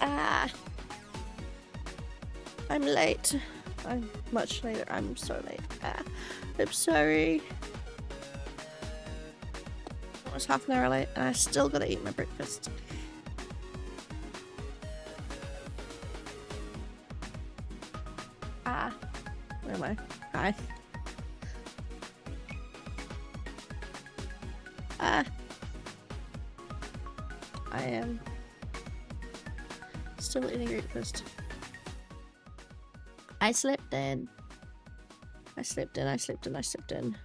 Ah. I'm late. I'm much later. I'm so late. Ah. I'm sorry. I was half an hour late and I still gotta eat my breakfast. Ah. Where am I? Hi. Ah. I am still eating breakfast. I slept in. I slept in. I slept in. I slept in.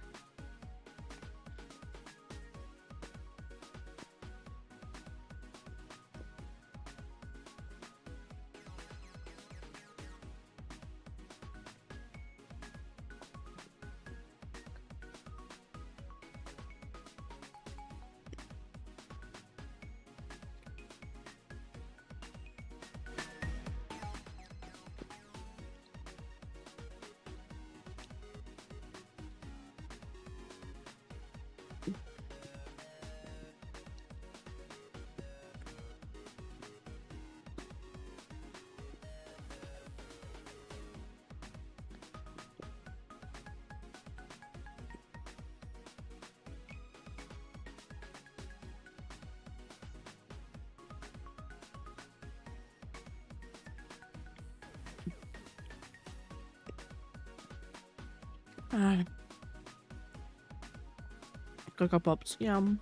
Cocoa Pops, yum.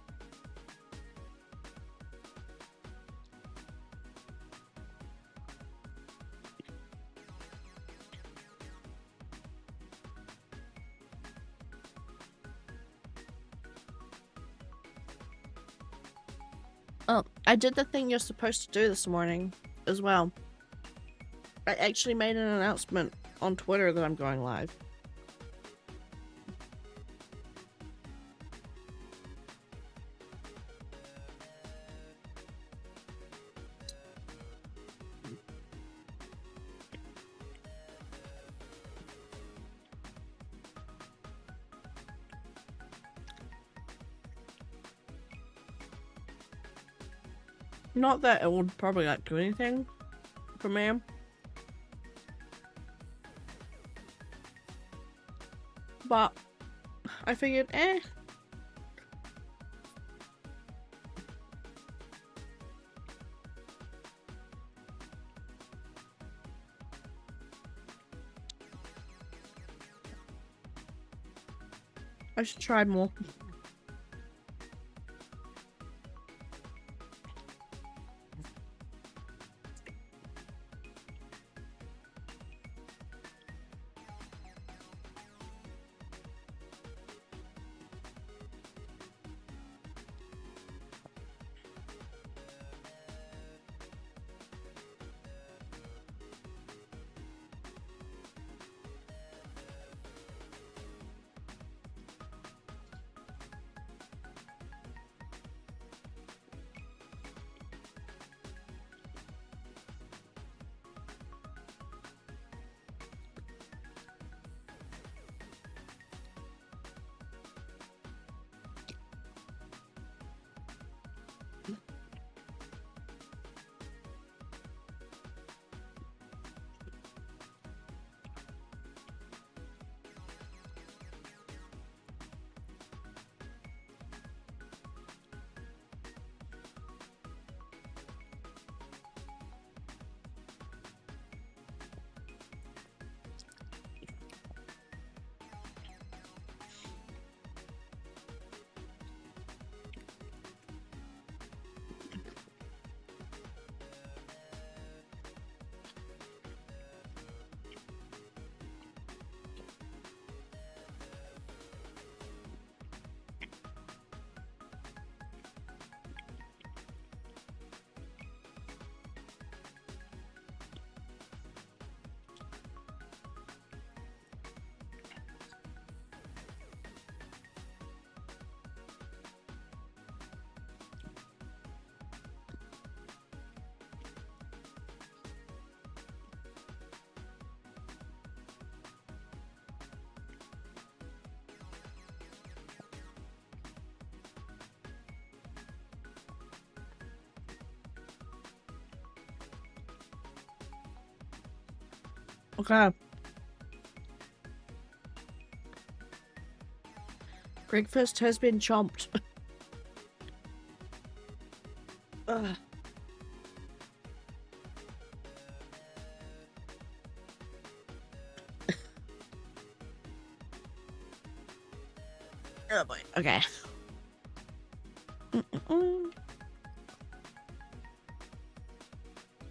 Oh, I did the thing you're supposed to do this morning as well. I actually made an announcement on Twitter that I'm going live. Not that it would probably like do anything for me. But I figured, I should try more. Okay. Breakfast has been chomped. Ugh. Oh boy. Okay.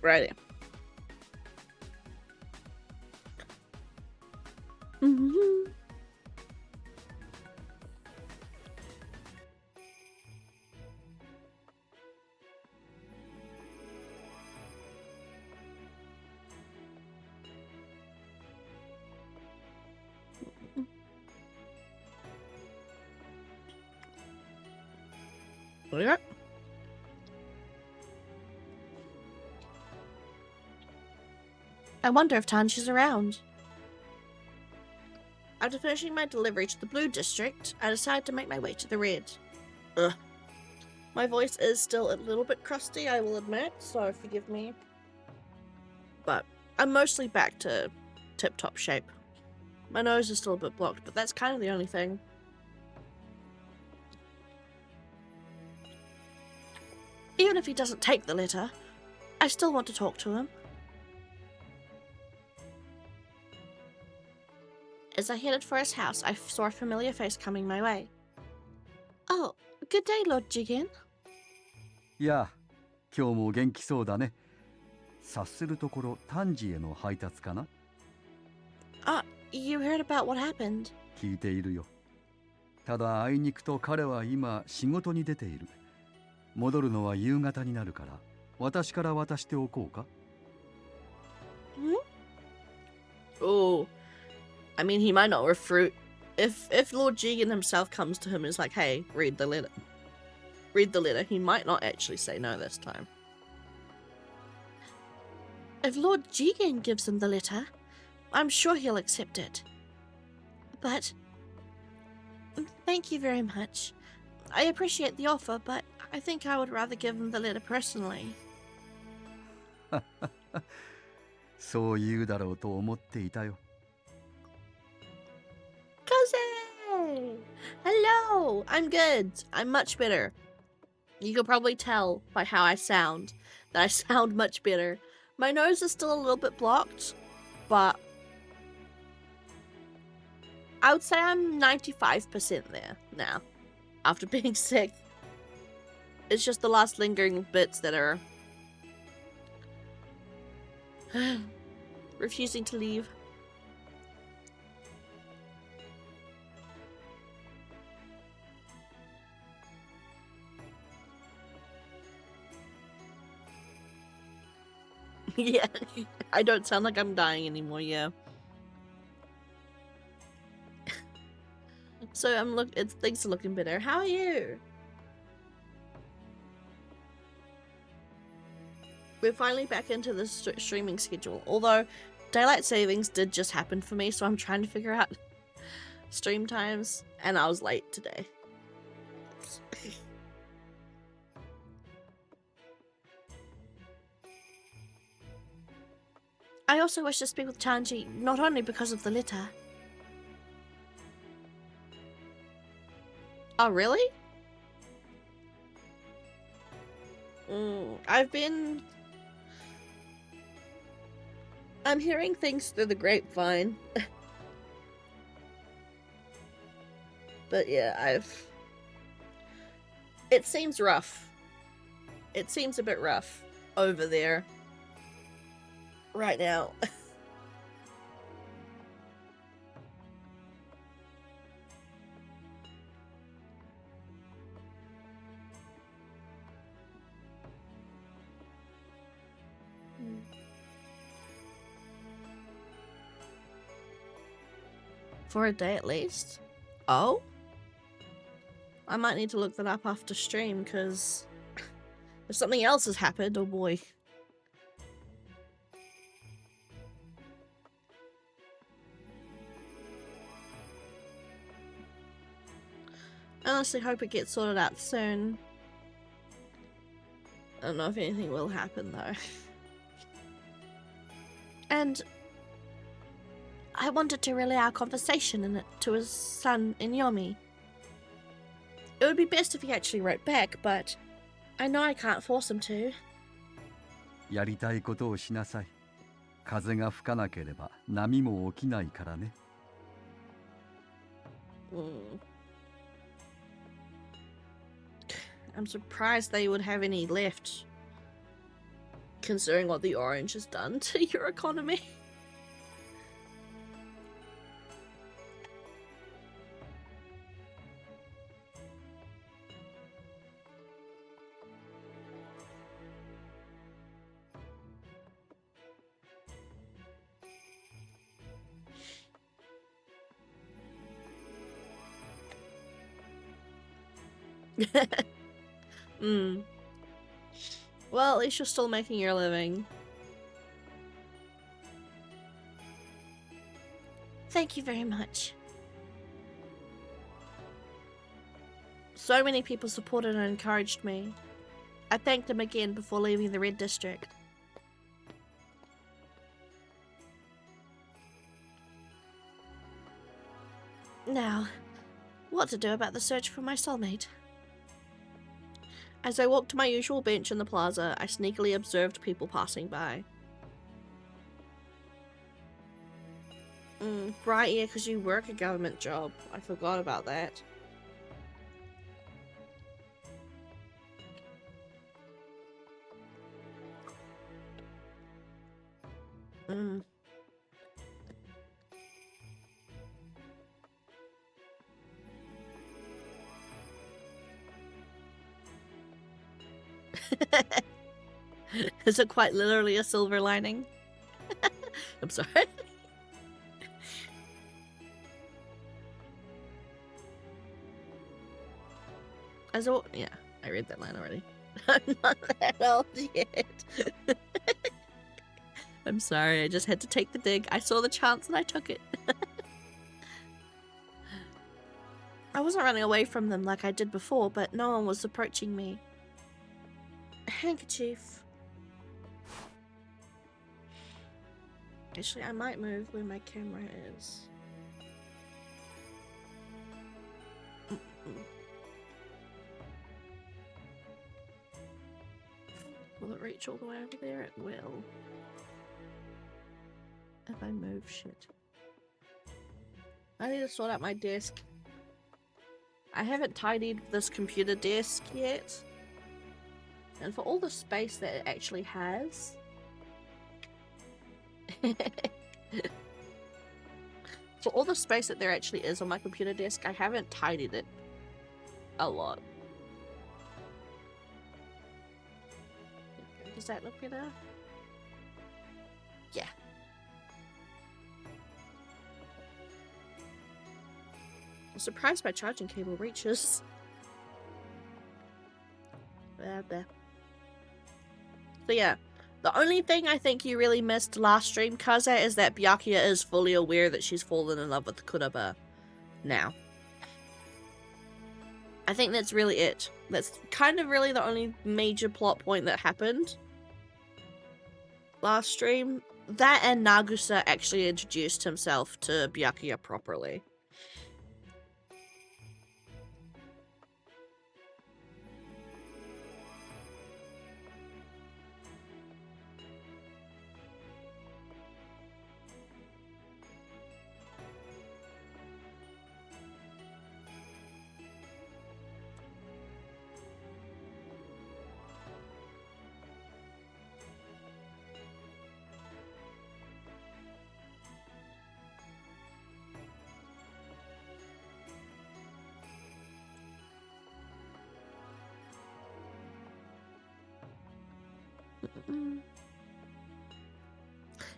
Righty. Yeah. I wonder if Tanji's around. After finishing my delivery to the Blue District, I decided to make my way to the Red. Ugh. My voice is still a little bit crusty, I will admit, so forgive me. But I'm mostly back to tip-top shape. My nose is still a bit blocked, but that's kind of the only thing. Even if he doesn't take the letter, I still want to talk to him. As I headed for his house, I saw a familiar face coming my way. Oh, good day, Lord Jigen. やあ、今日も元気そうだね。察するところ、丹治への配達かな? You heard about what happened? 聞いているよ。ただあいにくと彼は今仕事に出ている。戻るのは夕方になるから、私から渡しておこうか? Oh, I mean, he might not refute. If Lord Jigen himself comes to him and is like, hey, read the letter, he might not actually say no this time. If Lord Jigen gives him the letter, I'm sure he'll accept it. But thank you very much. I appreciate the offer, but I think I would rather give him the letter personally. そう言うだろうと思っていたよ。Kaze! Hello! I'm good. I'm much better. You could probably tell by how I sound that I sound much better. My nose is still a little bit blocked, but I would say I'm 95% there now after being sick. It's just the last lingering bits that are refusing to leave. Yeah, I don't sound like I'm dying anymore, yeah. So things are looking better. How are you? We're finally back into the streaming schedule. Although daylight savings did just happen for me, so I'm trying to figure out stream times, and I was late today. I also wish to speak with Tanji, not only because of the letter. Oh, really? I'm hearing things through the grapevine. But yeah, it seems rough. It seems a bit rough over there right now. For a day at least? Oh? I might need to look that up after stream, because if something else has happened, oh boy. I honestly hope it gets sorted out soon. I don't know if anything will happen though. And I wanted to relay our conversation in it to his son Inyomi. It would be best if he actually wrote back, but I know I can't force him to. やりたいことをしなさい。風が吹かなければ波も起きないからね。I'm surprised they would have any left, considering what the orange has done to your economy. Well, at least you're still making your living. Thank you very much. So many people supported and encouraged me. I thanked them again before leaving the Red District. Now, what to do about the search for my soulmate? As I walked to my usual bench in the plaza, I sneakily observed people passing by. Right, yeah, because you work a government job. I forgot about that. Is it quite literally a silver lining? I'm sorry. Yeah, I read that line already. I'm not that old yet. I'm sorry, I just had to take the dig. I saw the chance and I took it. I wasn't running away from them like I did before, but no one was approaching me. A handkerchief. Actually, I might move where my camera is. Will it reach all the way over there? It will. If I move shit. I need to sort out my desk. I haven't tidied this computer desk yet. And for all the space that it actually has... for all the space that there actually is on my computer desk, I haven't tidied it a lot. Does that look better? Yeah. I'm surprised my charging cable reaches. There. So yeah, the only thing I think you really missed last stream, Kaza, is that Byakuya is fully aware that she's fallen in love with Kuraba now. I think that's really it. That's kind of really the only major plot point that happened last stream. That and Nagusa actually introduced himself to Byakuya properly.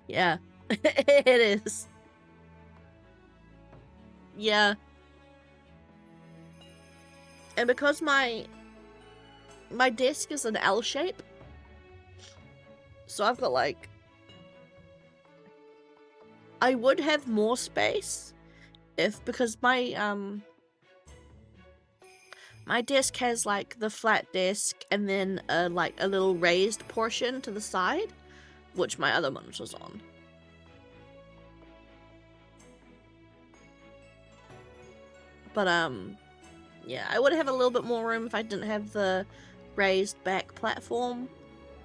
Yeah, it is. Yeah. And because my desk is an L shape, so I've got like... I would have more space if, because my desk has like the flat desk and then like a little raised portion to the side, which my other monitor's on. But yeah, I would have a little bit more room if I didn't have the raised back platform.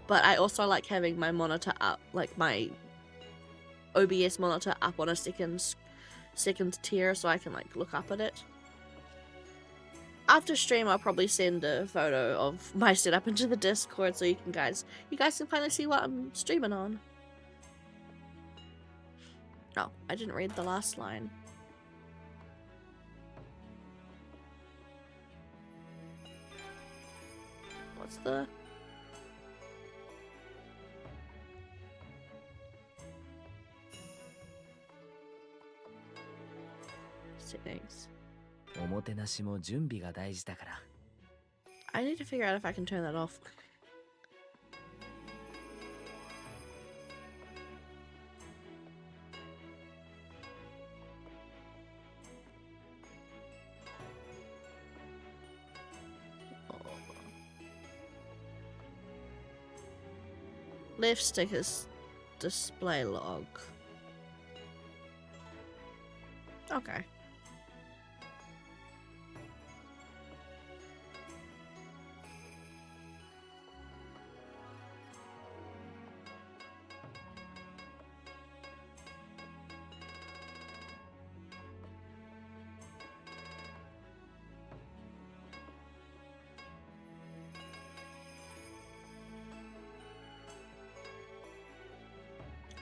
But I also like having my monitor up, like my OBS monitor up on a second tier, so I can like look up at it. After stream, I'll probably send a photo of my setup into the Discord so you guys can finally see what I'm streaming on. Oh, I didn't read the last line. What's the... settings. I need to figure out if I can turn that off. Left stick is display log. Okay.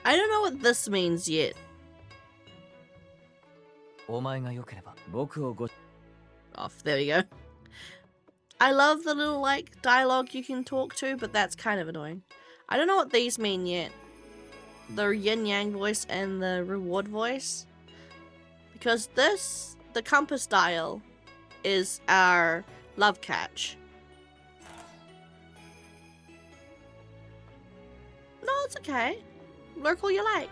I don't know what this means yet. Off, there we go. I love the little like dialogue you can talk to, but that's kind of annoying. I don't know what these mean yet. The yin yang voice and the reward voice. Because this, the compass dial, is our love catch. No, it's okay. Lurk all you like.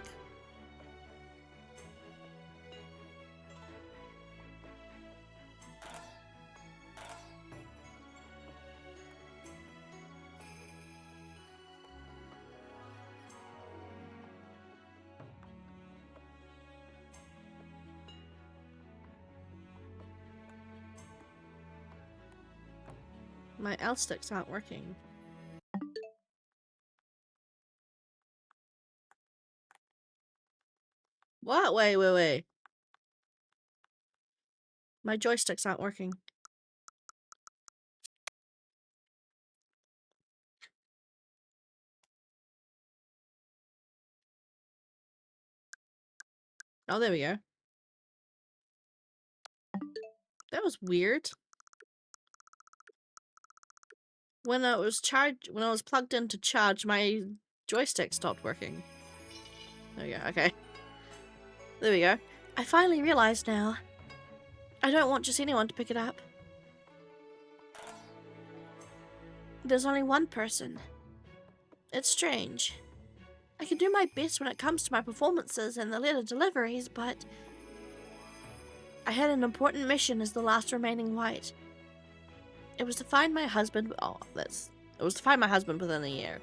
My L sticks aren't working. What? Wait. My joysticks aren't working. Oh, there we go. That was weird. When I was plugged in to charge, my joystick stopped working. There we go, okay. There we go. I finally realized now. I don't want just anyone to pick it up. There's only one person. It's strange. I can do my best when it comes to my performances and the letter deliveries, but I had an important mission as the last remaining white. It was to find my husband. It was to find my husband within a year.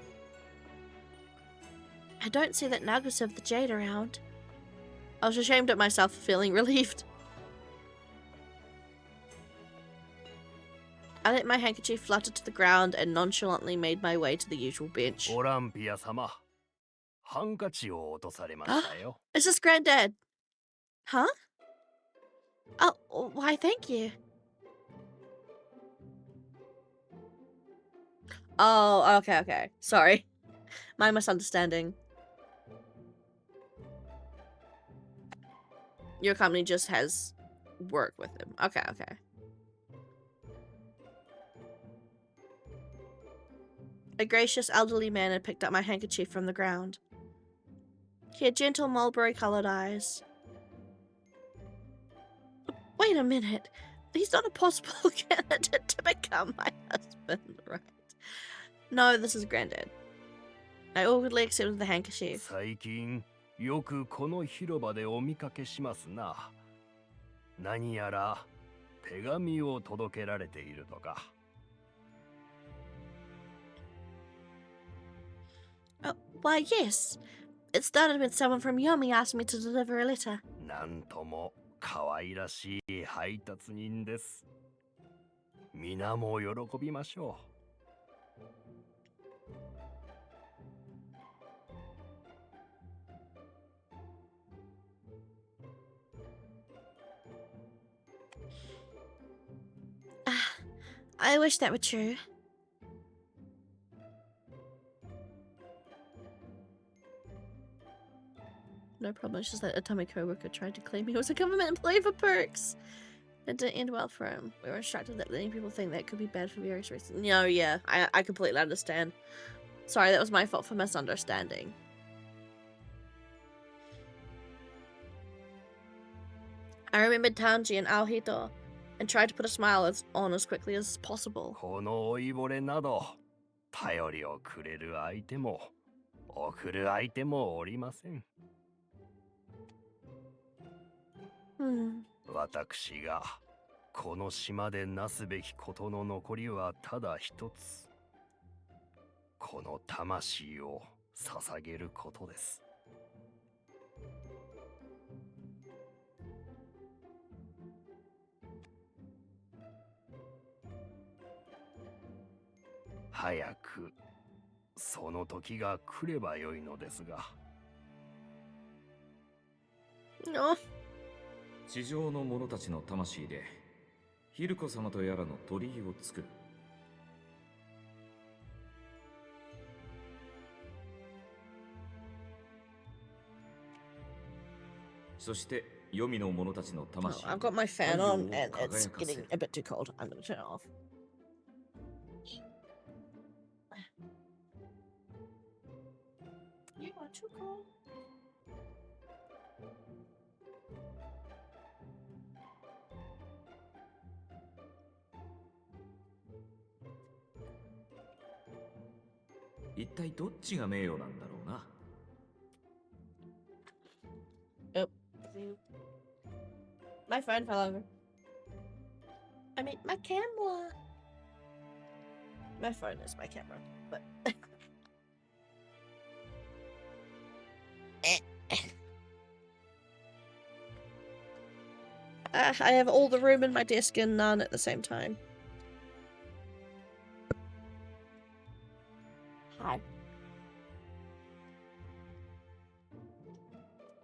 I don't see that Nagus of the Jade around. I was ashamed at myself for feeling relieved. I let my handkerchief flutter to the ground and nonchalantly made my way to the usual bench. Olympia-sama, Is this Granddad? Huh? Oh, why thank you. Oh, okay. Sorry. My misunderstanding. Your company just has work with him. Okay. A gracious elderly man had picked up my handkerchief from the ground. He had gentle mulberry-colored eyes. Wait a minute. He's not a possible candidate to become my husband, right? No, this is Granddad. I awkwardly accepted the handkerchief. 最近よくこの広場でお見かけしますな。何やら手紙を届けられているとか。Why, yes. It started when someone from Yomi asked me to deliver a letter. なんとも可愛らしい配達人です。皆も喜びましょう。I wish that were true. No problem, it's just that a tummy co-worker tried to claim he was a government employee for perks. It didn't end well for him. We were instructed that letting people think that could be bad for various reasons. No, yeah, I completely understand. Sorry, that was my fault for misunderstanding. I remembered Tanji and Aohito and tried to put a smile on as quickly as possible. この老いぼれなど、頼りをくれる相手も、送る相手もおりません。私がこの島でなすべきことの残りはただ一つ。この魂を捧げることです。早くその時が来ればよいのですが。No. 地上の者たちの魂でヒルコ様とやらの鳥居を作る。そして黄泉の者たちの魂。Oh, I've got my fan on and it's getting a bit too cold. I'm gonna turn it off. You are too cold.一体どっちが名誉なんだろうな。Oh. My phone fell over. I mean, my camera. My phone is my camera, but. I have all the room in my desk and none at the same time. Hi.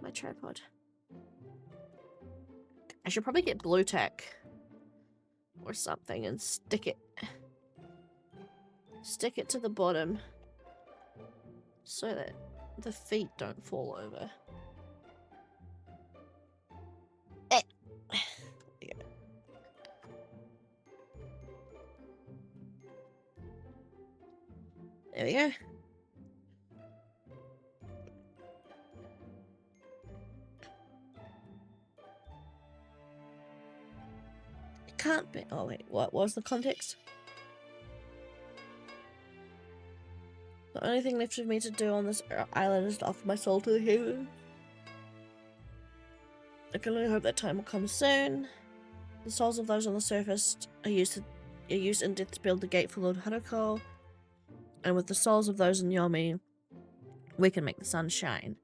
My tripod. I should probably get blue tack or something and stick it to the bottom so that the feet don't fall over. There we go. It can't be. Oh wait, what was the context? The only thing left for me to do on this island is to offer my soul to the heaven. I can only hope that time will come soon. The souls of those on the surface are used in death to build the gate for Lord Haruko. And with the souls of those in Yomi, we can make the sun shine.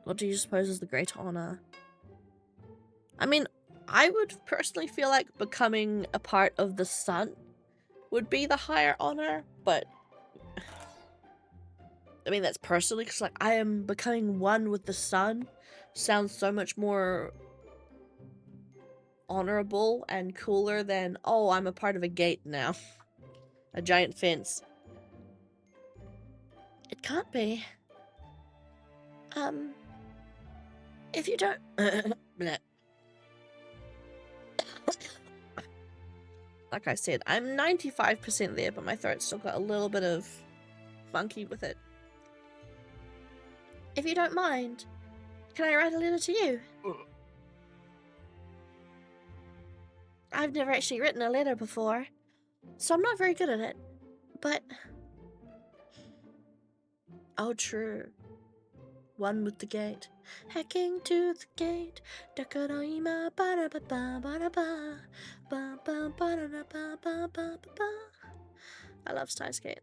What do you suppose is the greater honor? I mean, I would personally feel like becoming a part of the sun would be the higher honor, but I mean, that's personally, because like I am becoming one with the sun sounds so much more honorable and cooler than, oh, I'm a part of a gate now. A giant fence. It can't be. If you don't... Like I said, I'm 95% there, but my throat's still got a little bit of funky with it. If you don't mind, can I write a letter to you? I've never actually written a letter before, so I'm not very good at it, but... Oh, true. One with the gate. Hacking to the gate. I love Steins Gate.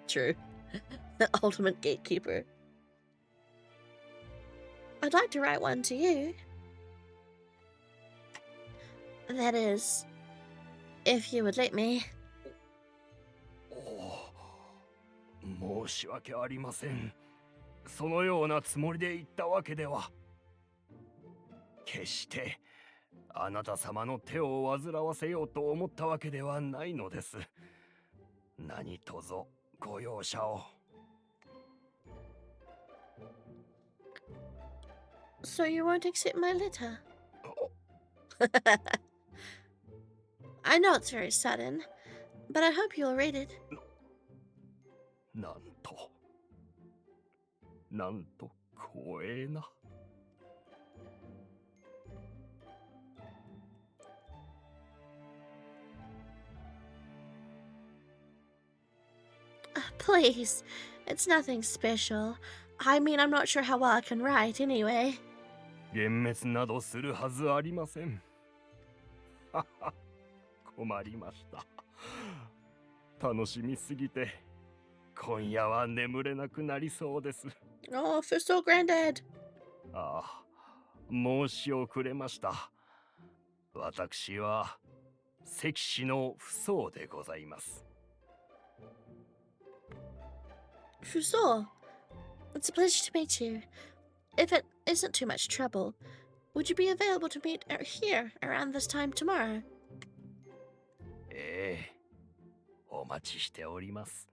True. The ultimate gatekeeper. I'd like to write one to you. That is, if you would let me. お申し訳ありません。そのようなつもりで言ったわけでは。決してあなた様の手を煩わせようと思ったわけではないのです。何卒ご容赦を。So you won't accept my letter? I know it's very sudden, but I hope you'll read it. なんと光栄な。Please, it's nothing special. I mean, I'm not sure how well I can write anyway. 幻滅などするはずありません。困りました。楽しみすぎて今夜は眠れなくなりそうです。Oh, Fuso Granddad. ああ、申し遅れました。私は関氏の父祖でございます。Fuso, it's a pleasure to meet you. If it isn't too much trouble, would you be available to meet here around this time tomorrow? ええ、お待ちしております。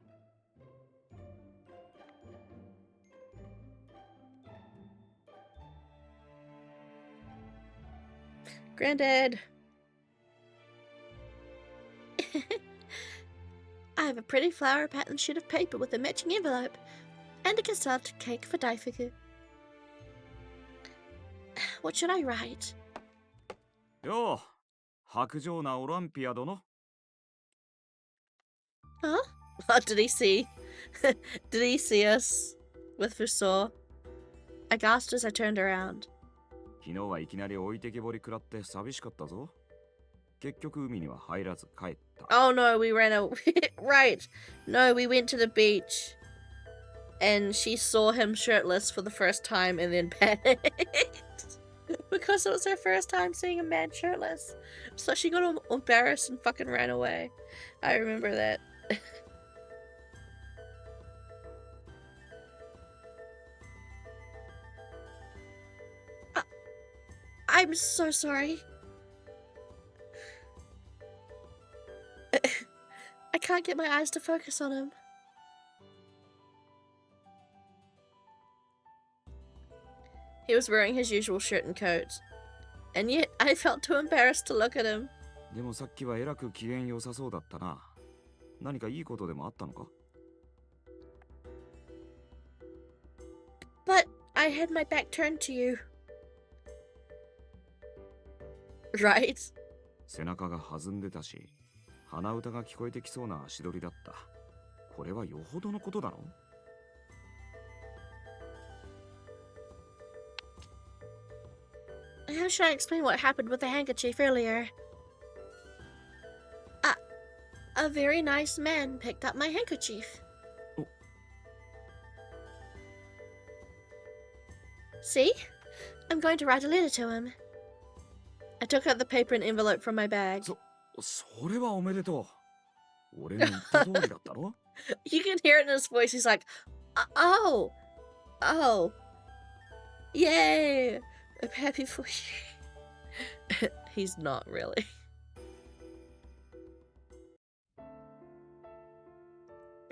Granddad. I have a pretty flower pattern sheet of paper with a matching envelope and a cassette cake for Daifuku. What should I write? よう、薄情なオランピア殿。Huh? Oh, did he see? Did he see us with Fuso? I gasped as I turned around. 昨日はいきなり置いてけぼり食らって寂しかったぞ。結局海には入らず帰った。Oh no, we ran away. Right. No, we went to the beach. And she saw him shirtless for the first time and then panicked. Because it was her first time seeing a man shirtless. So she got all embarrassed and fucking ran away. I remember that. I'm so sorry. I can't get my eyes to focus on him. He was wearing his usual shirt and coat. And yet, I felt too embarrassed to look at him. でもさっきはえらく機嫌良さそうだったな。何かいいことでもあったのか？ But I had my back turned to you. Right? 背中が弾んでたし、鼻歌が聞こえてきそうな足取りだった。これはよほどのことだろ？ How should I explain what happened with the handkerchief earlier? A very nice man picked up my handkerchief. Oh. See? I'm going to write a letter to him. I took out the paper and envelope from my bag. それはおめでとう。俺の言った通りだったろ？ You can hear it in his voice. He's like, oh, yay, I'm happy for you. He's not really.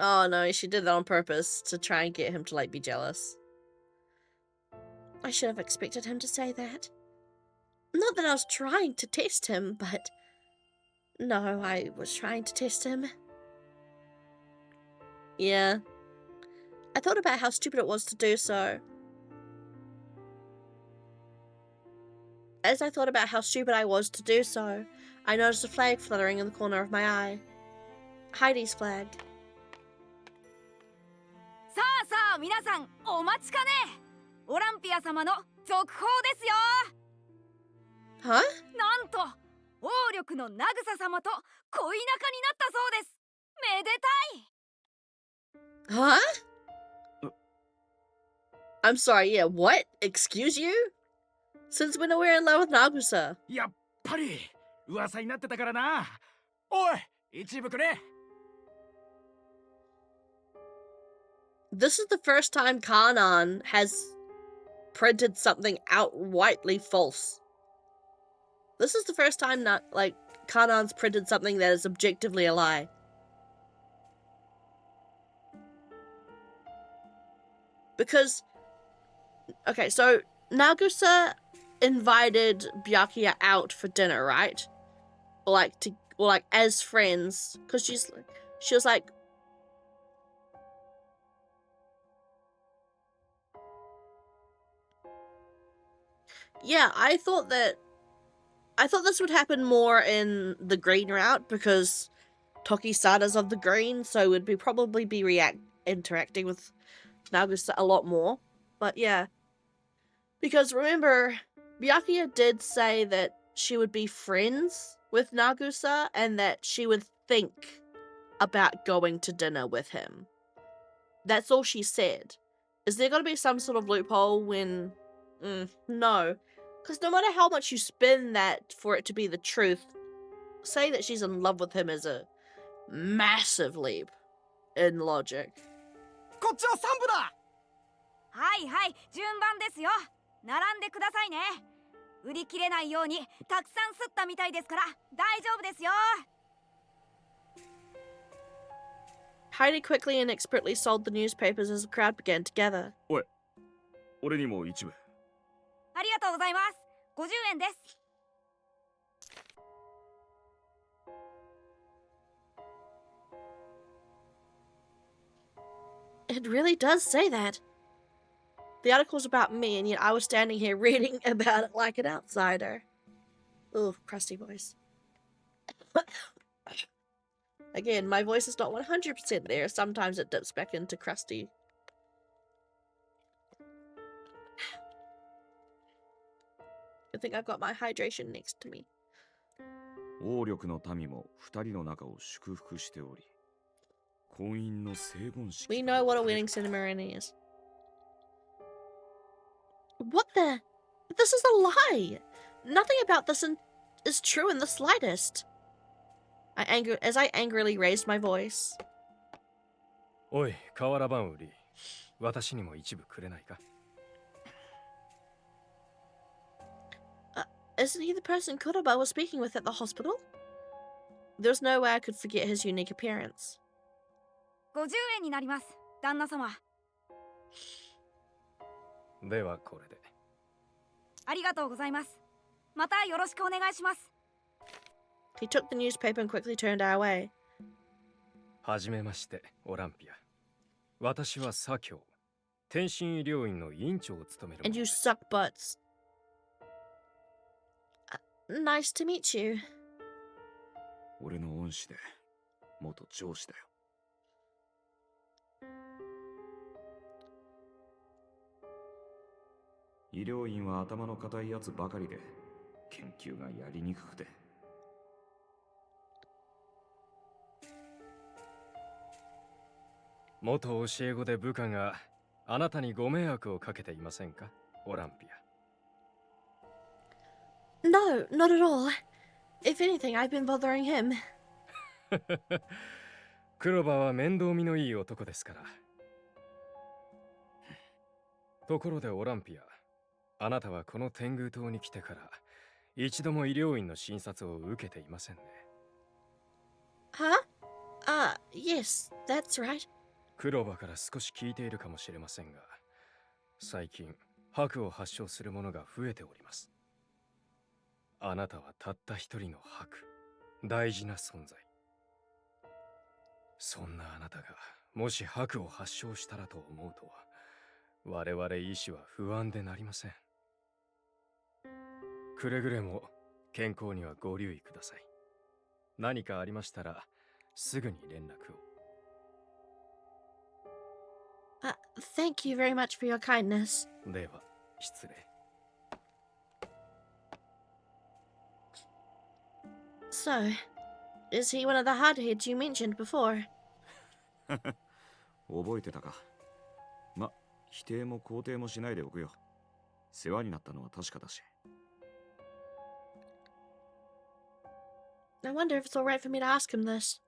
Oh no, she did that on purpose to try and get him to like be jealous. I should have expected him to say that. Not that I was trying to test him, but no, I was trying to test him. Yeah. I thought about how stupid it was to do so. As I thought about how stupid I was to do so, I noticed a flag fluttering in the corner of my eye. Heidi's flag. さあさあ皆さんお待ちかね。オランピア様の続報ですよ。 Huh? なんと王力のナグサ様と恋仲になったそうです。めでたい。Huh? I'm sorry, yeah, what? Excuse you? Since when are we in love with Nagusa? やっぱり噂になってたからな。おい、一部くれ。This is the first time Kanan has printed something outrightly false. This is the first time not like Kanan's printed something that is objectively a lie. Because okay, so Nagusa invited Byakuya out for dinner, right? Or like as friends, because she was like, yeah, I thought this would happen more in the green route because Toki-sada's of the green, so would probably be interacting with Nagusa a lot more. But yeah. Because remember, Byakuya did say that she would be friends with Nagusa and that she would think about going to dinner with him. That's all she said. Is there going to be some sort of loophole when... no. Because no matter how much you spin that for it to be the truth, saying that she's in love with him is a massive leap in logic. こっちは3部だ。はいはい、順番ですよ。並んでくださいね。売り切れないようにたくさん吸ったみたいですから大丈夫ですよ。Heidi quickly and expertly sold the newspapers as the crowd began to gather. おい、俺にも一部。ありがとうございます。50円です。It really does say that. The article's about me, and yet I was standing here reading about it like an outsider. Ugh, crusty voice. Again, my voice is not 100% there. Sometimes it dips back into crusty. I think I've got my hydration next to me. 王力の民も二人の仲を祝福しており、婚姻の成言式。 We know what a wedding ceremony is. What the? This is a lie! Nothing about this is true in the slightest. As I angrily raised my voice. おい、瓦版売り。私にも一部くれないか。Isn't he the person Kuroba was speaking with at the hospital? There's no way I could forget his unique appearance. 50円になります、旦那様。ではこれで。ありがとうございます。またよろしくお願いします。He took the newspaper and quickly turned our way. はじめまして、オランピア。私は左京。天津医療院の院長を務める。 And you suck butts. Nice to meet you. 俺の恩師で元上司だよ。医療院は頭の固いやつばかりで研究がやりにくくて。元教え子で部下があなたにご迷惑をかけていませんか、オランピア。 No, not at all. If anything, I've been bothering him. 黒羽は面倒見のいい男ですから。ところでオランピア、あなたはこの天狗島に来てから一度も医療院の診察を受けていませんね。Huh? Yes, that's right. 黒羽から少し聞いているかもしれませんが、最近白を発症する者が増えております。あなたはたった一人の白、大事な存在。そんなあなたがもし白を発症したらと思うと、我々医師は不安でなりません。くれぐれも健康にはご留意ください。何かありましたらすぐに連絡を。Thank you very much for your kindness. では失礼。So, is he one of the hardheads you mentioned before? 覚えてたか。ま、否定も肯定もしないでおくよ。世話になったのは確かだし。I wonder if it's alright for me to ask him this.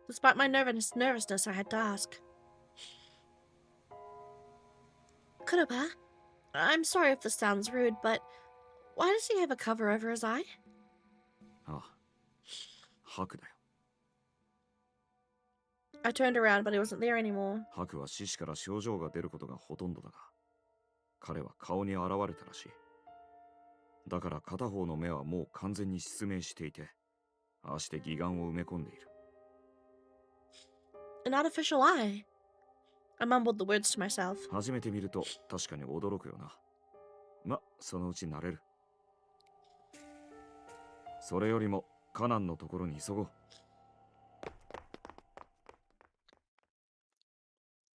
Despite my nervousness, I had to ask. Kuroba, I'm sorry if this sounds rude, but why does he have a cover over his eye? ああ、白だよ。I turned around, but he wasn't there anymore. 白は獅子から症状が出ることがほとんどだが、彼は顔に現れたらしい。だから片方の目はもう完全に失明していて、足で義眼を埋め込んでいる。An artificial eye. I mumbled the words to myself. 初めて見ると確かに驚くよな。ま、そのうち慣れる。それよりもカナンのところに急ごう。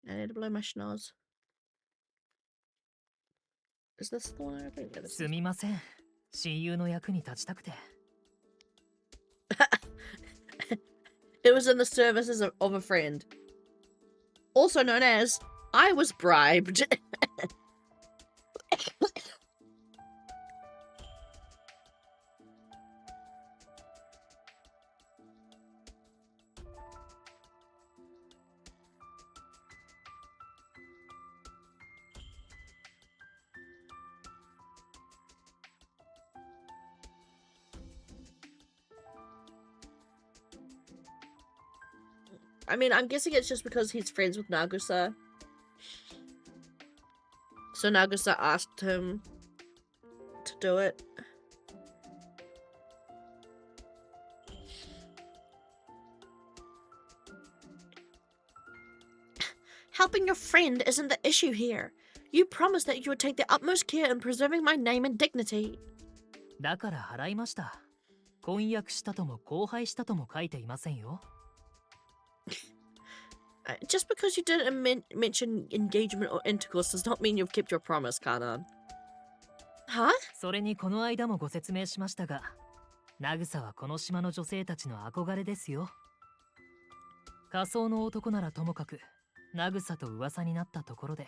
I need to blow my schnoz. Is this the one I think? Yeah, this す is. みません。親友の役に立ちたくて。It was in the services of a friend. Also known as, I was bribed. I mean, I'm guessing it's just because he's friends with Nagusa. So Nagusa asked him to do it. Helping your friend isn't the issue here. You promised that you would take the utmost care in preserving my name and dignity. だから払いました。婚約したとも交配したとも書いていませんよ。Just because you didn't mention engagement or intercourse does not mean you've kept your promise, Kanan. Huh? それにこの間もご説明しましたが、ナグサはこの島の女性たちの憧れですよ。仮想の男ならともかく、ナグサと噂になったところで、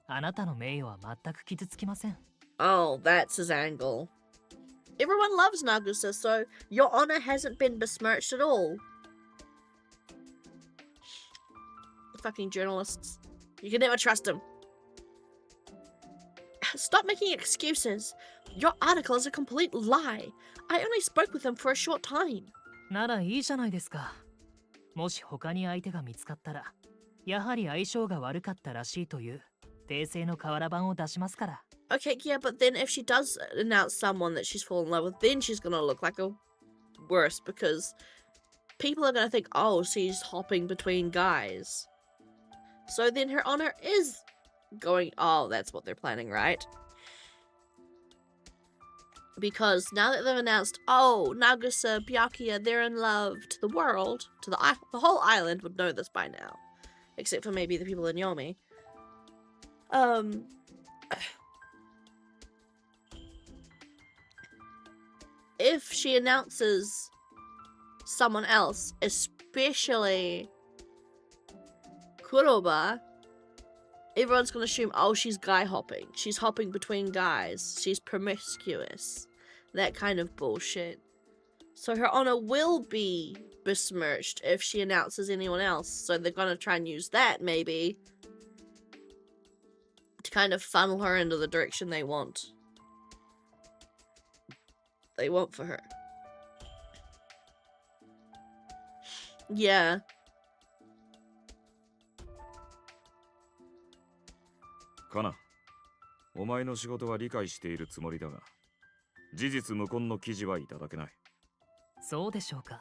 あなたの名誉は全く傷つきません。Oh, that's his angle. Everyone loves Nagusa, so your honor hasn't been besmirched at all. Fucking journalists. You can never trust them. Stop making excuses. Your article is a complete lie. I only spoke with him for a short time. ならいいじゃないですか。もし他に相手が見つかったら、やはり相性が悪かったらしいという訂正の瓦版を出しますから。Okay, yeah, but then if she does announce someone that she's fallen in love with, then she's gonna look like a worse because people are gonna think, oh, she's hopping between guys. So then her honor is going, oh, that's what they're planning, right? Because now that they've announced, oh, Nagusa, Byakuya, they're in love to the world, to the whole island would know this by now. Except for maybe the people in Yomi. If she announces someone else, especially Kuroba, everyone's gonna assume, oh, she's guy hopping. She's hopping between guys. She's promiscuous. That kind of bullshit. So her honor will be besmirched if she announces anyone else. So they're gonna try and use that, maybe, to kind of funnel her into the direction they want. They want for her. Yeah. カナ、お前の仕事は理解しているつもりだが、事実無根の記事はいただけない。そうでしょうか。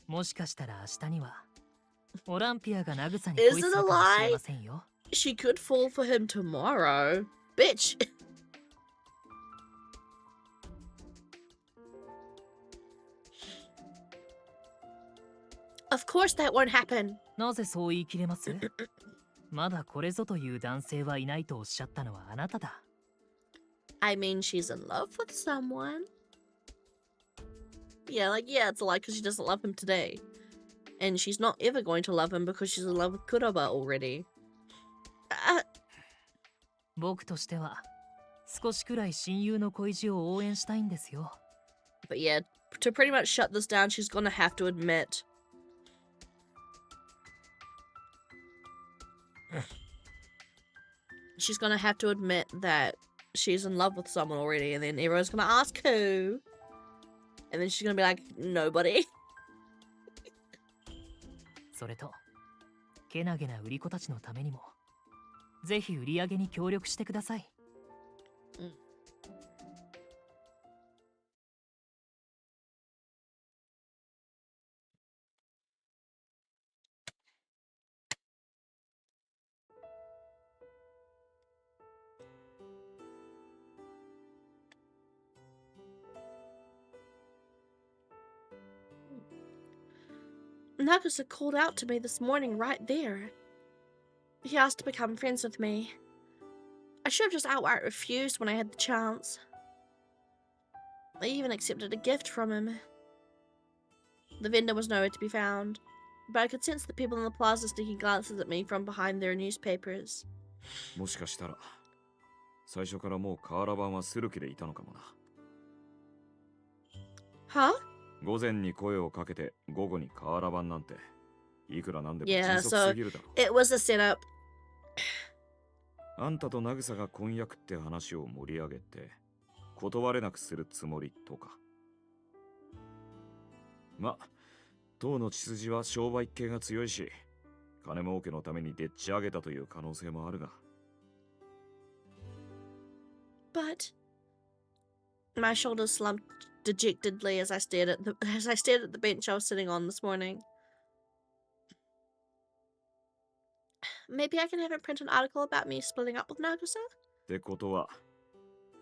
もしかしたら明日にはオランピアがナグサに恋するかもしれませんよ。She could fall for him tomorrow. Bitch. Of course that won't happen. なぜそう言い切れます？まだこれぞという男性はいないとおっしゃったのはあなただ。I mean, she's in love with someone. Yeah, like, yeah, it's a lie because she doesn't love him today. And she's not ever going to love him because she's in love with Kuroba already. 僕としては少しくらい親友の恋路を応援したいんですよ。 But yeah, to pretty much shut this down, she's gonna have to admit. She's gonna have to admit that she's in love with someone already, and then everyone's gonna ask who. And then she's gonna be like, nobody. それとけなげな売り子たちのためにもぜひ売り上げに協力してください。 Nagisa called out to me this morning right there. He asked to become friends with me. I should have just outright refused when I had the chance. I even accepted a gift from him. The vendor was nowhere to be found, but I could sense the people in the plaza sneaking glances at me from behind their newspapers. もしかしたら最初からもうカーラバンはスルキでいたのかもな。 Huh? 午前に声をかけて午後にカーラバンなんていくらなんでも Yeah, 迅速 so すぎるだろ。 it was a setup. あんたとナグサが婚約って話を盛り上げて断れなくするつもりとか。ま、当の血筋は商売系が強いし、金儲けのためにでっち上げたという可能性もあるが。But my shoulders slumped dejectedly as I stared at the bench I was sitting on this morning. Maybe I can have him print an article about me splitting up with Nagisa? ってことは、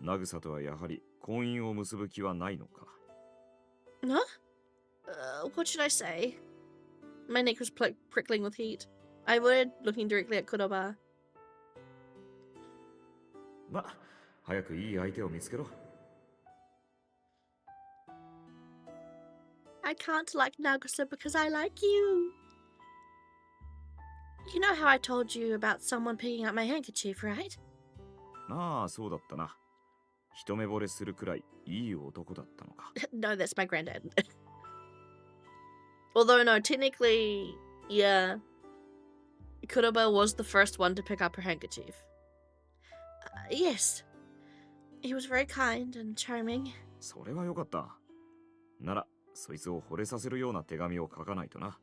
ナグサとはやはり婚姻を結ぶ気はないのか。 Huh? What should I say? My neck was prickling with heat. I worded, looking directly at Kuroba. ま、早くいい相手を見つけろ。 I can't like Nagisa because I like you. You know how I told you about someone picking up my handkerchief, right? ああ、そうだったな。一目惚れするくらいいい男だったのか。 No, that's my granddad. Although, no, technically, yeah. Kuroba was the first one to pick up her handkerchief. Yes. He was very kind and charming. それはよかった。なら、そいつを惚れさせるような手紙を書かないとな。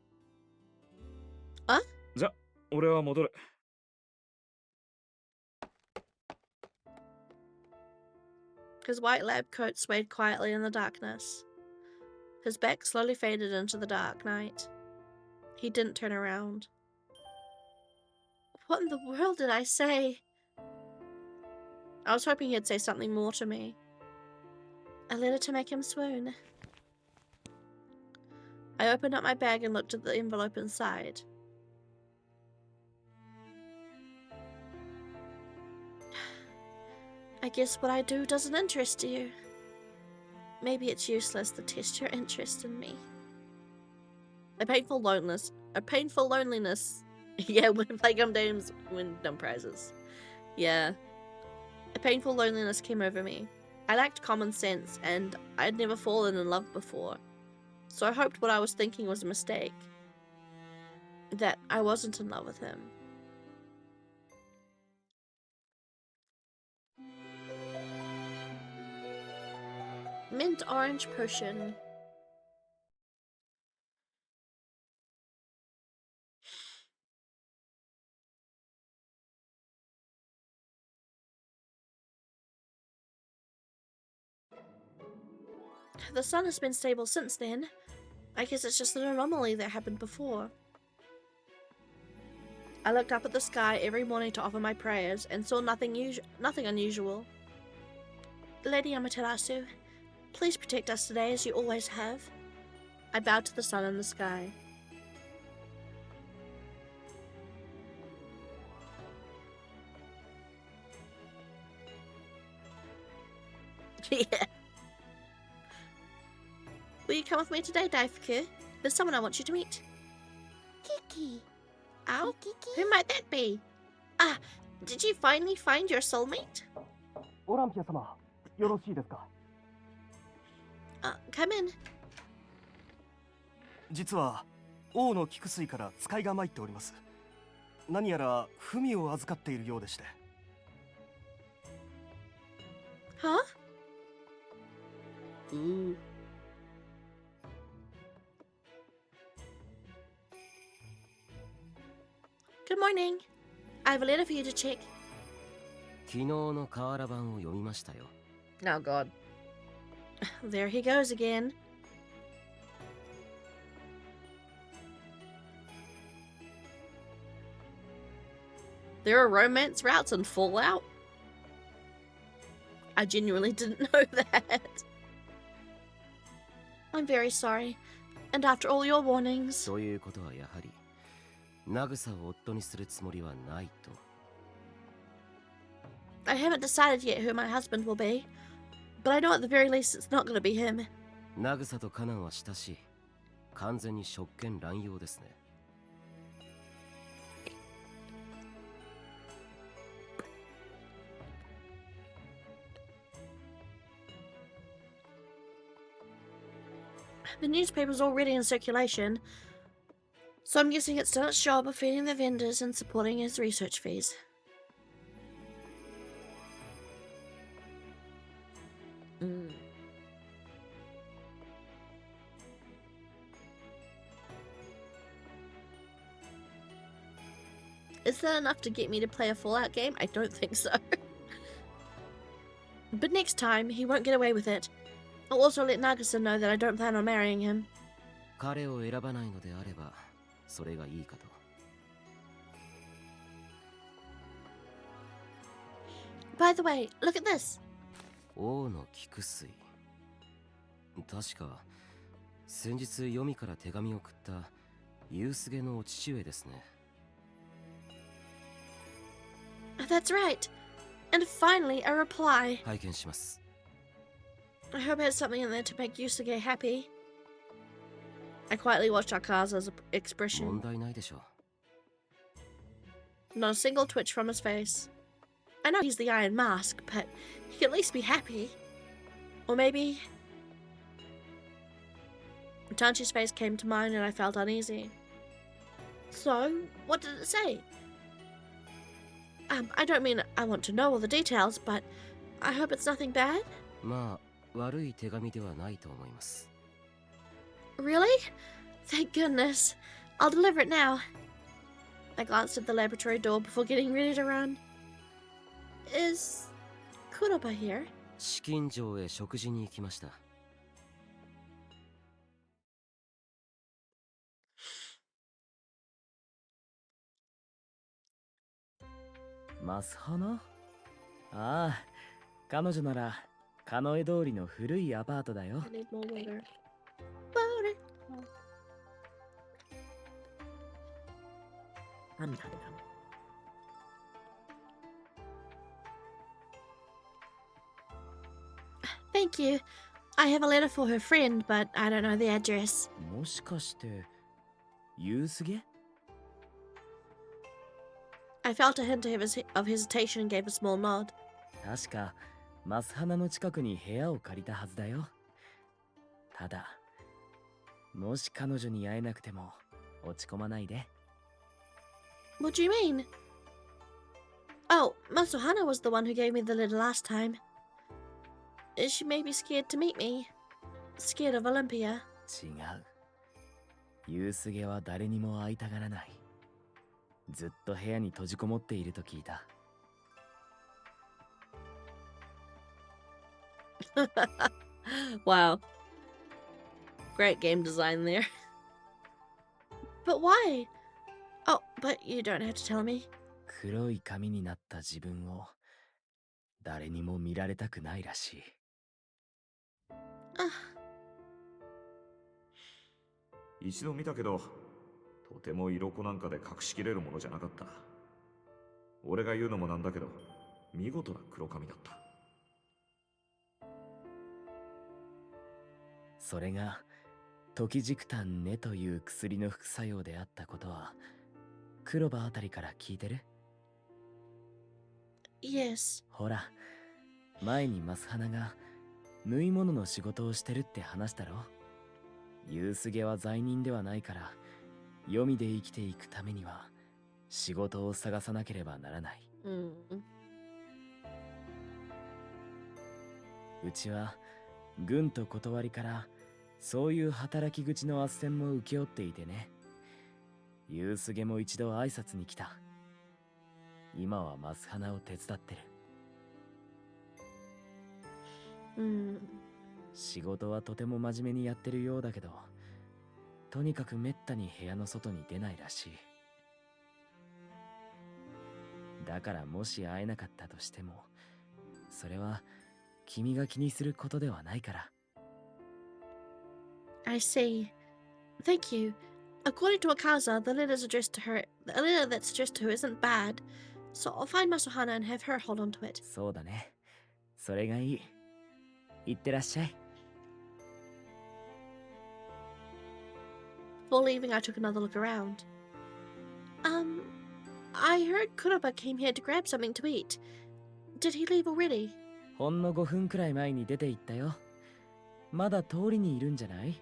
あ？じゃ、俺は戻る。His white lab coat swayed quietly in the darkness. His back slowly faded into the dark night. He didn't turn around. What in the world did I say? I was hoping he'd say something more to me. A letter to make him swoon. I opened up my bag and looked at the envelope inside. I guess what I do doesn't interest you. Maybe it's useless to test your interest in me. A painful loneliness. Yeah, when playing gum games win dumb prizes. Yeah. A painful loneliness came over me. I lacked common sense, and I'd never fallen in love before. So I hoped what I was thinking was a mistake. That I wasn't in love with him. Mint orange potion. The sun has been stable since then. I guess it's just an anomaly that happened before. I looked up at the sky every morning to offer my prayers and saw nothing unusual. Lady Amaterasu, please protect us today as you always have. I bowed to the sun in the sky. Yeah. Will you come with me today, Daifuku? There's someone I want you to meet. Ow. Who might that be? Ah, did you finally find your soulmate? オランピア様、よろしいですか。 Come in. 実は王の菊水から使いが参っております。何やら文を預かっているようでして。 Huh? Ooh. Good morning. I have a letter for you to check. 昨日の瓦版を読みましたよ。 Oh God. There he goes again. There are romance routes in Fallout? I genuinely didn't know that. I'm very sorry. And after all your warnings... ということはやはり、渚を夫にするつもりはないと。 I haven't decided yet who my husband will be. But I know at the very least it's not going to be him. 渚とカナンは親しい。完全に職権乱用ですね。 The newspaper's already in circulation, so I'm guessing it's done its job of feeding the vendors and supporting his research fees. Is that enough to get me to play a Fallout game? I don't think so. But next time, he won't get away with it. I'll also let Nagisa know that I don't plan on marrying him. 彼を選ばないのであれば、それがいいかと。 By the way, look at this. 王の菊水。確か、先日読みから手紙を送った夕菅のお父上ですね。 That's right. And finally, a reply. 拝見します。 I hope it has something in there to make Yusuke happy. I quietly watched Akaza's expression. 問題ないでしょう。 Not a single twitch from his face. I know he's the Iron Mask, but he can at least be happy. Or maybe... Tanchi's face came to mind and I felt uneasy. So, what did it say? I don't mean I want to know all the details, but I hope it's nothing bad. まあ、悪い手紙ではないと思います。 Really? Thank goodness. I'll deliver it now. I glanced at the laboratory door before getting ready to run. Is Kuroba here? 資金城へ食事に行きました。 マスハナ？ああ、彼女ならカノエ通りの古いアパートだよ。 I need more water. Water. I'm done. Thank you. I have a letter for her friend, but I don't know the address. もしかして夕菅？ I felt a hint of hesitation and gave a small nod. 確かマスハナの近くに部屋を借りたはずだよ。ただ、もし彼女に会えなくても落ち込まないで。 What do you mean? Oh, Masuhana was the one who gave me the letter last time. Is she maybe scared to meet me? Scared of Olympia? 違う。夕菅は誰にも会いたがらない。ずっと部屋に閉じこもっていると聞いた。Wow. Great game design there. But why? Oh, but you don't have to tell me. 黒い髪になった自分を誰にも見られたくないらしい。一度見たけど、とても色粉なんかで隠しきれるものじゃなかった。俺が言うのもなんだけど、見事な黒髪だった。それが時軸炭ねという薬の副作用であったことは黒羽あたりから聞いてる？ Yes. ほら、前にマスハナが縫い物の仕事をしてるって話したろ。ユースゲは罪人ではないから、黄泉で生きていくためには仕事を探さなければならない。うちは軍と断りからそういう働き口の斡旋も請け負っていてね。ユースゲも一度挨拶に来た。今はマスハナを手伝ってる。仕事はとても真面目にやってるようだけど、とにかくめったに部屋の外に出ないらしい。だからもし会えなかったとしても、それは君が気にすることではないから。I see. Thank you. According to Akaza, the letter that's addressed to her isn't bad, so I'll find Masuhana and have her hold on to it. そうだね。それがいい。いってらっしゃい。Before leaving, I took another look around. I heard Kuroba came here to grab something to eat. Did he leave already? ほんの5分くらい前に出て行ったよ。まだ通りにいるんじゃない？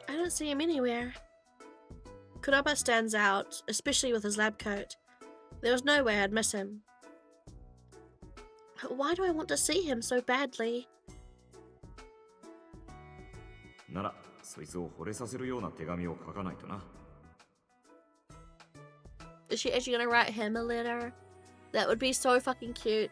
I don't see him anywhere. Kuroba stands out, especially with his lab coat. There was no way I'd miss him. Why do I want to see him so badly? なら、そいつを惚れさせるような手紙を書かないとな。Is she actually gonna write him a letter? That would be so fucking cute.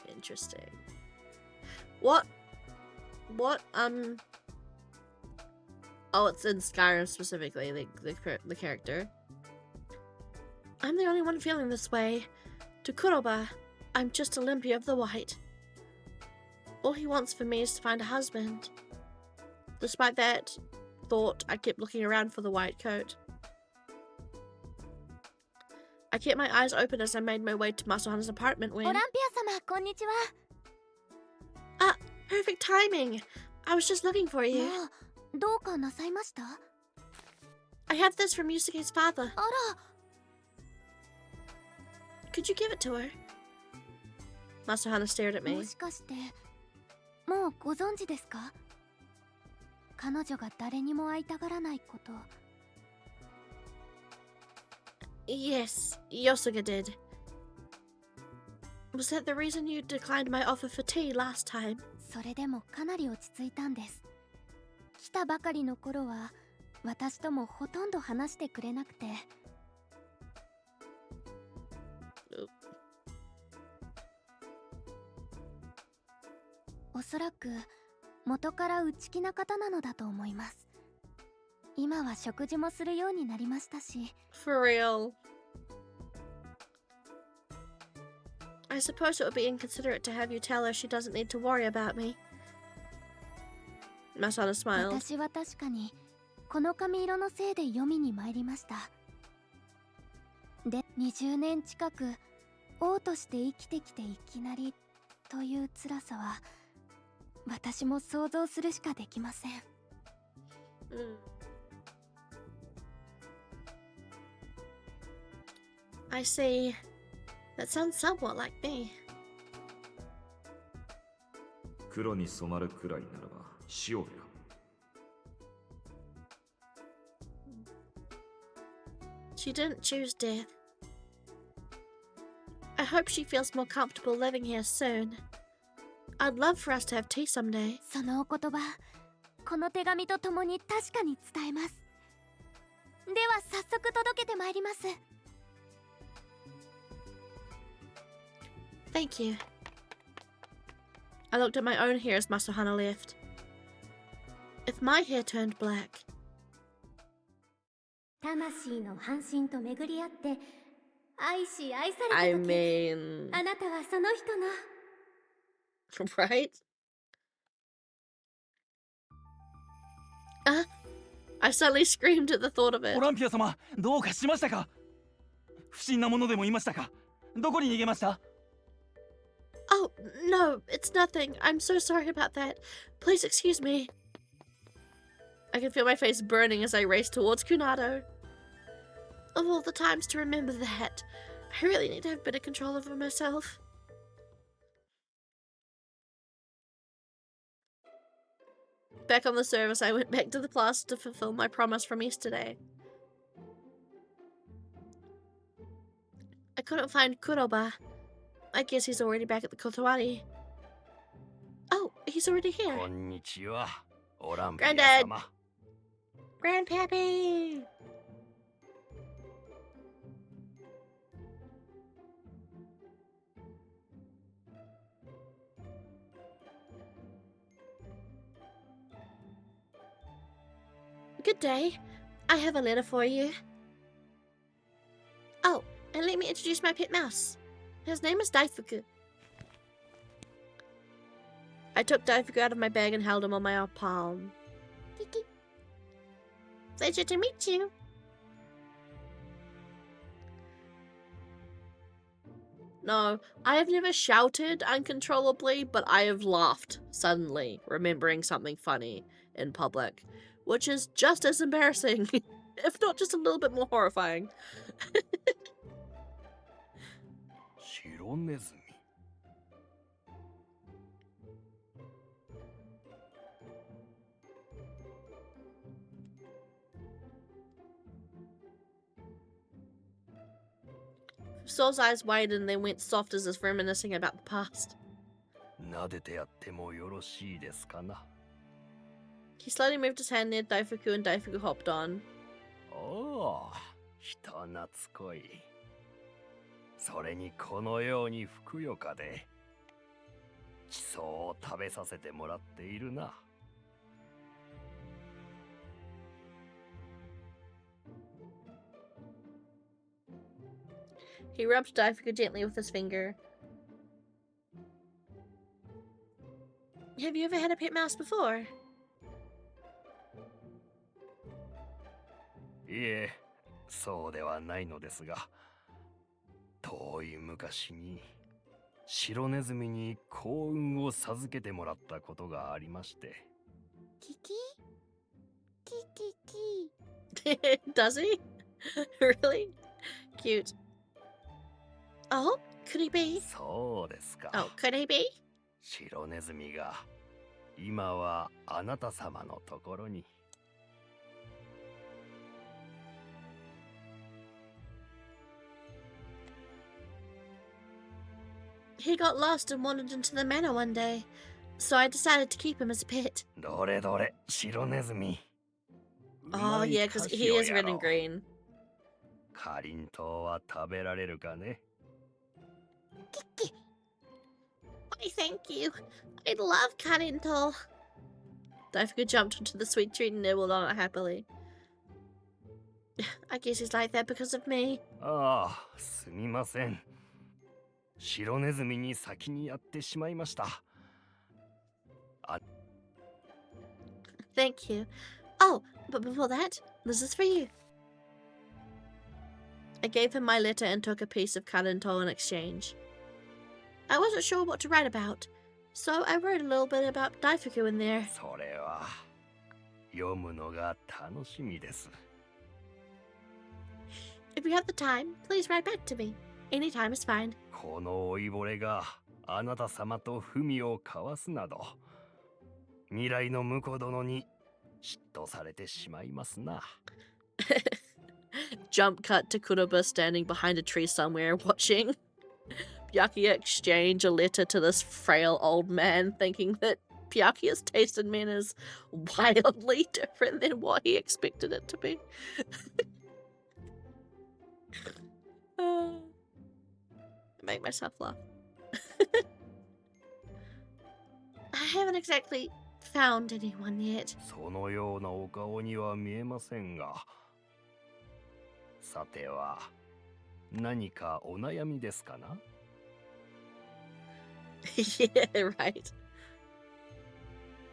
Interesting. What? Oh, it's in Skyrim specifically, the character. I'm the only one feeling this way. To Kuroba, I'm just Olympia of the White. All he wants for me is to find a husband. Despite that thought, I kept looking around for the white coat. I kept my eyes open as I made my way to Masuhana's apartment when... Olympia-sama, konnichiwa. Ah, perfect timing. I was just looking for you. どうかなさいました？ I have this from Yusuke's father. あら。 Could you give it to her? Masuhana stared at me. もしかしてもうご存知ですか？彼女が誰にも会いたがらないこと。 Yes, Yosuga did. Was that the reason you declined my offer for tea last time? それでもかなり落ち着いたんです。来たばかりの頃は私ともほとんど話してくれなくて。おそらく元から内気な方なのだと思います。今は食事もするようになりましたし。 For real. I suppose it would be inconsiderate to have you tell her she doesn't need to worry about me. Masana smiled. 私は確かにこの髪色のせいで読みに参りました。で、20年近く王として生きてきていきなりという辛さは私も想像するしかできません。I see. That sounds somewhat like me. 黒に染まるくらいならば死を選ぶ。She didn't choose death. I hope she feels more comfortable living here soon. I'd love for us to have tea someday. そのお言葉、この手紙とともに確かに伝えます。では早速届けてまいります。 Thank you. I looked at my own hair as Masuhana left. If my hair turned black... 魂の半身と巡り合って愛し愛された時、 I mean... あなたはその人の Right? I suddenly screamed at the thought of it. オランピア様、どうかしましたか？不審なものでもいましたか？どこに逃げました？ Oh, no, it's nothing. I'm so sorry about that. Please excuse me. I can feel my face burning as I race towards Kunado. Of all the times to remember that, I really need to have better control over myself. Back on the service, I went back to the plaza to fulfill my promise from yesterday. I couldn't find Kuroba. I guess he's already back at the Kotowari. Oh, he's already here. こんにちは、オランピア Granddad. 様。 Grandpappy! Good day. I have a letter for you. Oh, and let me introduce my pet mouse. His name is Daifuku. I took Daifuku out of my bag and held him on my palm. Kiki. Pleasure to meet you. No, I have never shouted uncontrollably, but I have laughed suddenly, remembering something funny in public, which is just as embarrassing, if not just a little bit more horrifying. 白ネズミ。 Saul's eyes widened and then went soft as if reminiscing about the past. 撫でてやってもよろしいですかな。 He slowly moved his hand near Daifuku and Daifuku hopped on. おお、人懐っこい。それにこのようにふくよかで、地層を食べさせてもらっているな。 He rubbed Daifuku gently with his finger. Have you ever had a pet mouse before? いえ、そうではないのですが、遠い昔に白ネズミに幸運を授けてもらったことがありまして。 Kiki? Kiki. Does he? Really? Cute. Oh, could he be? そうですか。 Oh, could he be? 白ネズミが今はあなた様のところに。 He got lost and wandered into the manor one day, so I decided to keep him as a pet. どれどれ、白ネズミ。 Oh, yeah, because he is red and green. かりんとうは食べられるかね。 Kiki. Why, thank you. I love Karinto. Daifuku jumped onto the sweet treat and nibbled on it happily. I guess he's like that because of me. ああ、すみません。白ネズミに先にやってしまいました。 Thank you. Oh, but before that, this is for you. I gave him my letter and took a piece of Karinto in exchange. I wasn't sure what to write about, so I wrote a little bit about Daifuku in there. それは読むのが楽しみです。 If you have the time, please write back to me. Anytime is fine. この老いぼれがあなた様と文を交わすなど、未来の婿殿に嫉妬されてしまいますな。 Jump cut to Kuroba standing behind a tree somewhere watching Byakuya exchange a letter to this frail old man, thinking that Byakuya's taste in men is wildly different than what he expected it to be. Make myself laugh. I haven't exactly found anyone yet. そのようなお顔には見えませんが、さては何かお悩みですかな？ Yeah, right.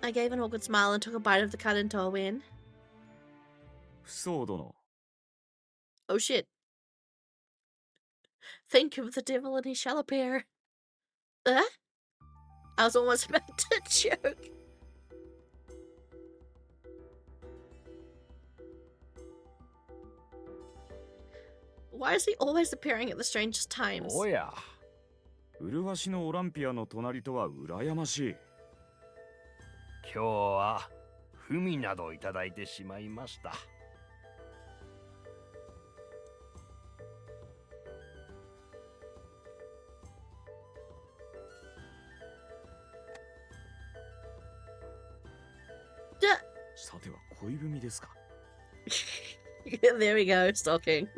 I gave an awkward smile and took a bite of the Karinto when... 不相殿。 Oh shit. Think of the devil and he shall appear. I was almost about to joke. Why is he always appearing at the strangest times? おや、麗しのオランピアの隣とは羨ましい。今日は文などいただいてしまいました。さては恋文ですか？ There we go, stalking.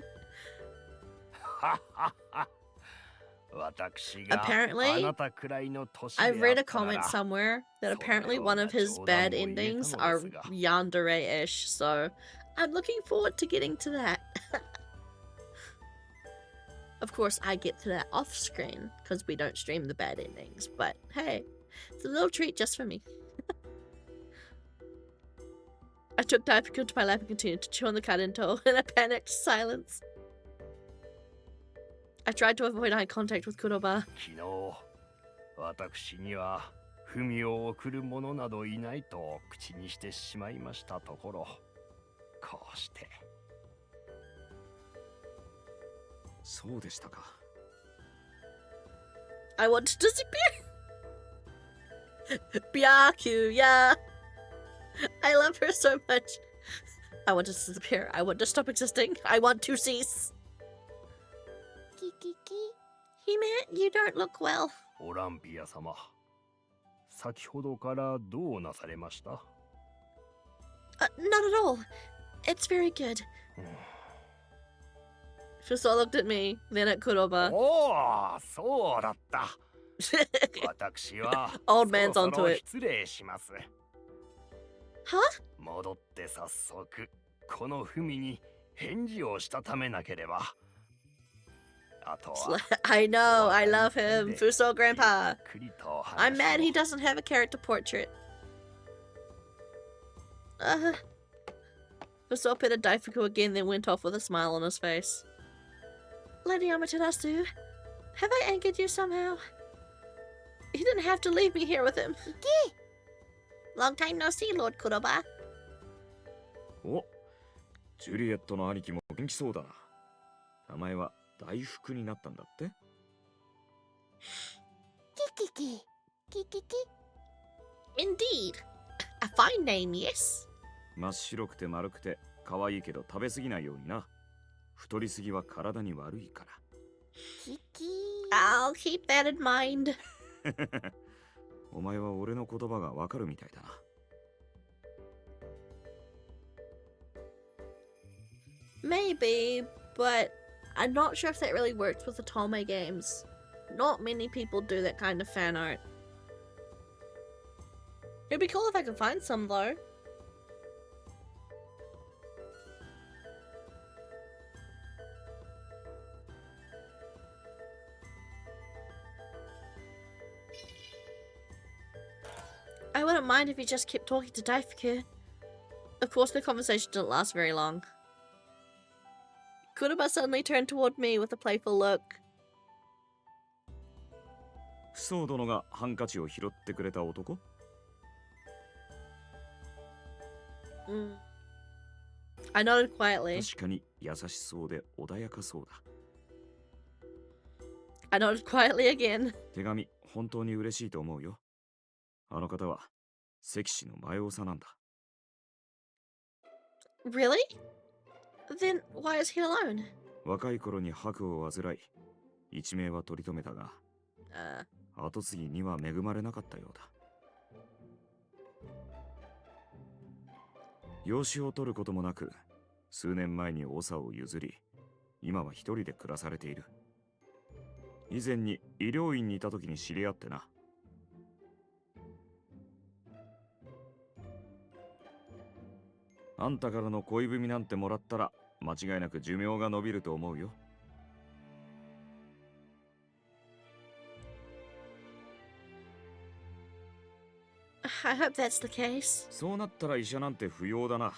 私が Apparently, あなたくらいの年で I've read あ a ったな comment ら somewhere that apparently one of his bad endings are yandere-ish, so I'm looking forward to getting to that. Of course, I get to that off screen because we don't stream the bad endings, but hey, it's a little treat just for me. I took Daifukun to my lap and continued to chew on the Kadento in a panicked silence. I tried to avoid eye contact with Kuroba. 昨日、私には文を送る者などいないと口にしてしまいましたところ、こうして。そうでしたか。I want to disappear. Byaku, yeah. I love her so much. I want to disappear. I want to stop existing. I want to cease. Kikiki. Hime, you don't look well. オランピア様、先ほどからどうなされました？ Not at all. It's very good. Fuso looked at me, then at Kuroba. おお、そうだった。私は Old man's そろ onto そろ it. 失礼します。Huh? 戻って早速この文に返事をしたためなければ。あとは I know, I love him. Fuso Grandpa. ゆっくりと話を I'm mad he doesn't have a character portrait. Fuso petted Daifuku again, then went off with a smile on his face. Lady Amaterasu, have I angered you somehow? You didn't have to leave me here with him. Long time no see, Lord Kuroba. お、ジュリエットの兄貴も元気そうだな。名前は大福になったんだって？キキキキキキ Indeed. A fine name, yes. 真っ白くて丸くて可愛いけど食べ過ぎないようにな。太りすぎは体に悪いから。キキ I'll keep that in mind. お前は俺の言葉がわかるみたいだな。Maybe, but I'm not sure if that really works with the Tome games. Not many people do that kind of fan art. It'd be cool if I could find some, though. I wouldn't mind if you just kept talking to Daifuku. Of course, the conversation didn't last very long. Kuroba suddenly turned toward me with a playful look. 不相殿がハンカチを拾ってくれた男？ I nodded quietly. 確かに優しそうで穏やかそうだ。I nodded quietly again. 手紙、本当に嬉しいと思うよ。あの方は関氏の前長なんだ。Really? Then why is he alone? 若い頃に白を患い、一命は取り留めたが、後継ぎには恵まれなかったようだ。養子を取ることもなく、数年前に長を譲り、今は一人で暮らされている。以前に医療院にいた時に知り合ってな。あんたからの恋文なんてもらったら間違いなく寿命が伸びると思うよ。I hope that's the case. そうなったら医者なんて不要だな。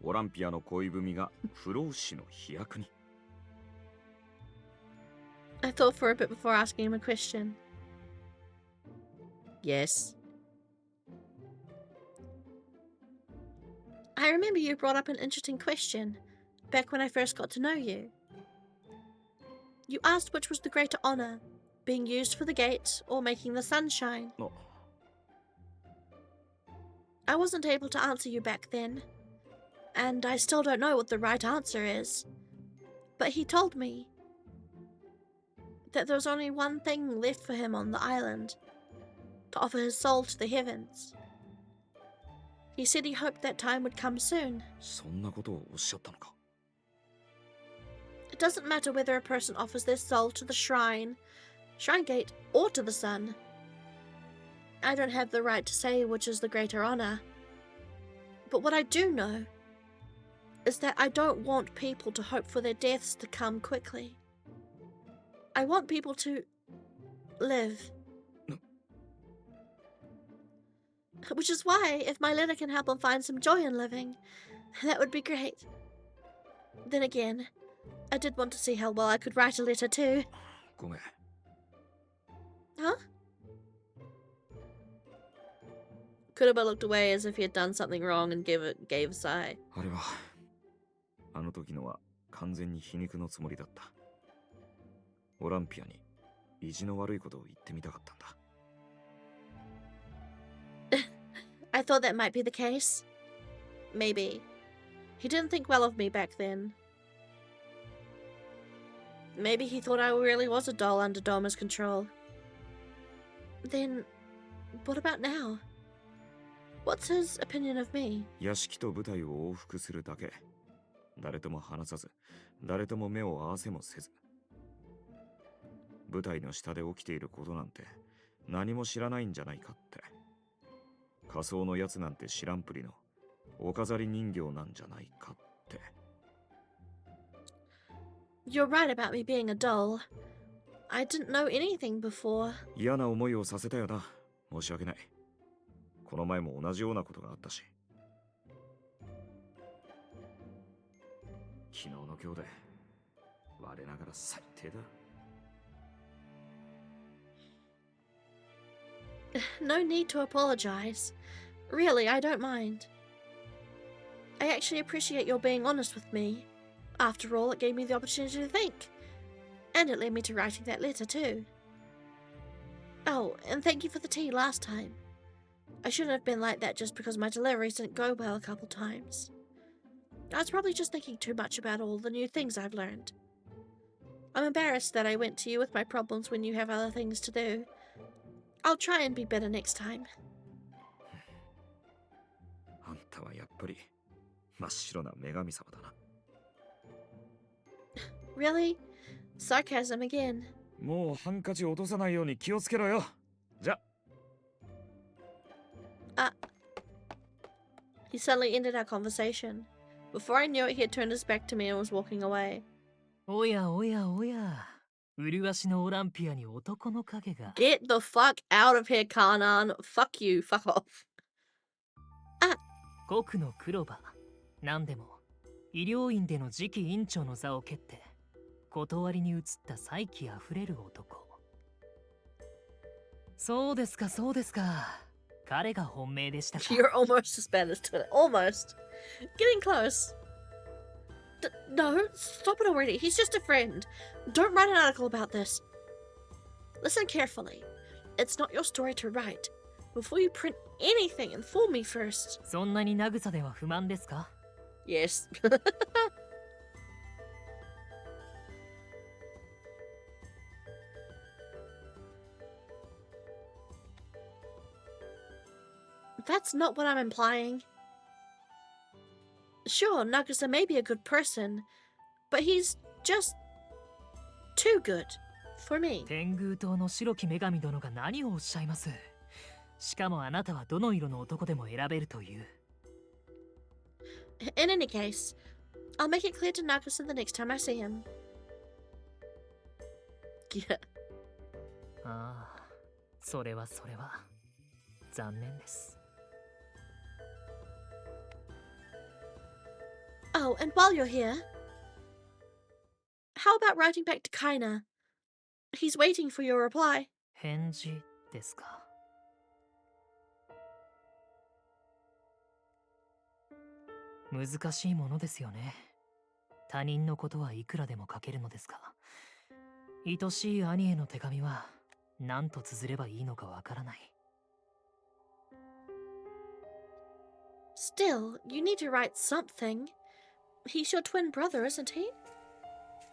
オランピアの恋文が不老不死の飛躍に。I thought for a bit before asking him a question. Yes. I remember you brought up an interesting question back when I first got to know you. You asked which was the greater honor, being used for the gate or making the sun shine. Oh. I wasn't able to answer you back then, and I still don't know what the right answer is. But he told me that there was only one thing left for him on the island, to offer his soul to the heavens. He said he hoped that time would come soon. そんなことをおっしゃったのか。It doesn't matter whether a person offers their soul to the shrine gate, or to the sun. I don't have the right to say which is the greater honor. But what I do know is that I don't want people to hope for their deaths to come quickly. I want people to live. Which is why, if my letter can help them find some joy in living, that would be great. Then again, I did want to see how well I could write a letter too. ごめん。Huh? Kuraba looked away as if he had done something wrong and gave a sigh. あれは、あの時のは完全に皮肉のつもりだった。オランピアに意地の悪いことを言ってみたかったんだ。I thought that might be the case. Maybe. He didn't think well of me back then. Maybe he thought I really was a doll under Doma's control. Then, what about now? What's his opinion of me? 屋敷と舞台を往復するだけ。誰とも話さず、誰とも目を合わせもせず。舞台の下で起きていることなんて何も知らないんじゃないかって。仮想のやつなんて知らんぷりのお飾り人形なんじゃないかって。You're right about me being a doll. I didn't know anything before. 嫌な思いをさせたよな。申し訳ない。この前も同じようなことがあったし。昨日の今日で我ながら最低だ。No need to apologize. Really, I don't mind. I actually appreciate your being honest with me. After all, it gave me the opportunity to think. And it led me to writing that letter too. Oh, and thank you for the tea last time. I shouldn't have been like that just because my deliveries didn't go well a couple times. I was probably just thinking too much about all the new things I've learned. I'm embarrassed that I went to you with my problems when you have other things to do. I'll try and be better next time. あんたはやっぱり真っ白な女神様だな。Really? Sarcasm again. もうハンカチ落とさないように気をつけろよ。じゃ。He suddenly ended our conversation. Before I knew it, he had turned his back to me and was walking away. おやおやおや。麗しのオランピアに男の影が。Get the fuck out of here, Kanan. Fuck you. Fuck off. 国の黒羽。何でも、医療院での次期院長の座を蹴って、断りに移った才気あふれる男。そうですか、そうですか。彼が本命でしたか。You're almost as bad as Twitter. Almost. Getting close. No, stop it already. He's just a friend. Don't write an article about this. Listen carefully. It's not your story to write. Before you print anything, inform me first. そんなに慰では不満ですか？ Yes. That's not what I'm implying. Sure, Nagisa may be a good person, but he's just too good for me. 天狗党の白き女神殿が何をおっしゃいます？しかもあなたはどの色の男でも選べるという。In any case, I'll make it clear to Nagisa the next time I see him. Yeah. ああ、それは残念です。Oh, and while you're here, how about writing back to Kaina? He's waiting for your reply. 返事ですか。難しいものですよね。他人のことはいくらでも書けるのですが、愛しい兄への手紙は何と綴ればいいのかわからない。Still, you need to write something. He's your twin brother, isn't he?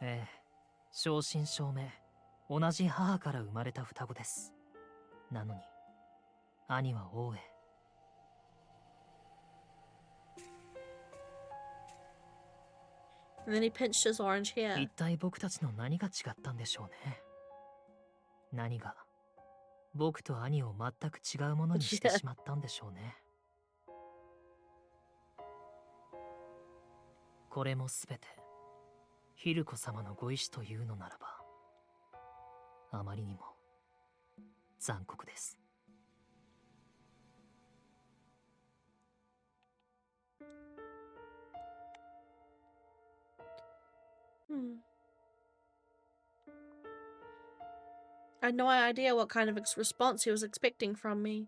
ええ、正真正銘、同じ母から生まれた双子です。なのに、兄は王へ。And then he pinched his orange hair. 一体僕たちの何が違ったんでしょうね。何が僕と兄を全く違うものにしてしまったんでしょうね。これもすべてヒルコ様のご意志というのならば、あまりにも残酷です。I had no idea what kind of response he was expecting from me.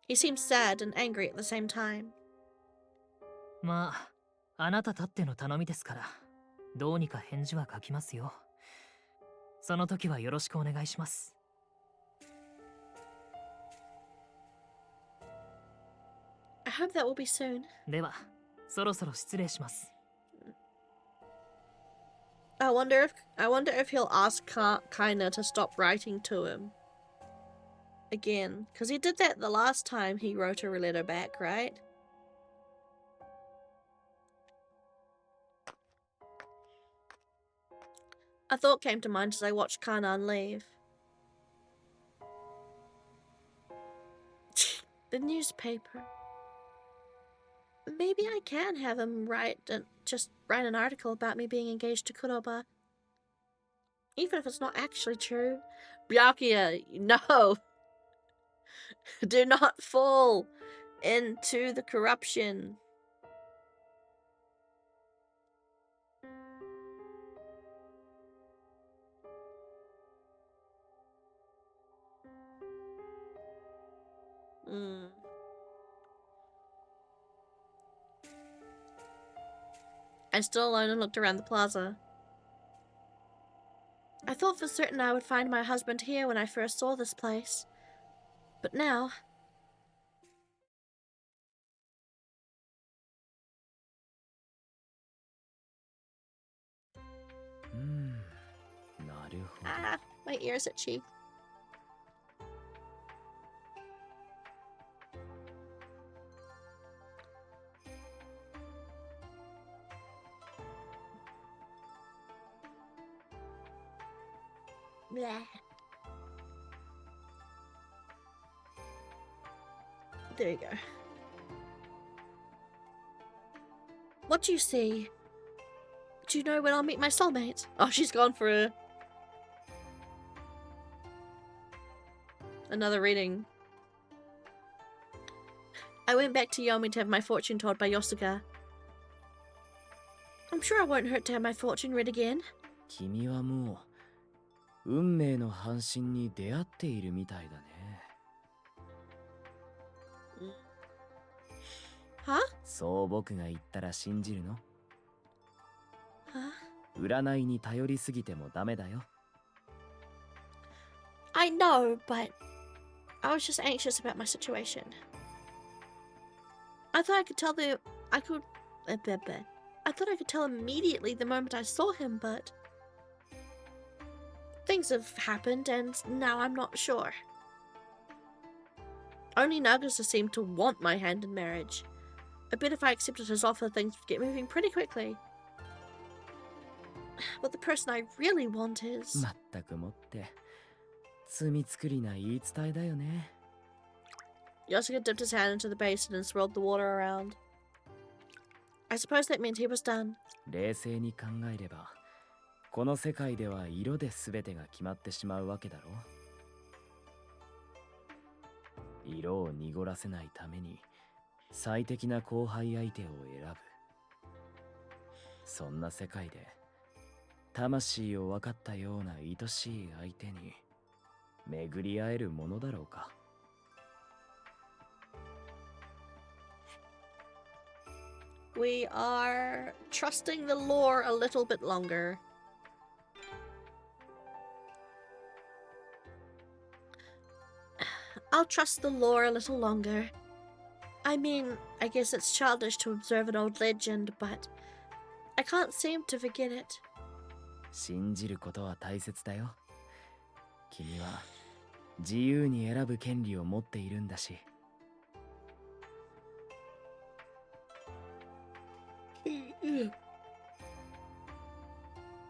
He seemed sad and angry at the same time. まあ、あなたたっての頼みですから、どうにか返事は書きますよ。その時はよろしくお願いします。I hope that will be soon. では、そろそろ失礼します。I wonder if he'll ask Kaina to stop writing to him again, because he did that the last time he wrote a letter back, right? A thought came to mind as I watched Kanan leave. The newspaper. Maybe I can have him write an article about me being engaged to Kuroba. Even if it's not actually true. Byakuya, no! Do not fall into the corruption. I stood alone and looked around the plaza. I thought for certain I would find my husband here when I first saw this place. But now... Ah, my ear's itchy. Blah. There you go. What do you see? Do you know when I'll meet my soulmate? Oh, she's gone for another reading. I went back to Yomi to have my fortune told by Yosuga. I'm sure it won't hurt to have my fortune read again. 君はもう運命の半身に出会っているみたいだね。は？そう僕が言ったら信じるの？は？占いに頼りすぎてもダメだよ。I know, but I was just anxious about my situation. I thought I could tell I thought I could tell immediately the moment I saw him, but things have happened and now I'm not sure. Only Nagisa seemed to want my hand in marriage. I bet if I accepted his offer, things would get moving pretty quickly. But the person I really want is... まったくもって、罪作りな言い伝えだよね。Yosuke dipped his hand into the basin and swirled the water around. I suppose that meant he was done. 冷静に考えれば、この世界では色で全てが決まってしまうわけだろ。色を濁らせないために最適な交配相手を選ぶ。そんな世界で魂を分かったような愛しい相手に巡り会えるものだろうか。We are trusting the lore a little bit longer. I'll trust the lore a little longer. I mean, I guess it's childish to observe an old legend, but I can't seem to forget it. 信じることは大切だよ。君は自由に選ぶ権利を持っているんだし。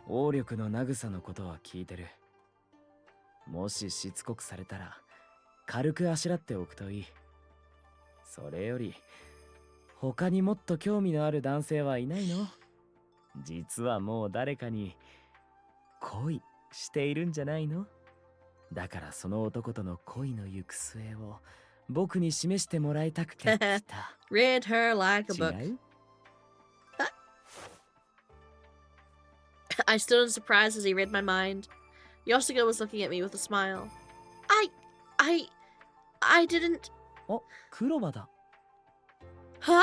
王力の慰のことは聞いてる。もししつこくされたら軽くあしらっておくといい。それより他にもっと興味のある男性はいないの？実はもう誰かに恋しているんじゃないの？だからその男との恋の行く末を僕に示してもらいたくて来た。Read her like a book. 違う？ I stood in surprise as he read my mind. Yosuga was looking at me with a smile. I didn't... あ、黒羽だ。Huh?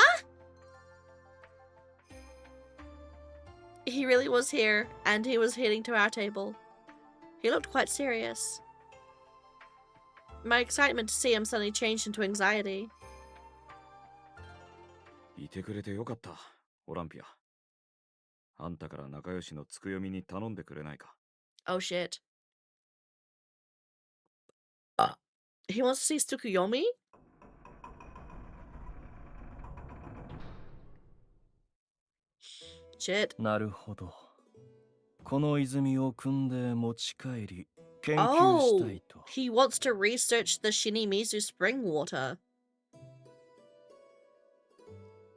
He really was here, and he was heading to our table. He looked quite serious. My excitement to see him suddenly changed into anxiety. いてくれてよかった、オランピア。あんたから仲良しのつくよみに頼んでくれないか。Oh shit. He wants to see Tsukuyomi? Shit. なるほど。この泉を汲んで持ち帰り研究したいと。He wants to research the Shinimizu spring water.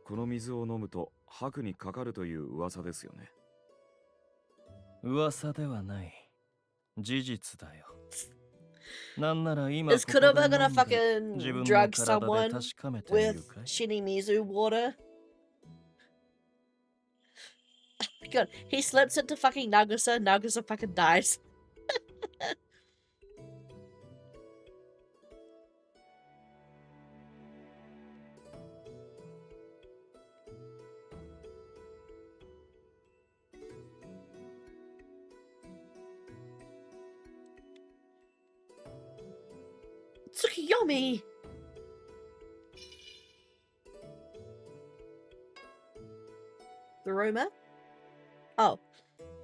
この水を飲むと白にかかるという噂ですよね。噂ではない。事実だよ。なんなら今 Is ここで Kuroba 飲ん gonna で fucking 自分の drug 体で someone 確かめてみる with かい？ Shinimizu water? God, he slips into fucking Nagusa, Nagusa fucking dies. Tsukiyomi! The rumor? Oh,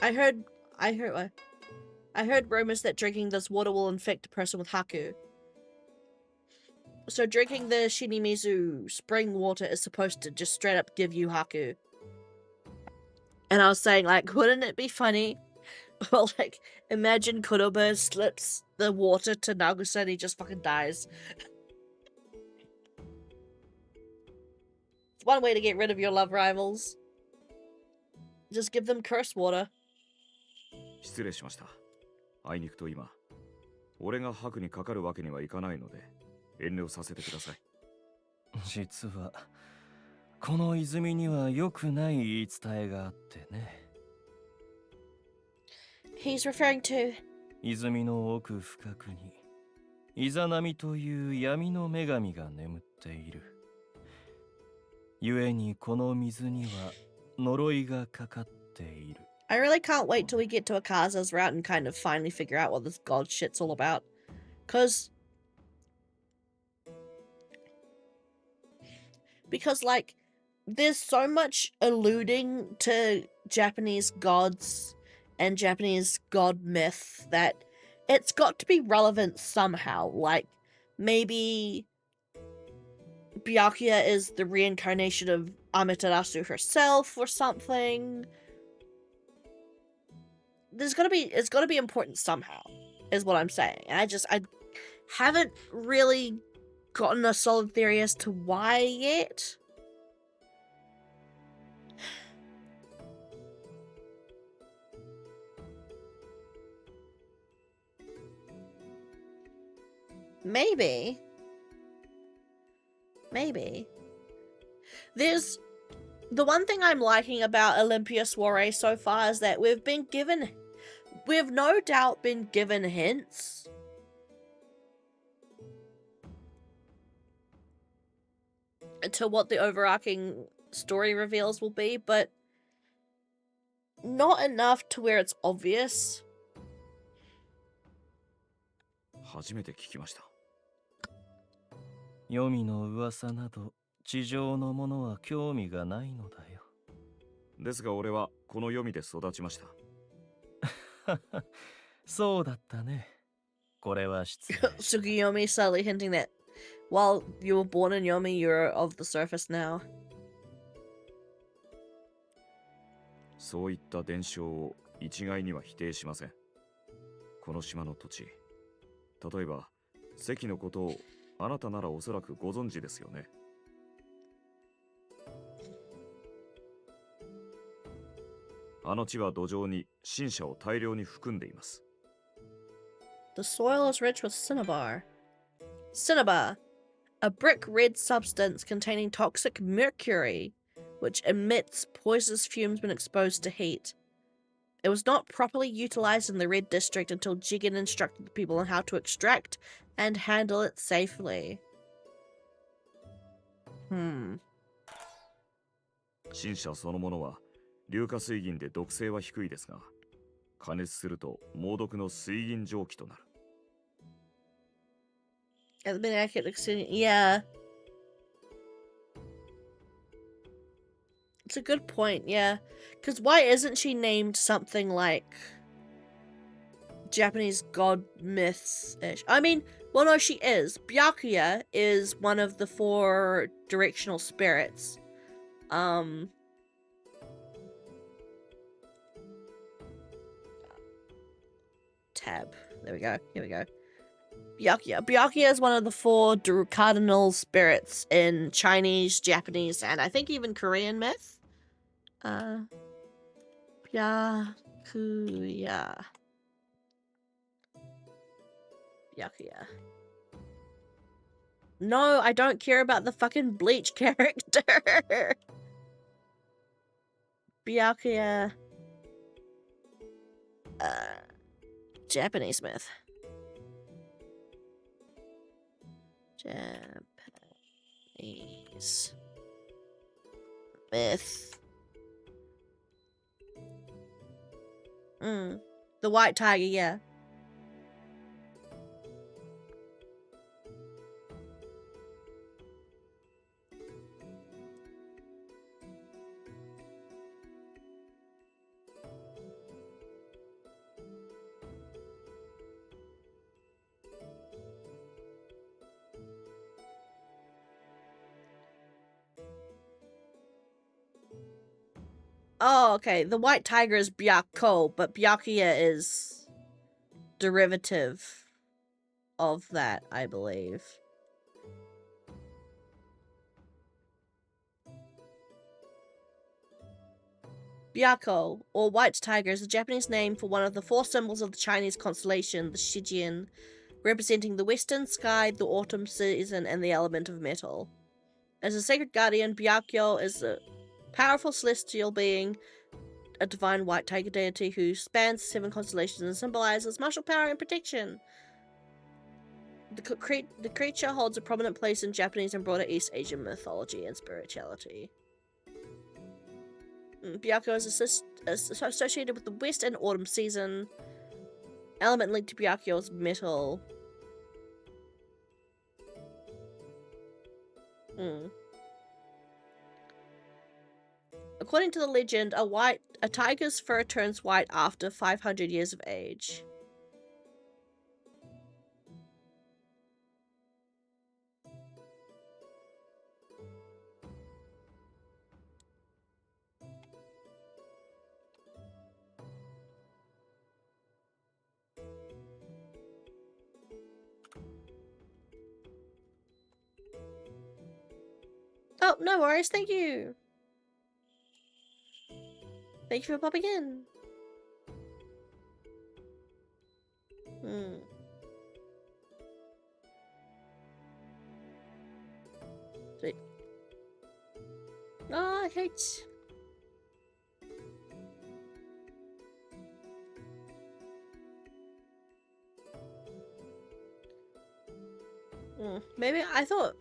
I heard rumors that drinking this water will infect a person with Haku. So drinking the Shinimizu spring water is supposed to just straight up give you Haku. And I was saying, like, wouldn't it be funny? Well, like, imagine Kuroba slips the water to Nagusa and he just fucking dies. It's one way to get rid of your love rivals. Just give them curse water. 失礼しました。あいにくと今、俺が白にかかるわけにはいかないので、遠慮させてください。実はこの泉には良くない言い伝えがあってね。He's referring to... 泉の奥深くにイザナミという闇の女神が眠っている。故にこの水には呪いがかかっている。I really can't wait till we get to Akaza's route and kind of finally figure out what this god shit's all about. Because, like, there's so much alluding to Japanese gods and Japanese god myth that it's got to be relevant somehow. Like, maybe Byakuya is the reincarnation of Amaterasu herself or something. It's gotta be important somehow, is what I'm saying. And I haven't really gotten a solid theory as to why yet. Maybe. There's The one thing I'm liking about Olympia Soiree so far is that we've no doubt been given hints to what the overarching story reveals will be, but not enough to where it's obvious. 初めて聞きました。黄泉の噂など地上のものは興味がないのだよ。ですが俺はこの黄泉で育ちました。そうだったね。これは失礼。Tsukiyomi subtly hinting that while you were born in Yomi, you're of the surface now. そういった伝承を一概には否定しません。この島の土地、例えば関のことをあなたならおそらくご存知ですよね。あの地は土壌に新車を大量に含んでいます。The soil is rich with cinnabar. Cinnabar, a brick red substance containing toxic mercury, which emits poisonous fumes when exposed to heat. It was not properly utilized in the Red District until Jigen instructed the people on how to extract and handle it safely. 新車そのものは硫化水銀で毒性は低いですが、加熱すると猛毒の水銀蒸気となる。Yeah. It's a good point, yeah. Because why isn't she named something like Japanese god myths-ish? I mean, well, no, she is. Byakuya is one of the 4 directional spirits. Tab. There we go. Here we go. Byakuya. Byakuya is one of the 4 cardinal spirits in Chinese, Japanese, and I think even Korean myth. Byakuya. Byakuya. No, I don't care about the fucking Bleach character. Byakuya. Japanese myth. Japanese myth. The white tiger, yeah. Oh, okay. The white tiger is Byakko, but Byakuya is derivative of that, I believe. Byakko, or white tiger, is a Japanese name for one of the 4 symbols of the Chinese constellation, the Shijian, representing the western sky, the autumn season, and the element of metal. As a sacred guardian, Byakko is a powerful celestial being, a divine white tiger deity who spans 7 constellations and symbolizes martial power and protection. The creature holds a prominent place in Japanese and broader East Asian mythology and spirituality. Byakko is associated with the west and autumn season. Element linked to Byakko is metal. According to the legend, a tiger's fur turns white after 500 years of age. Oh, no worries, thank you. Thank you for popping in. Sweet. Oh, I hate. Maybe I thought.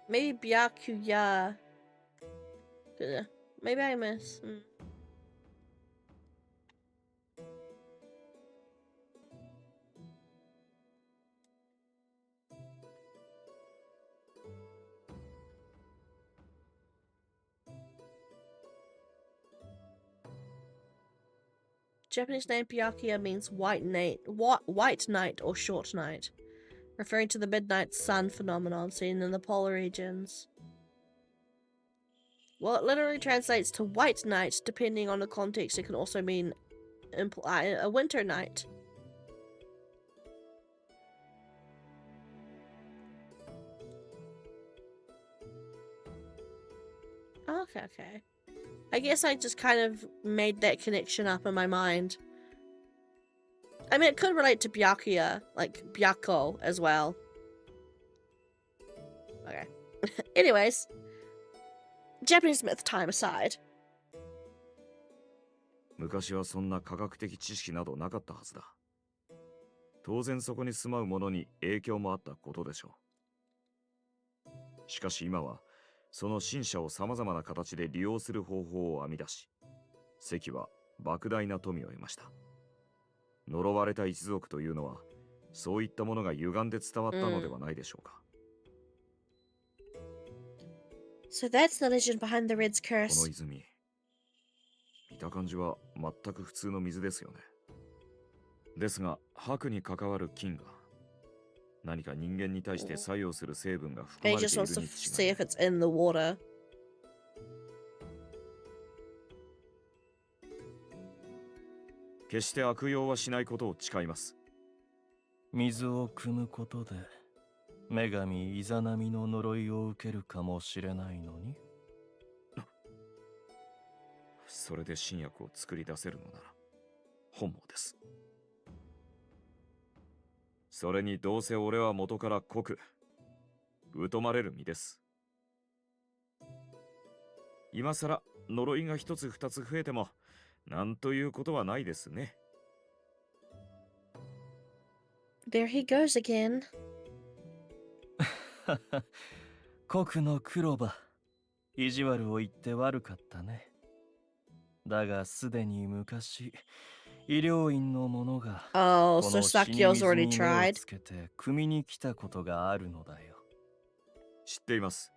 Maybe Byakuya. Maybe I miss. Japanese name Byakuya means white night, or short night, referring to the midnight sun phenomenon seen in the polar regions. Well, it literally translates to white night. Depending on the context, it can also mean a winter night. Okay. I guess I just kind of made that connection up in my mind. I mean, it could relate to Byakuya, like Byako as well. Okay. Anyways, Japanese myth time aside. 昔はそんな科学的知識などなかったはずだ。当然そこに住まう者に影響もあったことでしょう。しかし今はその神社をさまざまな形で利用する方法を編み出し、関は莫大な富を得ました。呪われた一族というのはそういったものが歪んで伝わったのではないでしょうか。So that's the legend behind the Red's この curse. 泉、見た感じは全く普通の水ですよね。ですが白に関わる菌が何か人間に対して作用する成分が含 He まれて just いる wants に to 違い see ない。 if it's in the water. 決して悪用はしないことを誓います。水を汲むことで女神イザナミの呪いを受けるかもしれないのに。それで新薬を作り出せるのなら本望です。それにどうせ俺は元から濃く疎まれる身です。今さら呪いが一つ二つ増えてもなんということはないですね。There he goes again. コクの黒羽、意地悪を言って悪かったね。だがすでに昔、医療院の者が Oh, こ so の死に Sakyo's 水 already に目を tried. つけて汲みに来たことがあるのだよ。知っています。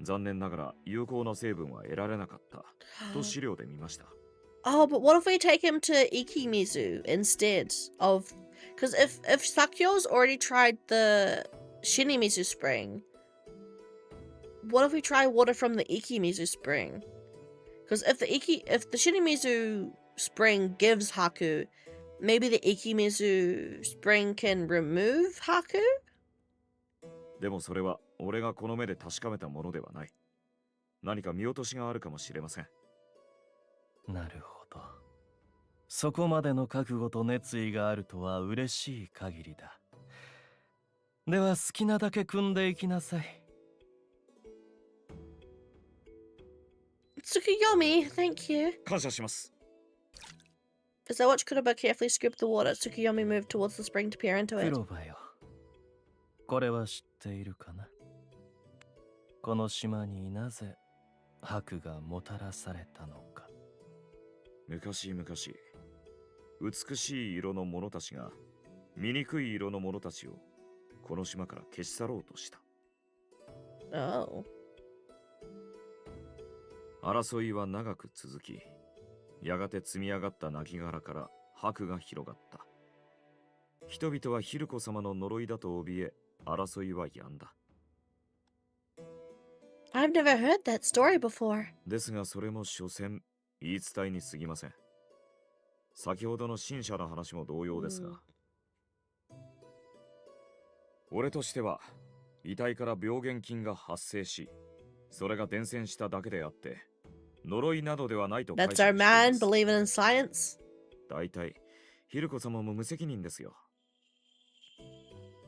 残念ながら有効な成分は得られなかったと資料で見ました。Oh, but what if we take him to Ikimizu instead of... Because if Sakyo's already tried the Shinimizu spring, what if we try water from the Ikimizu spring? Because if the Shinimizu spring gives Haku, maybe the Ikimizu spring can remove Haku? でもそれは俺がこの目で確かめたものではない。何か見落としがあるかもしれません。なるほど。そこまでの覚悟と熱意があるとは嬉しい限りだ。では好きなだけ汲んでいきなさい。Tsukuyomi, thank you. 感謝します。 As I watched Kuroba carefully scoop the water, Tsukuyomi moved towards the spring to peer into it. 黒羽よ。これは知っているかな。この島になぜ白がもたらされたのか。昔々、美しい色の者たちが醜い色の者たちをこの島から消し去ろうとした。Oh. 争いは長く続き、やがて積み上がった亡骸から白が広がった。人々はヒルコ様の呪いだと怯え、争いは止んだ。I've never heard that story before. ですがそれも所詮言い伝えに過ぎません。先ほどの神社の話も同様ですが、俺としては遺体から病原菌が発生し、それが伝染しただけであって呪いなどではないと解 That's 釈 our してい man ます。 believing in science. 大体ヒルコ様も無責任ですよ。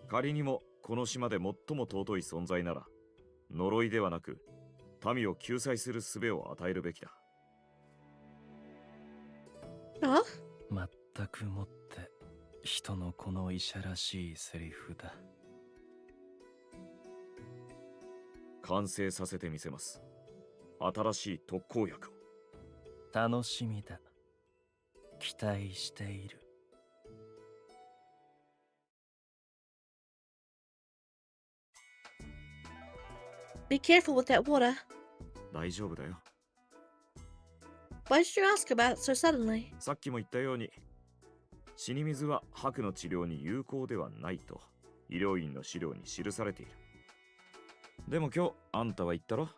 仮にもこの島で最も尊い存在なら、呪いではなく、民を救済する術を与えるべきだ。あ、まったくもって人のこの医者らしいセリフだ。完成させてみせます。新しい特効薬を。楽しみだ。期待している。Be careful with that water. 大丈夫だよ。Why did you ask about it so suddenly? さっきも言ったように、死に水は白の治療に有効ではないと医療院の資料に記されている。でも今日あんたは言ったろ、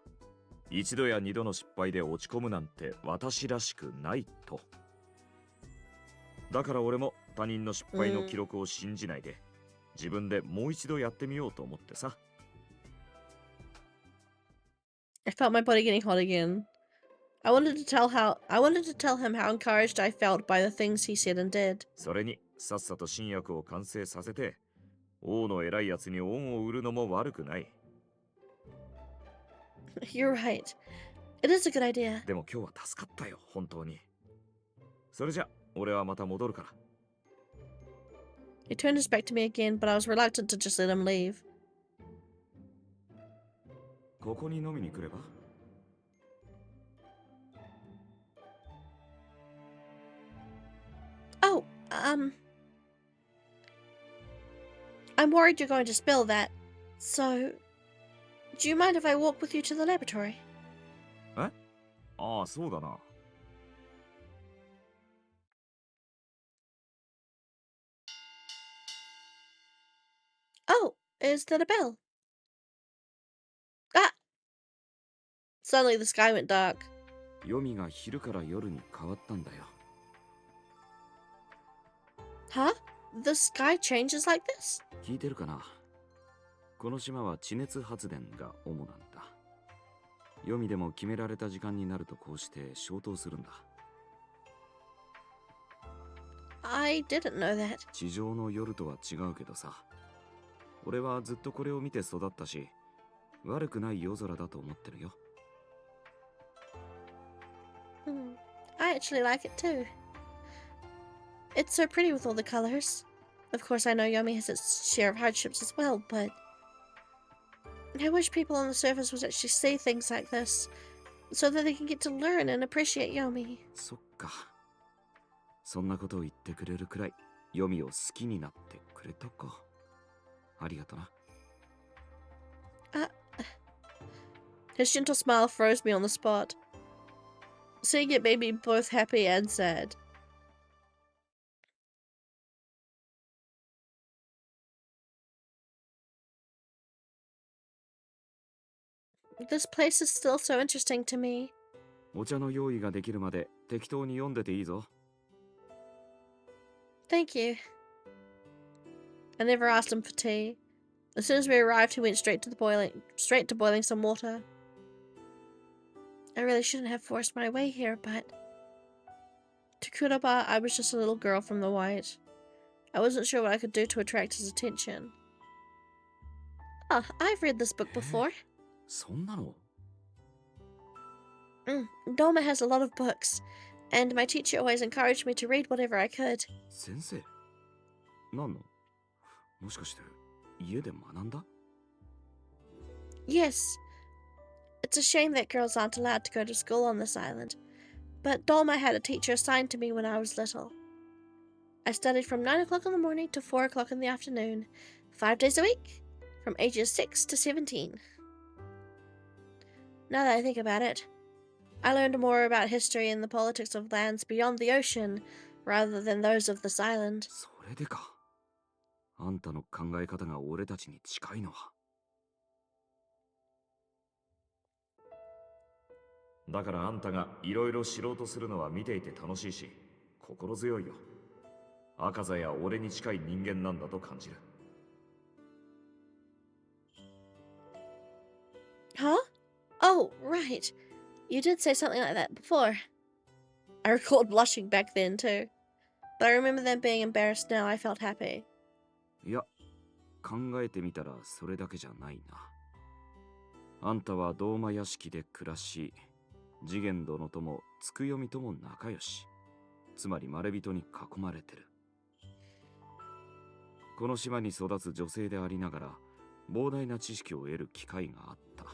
一度や二度の失敗で落ち込むなんて私らしくないと。だから俺も他人の失敗の記録を信じないで、自分でもう一度やってみようと思ってさ。I felt my body getting hot again. I wanted to tell him how encouraged I felt by the things he said and did. それにさっさと新薬を完成させて、王の偉いやつに恩を売るのも悪くない。You're right. It is a good idea. でも今日は助かったよ、本当に。それじゃ、俺はまた戻るから。He turned his back to me again, but I was reluctant to just let him leave. ここに飲みに来れば？ Oh, I'm worried you're going to spill that. So, do you mind if I walk with you to the laboratory? え？ああ、そうだな。Oh, is that a bell? Ah! Suddenly the sky went dark. 読みが昼から夜に変わったんだよ。Huh? The sky changes like this? 聞いてるかな？この島は地熱発電が主なんだ。読みでも決められた時間になるとこうして消灯するんだ。I didn't know that. 地上の夜とは違うけどさ。俺はずっとこれを見て育ったし、悪くない夜空だと思ってるよ。I actually like it too. It's so pretty with all the colors. Of course, I know Yomi has its share of hardships as well, but I wish people on the surface would actually see things like this, so that they can get to learn and appreciate Yomi. そっか。そんなことを言ってくれるくらい、読みを好きになってくれたか。ありがとな。His gentle smile froze me on the spot. Seeing it made me both happy and sad. This place is still so interesting to me. お茶の用意ができるまで適当に読んでていいぞ。Thank you. I never asked him for tea. As soon as we arrived, he went straight to boiling some water. I really shouldn't have forced my way here, but to Kuraba, I was just a little girl from the White. I wasn't sure what I could do to attract his attention. Oh, I've read this book before. そんなの？ Doma has a lot of books, and my teacher always encouraged me to read whatever I could. 先生？何の？もしかして家で学んだ？ Yes. It's a shame that girls aren't allowed to go to school on this island, but Doma had a teacher assigned to me when I was little. I studied from 9 o'clock in the morning to 4 o'clock in the afternoon, 5 days a week, from ages 6 to 17. Now that I think about it, I learned more about history and the politics of lands beyond the ocean rather than those of this island. それでか。あんたの考え方が俺たちに近いのは。だからあんたがいろいろ知ろうとするのは見ていて楽しいし、心強いよ。赤座や俺に近い人間なんだと感じる。Huh? Oh, right. You did say something like that before. I recalled blushing back then too. But I remember them being embarrassed now. I felt happy. いや、考えてみたらそれだけじゃないな。あんたはドーマ屋敷で暮らし、次元殿ともつくよみとも仲良し。つまりまれびとに囲まれてる。この島に育つ女性でありながら膨大な知識を得る機会があった。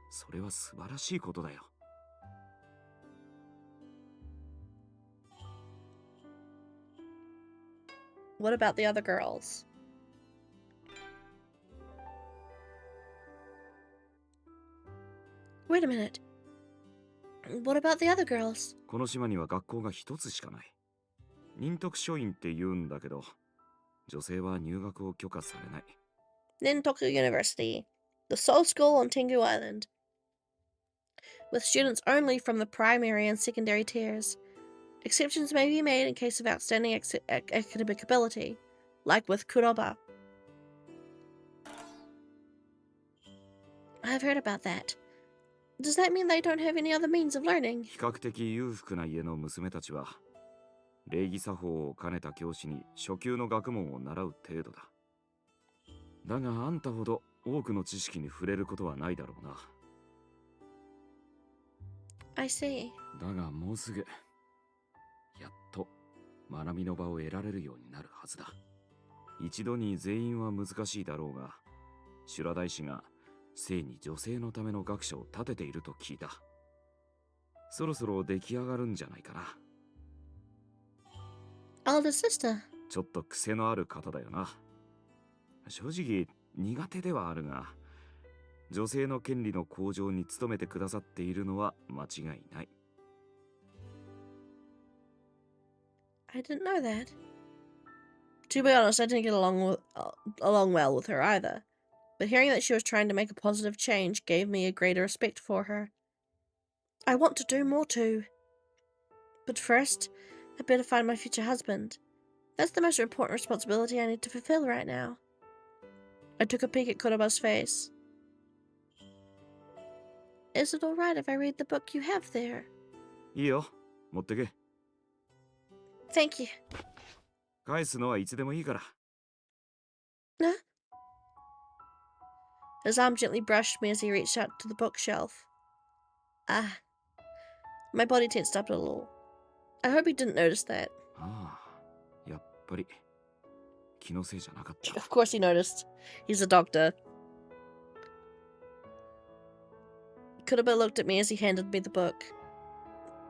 それは素晴らしいことだよ。What about the other girls? Wait a minute. What about the other girls? この島には学校が一つしかない。忍徳書院って言うんだけど、女性は入学を許可されない。Nintoku University, the sole school on Tengu Island, with students only from the primary and secondary tiers. Exceptions may be made in case of outstanding academic ability, like with Kuroba. I've heard about that. Does that mean they don't have any other means of learning? 比較的裕福な家の娘たちは、礼儀作法を兼ねた教師に初級の学問を習う程度だ。だがあんたほど多くの知識に触れることはないだろうな。I see. だがもうすぐ、やっと学びの場を得られるようになるはずだ。一度に全員は難しいだろうが、修羅大師が聖に女性のための学者を立てていると聞いた。そろそろ出来上がるんじゃないかな。Elder sister. ちょっと癖のある方だよな。正直苦手ではあるが、女性の権利の向上に努めてくださっているのは間違いない。I didn't know that. To be honest, I didn't get along well with her either. But hearing that she was trying to make a positive change gave me a greater respect for her. I want to do more too. But first, I'd better find my future husband. That's the most important responsibility I need to fulfill right now. I took a peek at Kuroba's face. Is it alright if I read the book you have there? いいよ、持ってけ。Thank you. 返すのはいつでもいいから。Huh? His arm gently brushed me as he reached out to the bookshelf. Ah. My body tensed up a little. I hope he didn't notice that. ああ、やっぱり気のせいじゃなかった。Of course he noticed. He's a doctor. Kuroba looked at me as he handed me the book.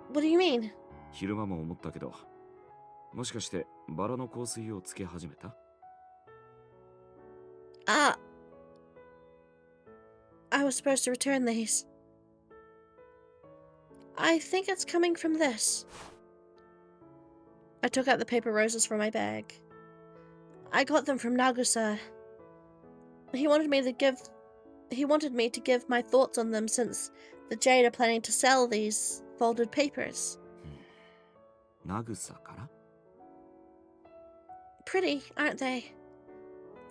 What do you mean? 昼間も思ったけど、もしかしてバラの香水をつけ始めた？ Ah. I was supposed to return these. I think it's coming from this. I took out the paper roses from my bag. I got them from Nagusa. He wanted me to give my thoughts on them since the Jade are planning to sell these folded papers. Nagusa から？ Pretty, aren't they?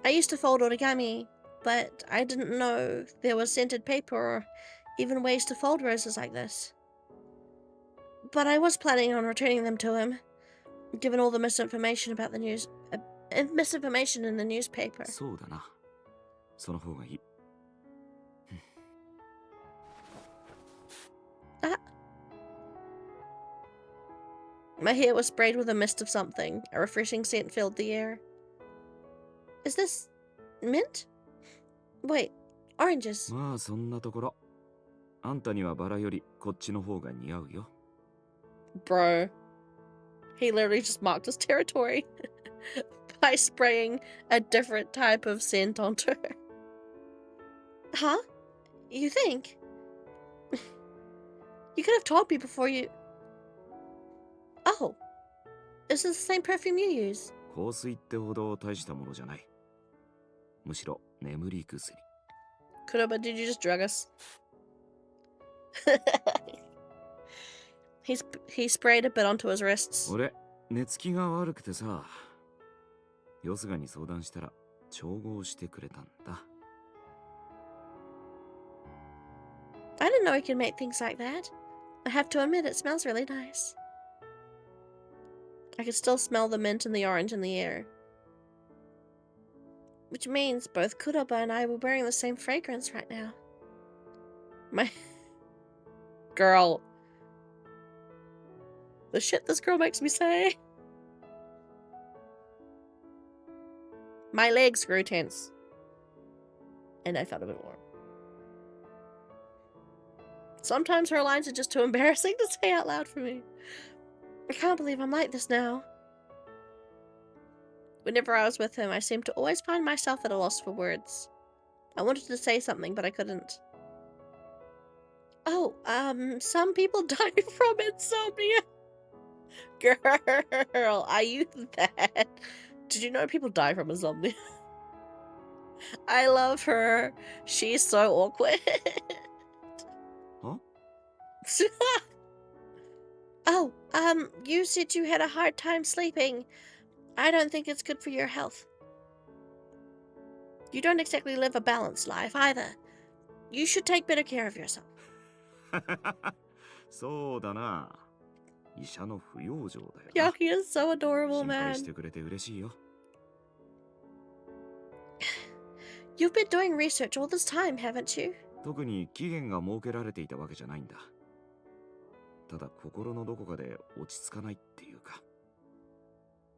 I used to fold origami, but I didn't know there was scented paper or even ways to fold roses like this. But I was planning on returning them to him, given all the misinformation about the misinformation in the newspaper. そうだな。その方がいい。My hair was sprayed with a mist of something. A refreshing scent filled the air. Is this mint? Wait, oranges. まあそんなところ。あんたにはバラよりこっちの方が似合うよ。Bro. He literally just marked his territory by spraying a different type of scent onto her. Huh? You think? You could have told me before you... Oh. Is this the same perfume you use? 香水ってほど大したものじゃない。むしろ眠り薬。Kuroba, did you just drug us? He sprayed a bit onto his wrists. 俺、寝つきが悪くてさ、よすがに相談したら調合してくれたんだ。I didn't know he could make things like that. I have to admit, it smells really nice. I could still smell the mint and the orange in the air. Which means both Kuroba and I were wearing the same fragrance right now. My girl. The shit this girl makes me say. My legs grew tense. And I felt a bit warm. Sometimes her lines are just too embarrassing to say out loud for me. I can't believe I'm like this now. Whenever I was with him, I seemed to always find myself at a loss for words. I wanted to say something, but I couldn't. Oh, some people die from insomnia. Girl, are you that? Did you know people die from insomnia? I love her. She's so awkward. Huh? Oh, you said you had a hard time sleeping. I don't think it's good for your health. You don't exactly live a balanced life either. You should take better care of yourself. そうだな。医者の不養生だよな。 Yaki is so adorable, 心配 man. してくれて嬉しいよ。 You've been doing research all this time, haven't you? 特に期限が設けられていたわけじゃないんだ。ただ心のどこかで落ち着かないっていうか。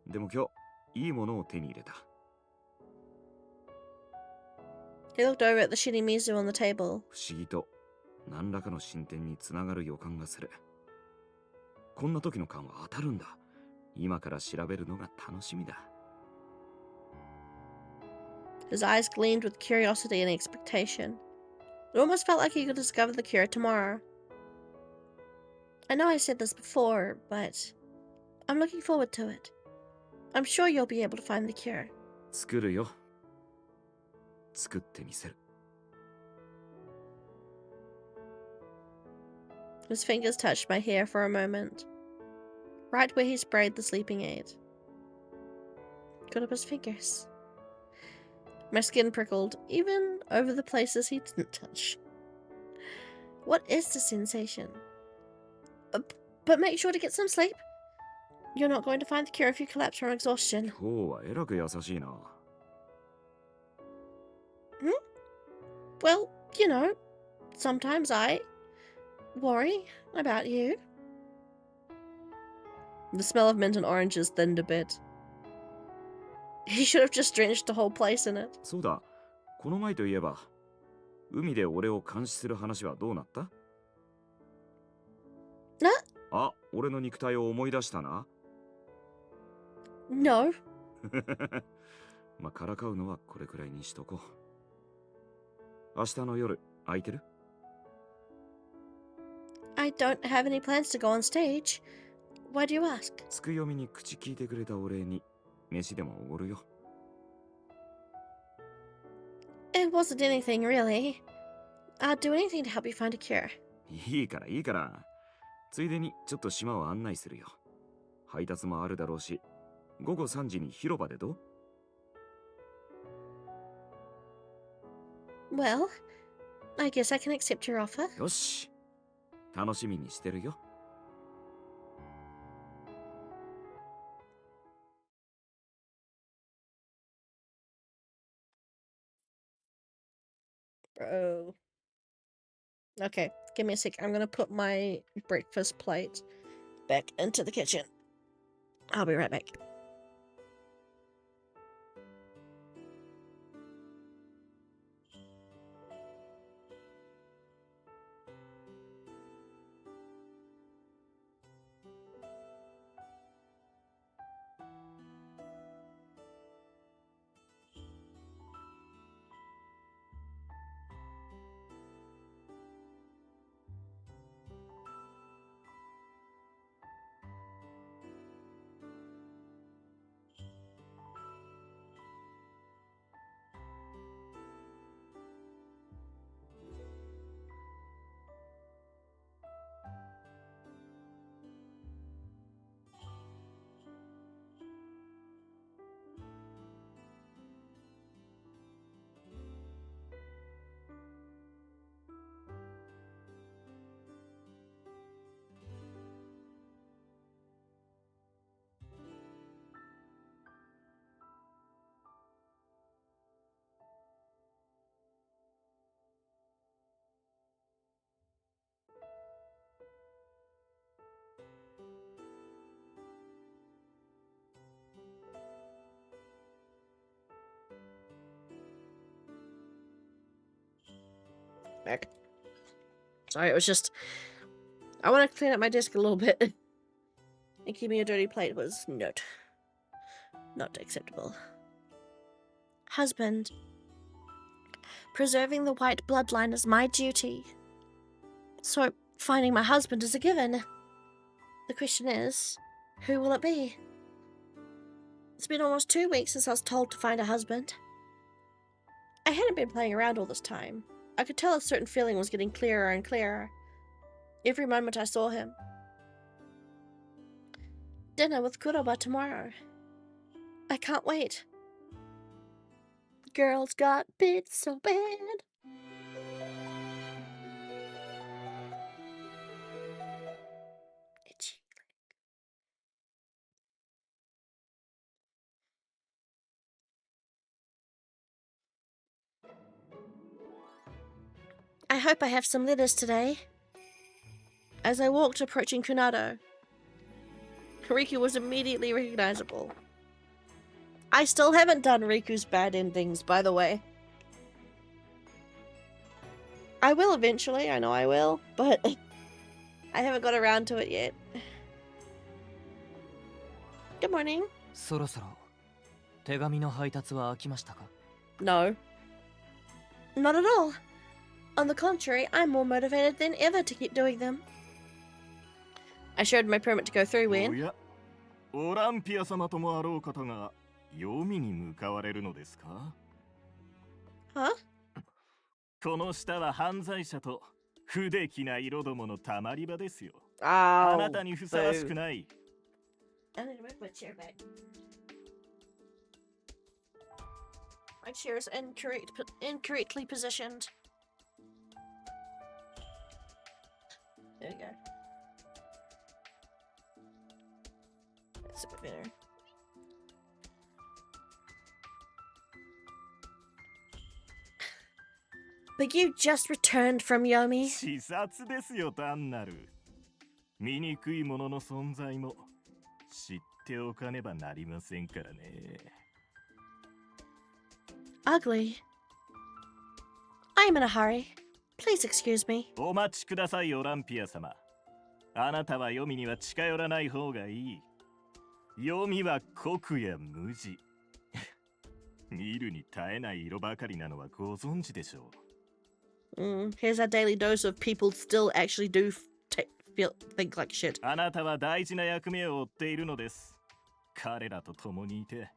でも今日いいものを手に入れた。 He looked over at the Shinimizu on the table. 不思議と何らかの進展につながる予感がする。こんな時の勘は当たるんだ。今から調べるのが楽しみだ。 His eyes gleamed with curiosity and expectation. It almost felt like he could discover the cure tomorrow. I know I said this before, but I'm looking forward to it. I'm sure you'll be able to find the cure. 作るよ。作ってみせる。 His fingers touched my hair for a moment, right where he sprayed the sleeping aid. Kuroba's fingers. My skin prickled, even over the places he didn't touch. What is the sensation? But make sure to get some sleep. You're not going to find the cure if you collapse from exhaustion. 今日はえらく優しいな。 Well, you know, sometimes I worry about you. The smell of mint and oranges thinned a bit. He should have just drenched the whole place in it. そうだ。この前といえば、海で俺を監視する話はどうなった？な？あ、俺の肉体を思い出したな。No. まあ、からかうのはこれくらいにしとこう。明日の夜、空いてる？ I don't have any plans to go on stage. Why do you ask? つくよみに口聞いてくれたお礼に、飯でもおごるよ。It wasn't anything, really. I'd do anything to help you find a cure. いいからいいから。ついでにちょっと島を案内するよ。配達もあるだろうし、午後3時に広場でどう？ Well, I guess I can accept your offer. よし。楽しみにしてるよ。Bro. Okay, give me a sec. I'm gonna put my breakfast plate back into the kitchen. I'll be right back. back. Sorry, it was just... I want to clean up my desk a little bit. And keeping a dirty plate was not acceptable. Husband. Preserving the white bloodline is my duty. So, finding my husband is a given. The question is, who will it be? It's been almost 2 weeks since I was told to find a husband. I hadn't been playing around all this time. I could tell a certain feeling was getting clearer and clearer. Every moment I saw him. Dinner with Kuroba tomorrow. I can't wait. Girls got bit so bad. Itchy. I hope I have some letters today. As I walked approaching Kunado, Riku was immediately recognizable. I still haven't done Riku's bad endings, by the way. I will eventually, I know I will, but I haven't got around to it yet. Good morning. そろそろ手紙の配達は飽きましたか? No. Not at all. On the contrary, I'm more motivated than ever to keep doing them. I showed my permit to go through when... おや、オランピア様ともあろう方が読みに向かわれるのですか? Huh? この下は犯罪者と不出来な色どものたまり場ですよ。 Oh, あなたにふさわしくない。 I need to move my chair back. My chair is incorrectly positioned. There we go. That's a bit better. But you just returned from Yomi. 視察ですよ、単なる。醜いものの存在も知っておかねばなりませんからね。Ugly. I'm in a hurry. Please excuse me. お待ちください、オランピア様。あなたは読みには近寄らない方がいい。読みは酷や無地。見るに耐えない色ばかりなのはご存知でしょう。Here's our daily dose of people still actually do think like shit. あなたは大事な役目を負っているのです。彼らと共にいて、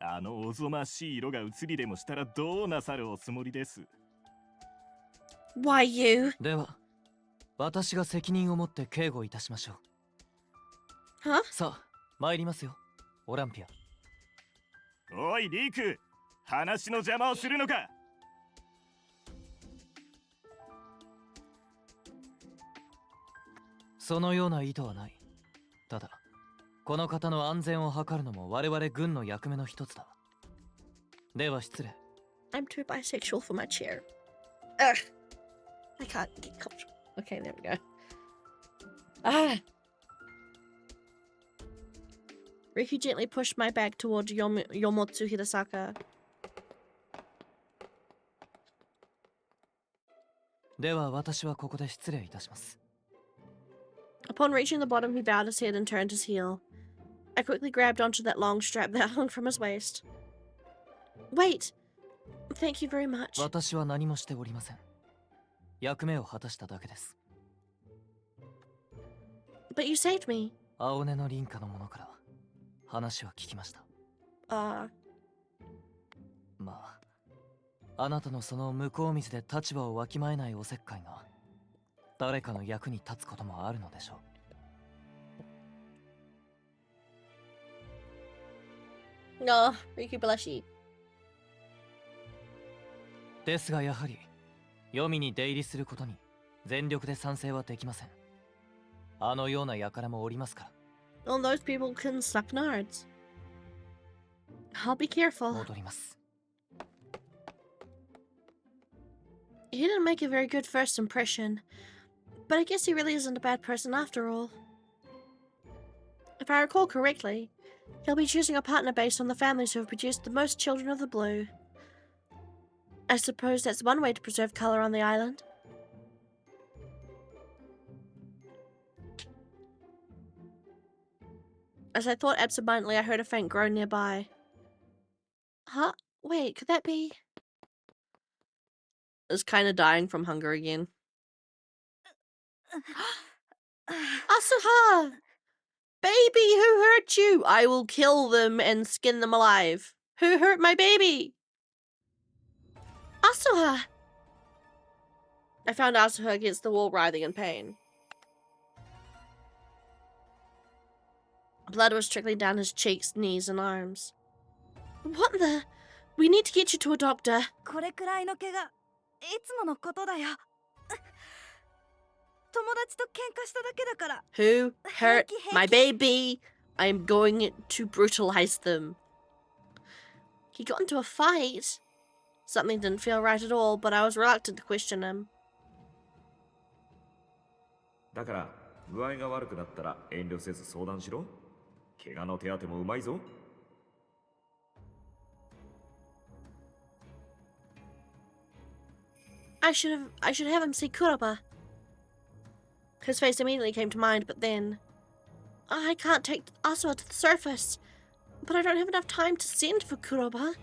あのおぞましい色が移りでもしたらどうなさるおつもりです。Why you? では、私が責任を持って警護いたしましょう。Huh? さあ、参りますよ、オランピア。おい、リーク、話の邪魔をするのか。そのような意図はない。ただ、この方の安全を図るのも我々軍の役目の一つだ。では失礼。I'm too bisexual for my chair. Ugh. I can't get comfortable. Okay, there we go. Ah! Riku gently pushed my back towards Yomotsu Hidasaka. では私はここで失礼いたします。Upon reaching the bottom, he bowed his head and turned his heel. I quickly grabbed onto that long strap that hung from his waist. Wait! Thank you very much. 私は何もしておりません。役目を果たしただけです。But you saved me. 青根の林家の者から話は聞きました。まあ、あなたのその向こう水で立場をわきまえないおせっかいが誰かの役に立つこともあるのでしょう。No, Riku blushy. ですがやはり黄泉に出入りすることに全力で賛成はできません。あのような輩もおりますから。All those people can suck nards. I'll be careful. 戻ります。He didn't make a very good first impression, but I guess he really isn't a bad person after all. If I recall correctly, he'll be choosing a partner based on the families who have produced the most children of the blue. I suppose that's one way to preserve color on the island. As I thought absentmindedly, I heard a faint groan nearby. Huh? Wait, could that be? Is kind of dying from hunger again. Asuha! Baby, who hurt you? I will kill them and skin them alive. Who hurt my baby? Asuha! I found Asuha against the wall, writhing in pain. Blood was trickling down his cheeks, knees, and arms. What the? We need to get you to a doctor. これくらいの怪我、いつものことだよ。友達と喧嘩しただけだから。Who hurt my baby? I'm going to brutalize them. He got into a fight. Something didn't feel right at all, but I was reluctant to question him. だから具合が悪くなったら遠慮せず相談しろ。怪我の手当てもうまいぞ。I should have him see Kuroba. His face immediately came to mind, but then... I can't take Asuha to the surface, but I don't have enough time to send for Kuroba.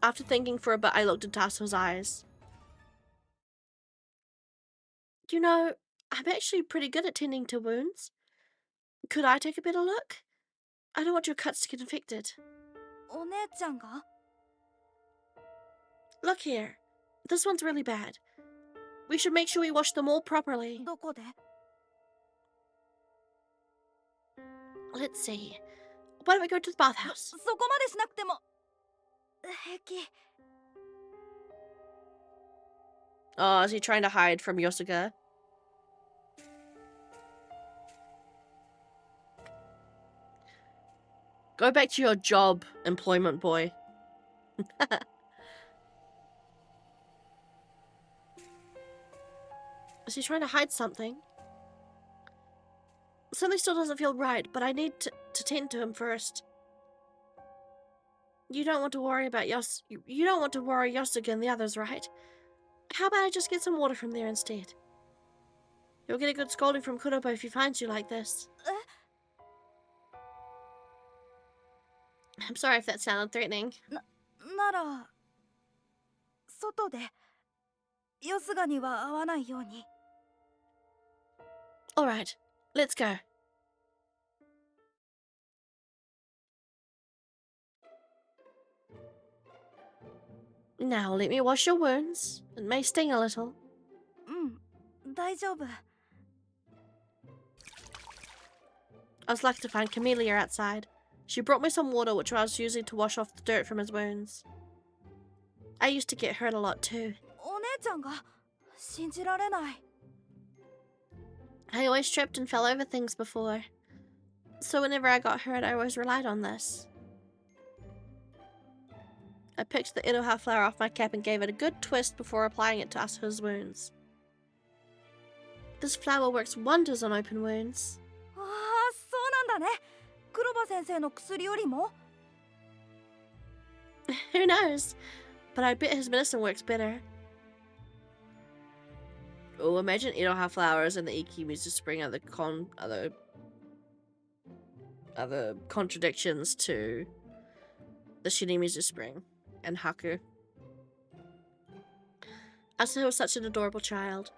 After thinking for a bit, I looked into Asuha's eyes. You know, I'm actually pretty good at tending to wounds. Could I take a better look? I don't want your cuts to get infected. お姉ちゃんが? Look here. This one's really bad. We should make sure we wash them all properly. どこで? Let's see. Why don't we go to the bathhouse? そこまでしなくても平気. Oh, is he trying to hide from Yosuga? Go back to your job, employment boy. Is he trying to hide something? Something still doesn't feel right, but I need to tend to him first. You don't want to worry about you don't want to worry Yosuga and the others, right? How about I just get some water from there instead? You'll get a good scolding from Kuroba if he finds you like this. I'm sorry if that sounded threatening. なら外でヨスガには会わないように. Alright, let's go. Now let me wash your wounds. It may sting a little. 大丈夫. I was lucky to find Camellia outside. She brought me some water which I was using to wash off the dirt from his wounds. I used to get hurt a lot too. お姉ちゃんが信じられない. I always tripped and fell over things before. So whenever I got hurt, I always relied on this. I picked the Iroha flower off my cap and gave it a good twist before applying it to Asuha's wounds. This flower works wonders on open wounds. ああ、そうなんだね。黒羽先生の薬よりも? Who knows? But I bet his medicine works better. Oh, imagine Iroha flowers and the Ikimizu spring are the other contradictions to the Shinimizu spring and Haku. Asuha was such an adorable child,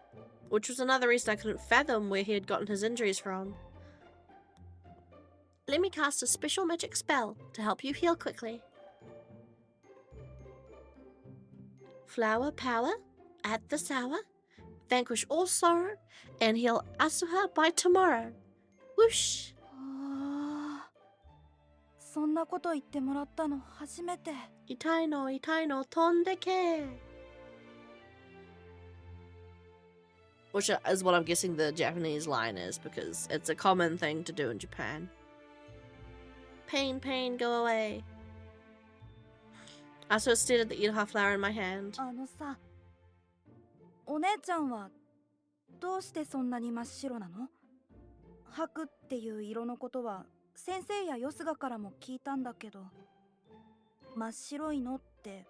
which was another reason I couldn't fathom where he had gotten his injuries from. Let me cast a special magic spell to help you heal quickly. Flower power, add the sour, vanquish all sorrow, and heal Asuha by tomorrow. Whoosh! そんなこと言ってもらったの初めて. 痛いの飛んでけ. Which is what I'm guessing the Japanese line is, because it's a common thing to do in Japan. Pain, pain, go away. Asuha stared at the Iroha flower in my hand. あのさ、お姉ちゃんはどうしてそんなに真っ白なの？白っていう色のことは先生やヨスガからも聞いたんだけど、真っ白いのって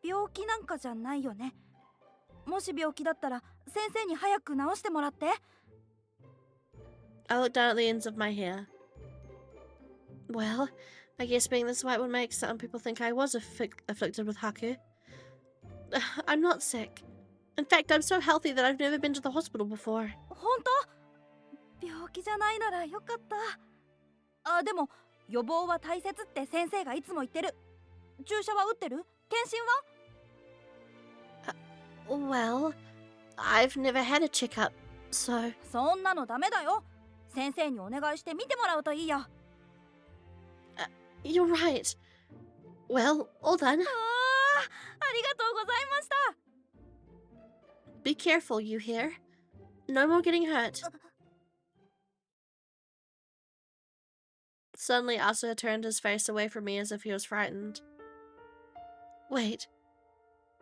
病気なんかじゃないよね。もし病気だったら先生に早く治してもらって。I look down at the ends of my hair. Well, I guess being this white would make some people think I was afflicted with Haku. I'm not sick. In fact, I'm so healthy that I've never been to the hospital before. 本当？病気じゃないならよかった。でも予防は大切って先生がいつも言ってる。注射は打ってる？検診は？ Well, I've never had a checkup, so... そんなのダメだよ。先生にお願いして見てもらうといいよ。You're right. Well, all done. ありがとうございました。Be careful, you hear? No more getting hurt. Suddenly, Asa turned his face away from me as if he was frightened. Wait,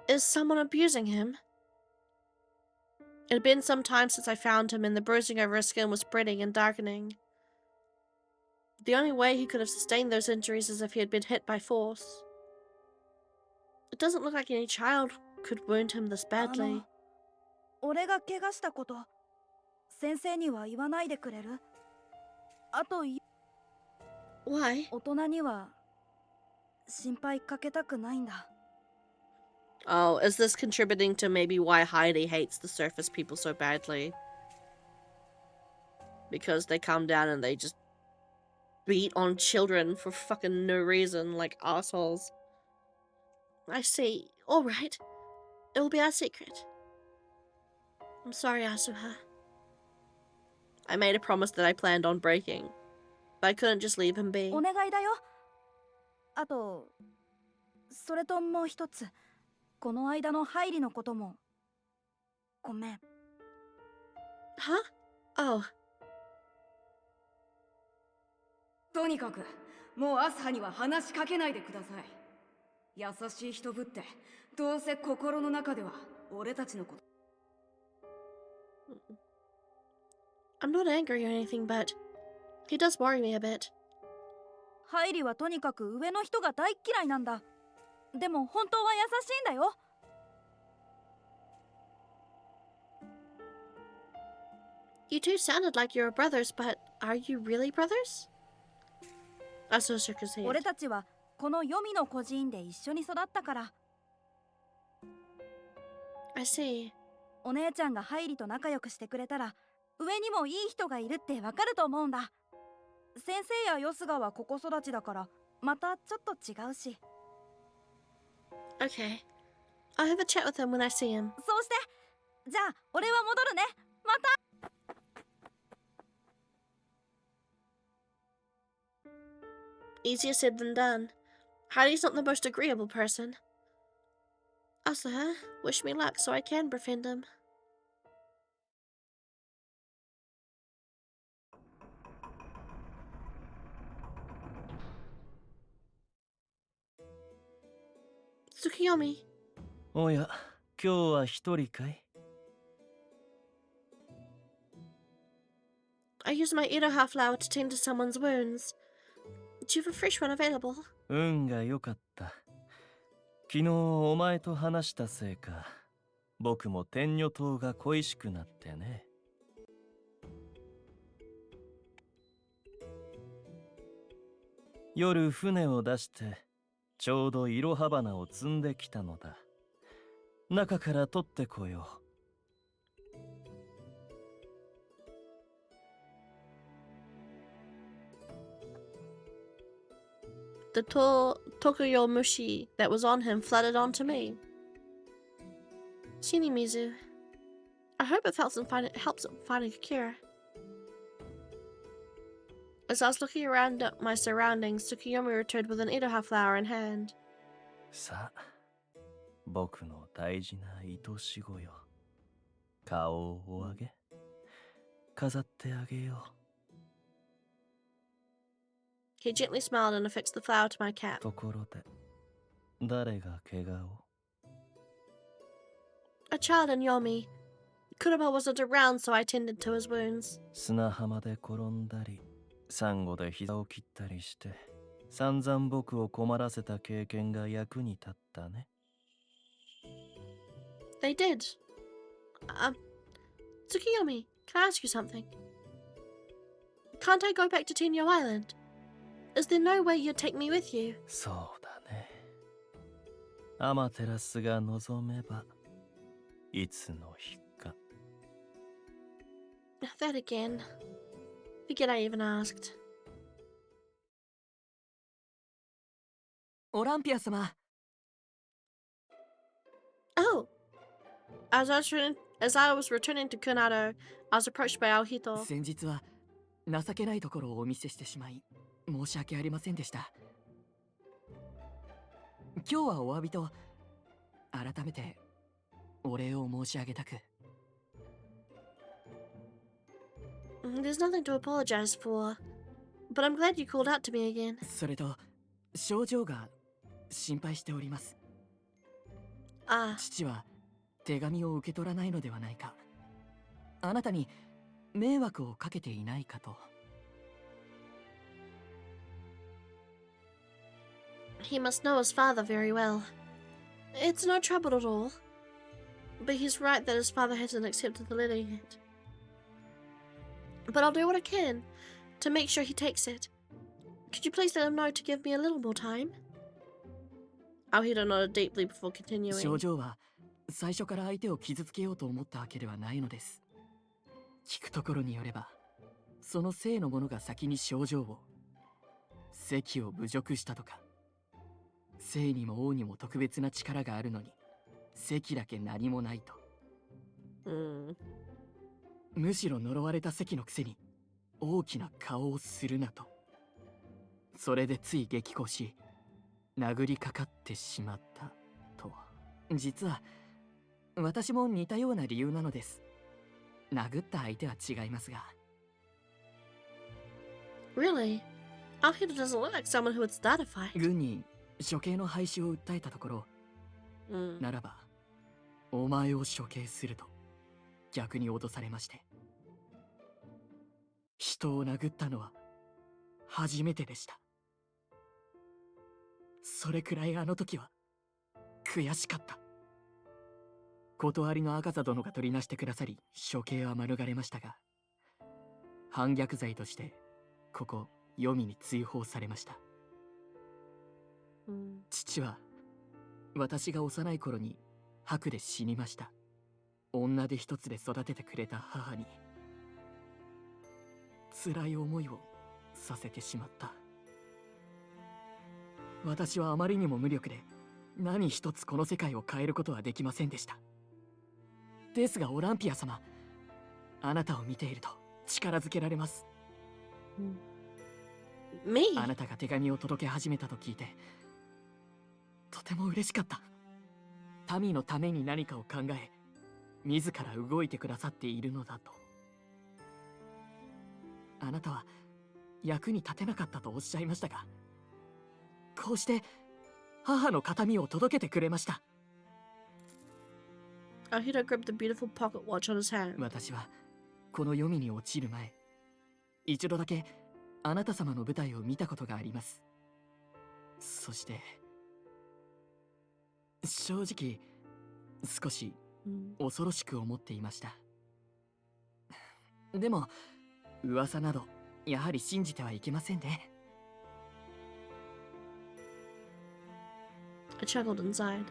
is someone abusing him? It had been some time since I found him, and the bruising over his skin was spreading and darkening. The only way he could have sustained those injuries is if he had been hit by force. It doesn't look like any child could wound him this badly. 俺が怪我したこと、先生には言わないでくれる？あと、Why? 大人には心配かけたくないんだ。Oh, is this contributing to maybe why Heidi hates the surface people so badly? Because they come down and they just beat on children for fucking no reason, like assholes. I see. Alright. It will be our secret. I'm sorry, Asuha. I made a promise that I planned on breaking, but I couldn't just leave him be. お願いだよ。あと、それともう一つ。この間の入りのことも。ごめん。Huh? Oh. とにかく、もうアスハには話しかけないでください。優しい人ぶって、どうせ心の中では俺たちのこと。I'm not angry or anything, but he does worry me a bit. ハイリはとにかく上の人が大嫌いなんだ。でも本当は優しいんだよ。You two sounded like you were brothers, but are you really brothers? Asuha shook his head. 俺たちはこの黄泉の孤児院で一緒に育ったから。I see. お姉ちゃんがハイリと仲良くしてくれたら、上にもいい人がいるってわかると思うんだ。先生やヨスガはここ育ちだから、またちょっと違うし。Okay. I'll have a chat with him when I see him. そうして。じゃあ、俺は戻るね。また。Easier said than done. Heidi's not the most agreeable person. Asuha, wish me luck so I can befriend him. Tsukiyomi. おや、今日は一人かい？ I use my Iroha flower to tend to someone's wounds. Do you have a fresh one available? 運が良かった。昨日お前と話したせいか、僕も天女島が恋しくなってね。夜船を出して、ちょうどイロハ花を摘んできたのだ。中から取ってこよう。The Tokuyo Mushi that was on him flooded onto me. Shinimizu. I hope it helps him finding a cure. As I was looking around at my surroundings, Tsukiyomi returned with an Iroha flower in hand. さあ、僕の大事な愛し子よ。顔をお上げ。飾ってあげよう。He gently smiled and affixed the flower to my cap. ところで、誰が怪我を？ A child in Yomi. Kurama wasn't around, so I tended to his wounds. 砂浜で転んだり、サンゴで膝を切ったりして、散々僕を困らせた経験が役に立ったね。They did. Tsukiyomi, can I ask you something? Can't I go back to Tenyo Island? Is there no way you'd take me with you? そうだね。アマテラスが望めば、いつの日か。That again. Forget I even asked. オランピア様。Oh! As I was returning to Kunado, I was approached by Aohito. 先日は情けないところをお見せしてしまい申し訳ありませんでした。今日はお詫びと改めてお礼を申し上げたく。There's nothing to apologize for, but I'm glad you called out to me again. それと症状が心配しております。ああ。父は手紙を受け取らないのではないか。あなたに迷惑をかけていないかと。He must know his father very well. It's no trouble at all. But he's right that his father hasn't accepted the letter yet. But I'll do what I can to make sure he takes it. Could you please let him know to give me a little more time? Aohito nodded deeply before continuing. 症状は最初から相手を傷つけようと思ったわけではないのです。聞くところによれば、その性の者が先に症状を、席を侮辱したとか。性にも王にも特別な力があるのに、席だけ何もないと。むしろ呪われた席のくせに大きな顔をするなと。それでつい激高し、殴りかかってしまったと。実は私も似たような理由なのです。殴った相手は違いますが。Really? Aohito doesn't look like someone who would start a fight. 軍に処刑の廃止を訴えたところ、ならばお前を処刑すると逆に脅されまして。人を殴ったのは初めてでした。それくらいあの時は悔しかった。断りの赤座殿が取りなしてくださり処刑は免れましたが、反逆罪としてここ黄泉に追放されました。父は私が幼い頃に白で死にました。女手一つで育ててくれた母に辛い思いをさせてしまった。私はあまりにも無力で何一つこの世界を変えることはできませんでした。ですがオランピア様、あなたを見ていると力づけられます。あなたが手紙を届け始めたと聞いてとても嬉しかった。民のために何かを考え、自ら動いてくださっているのだと。あなたは役に立てなかったとおっしゃいましたが、こうして母の形見を届けてくれました。Aohito gripped the beautiful pocket watch on his hand. 私はこの黄泉に落ちる前、一度だけあなた様の舞台を見たことがあります。そして正直少し恐ろしく思っていました。でも噂などやはり信じてはいけませんね。I chuckled inside.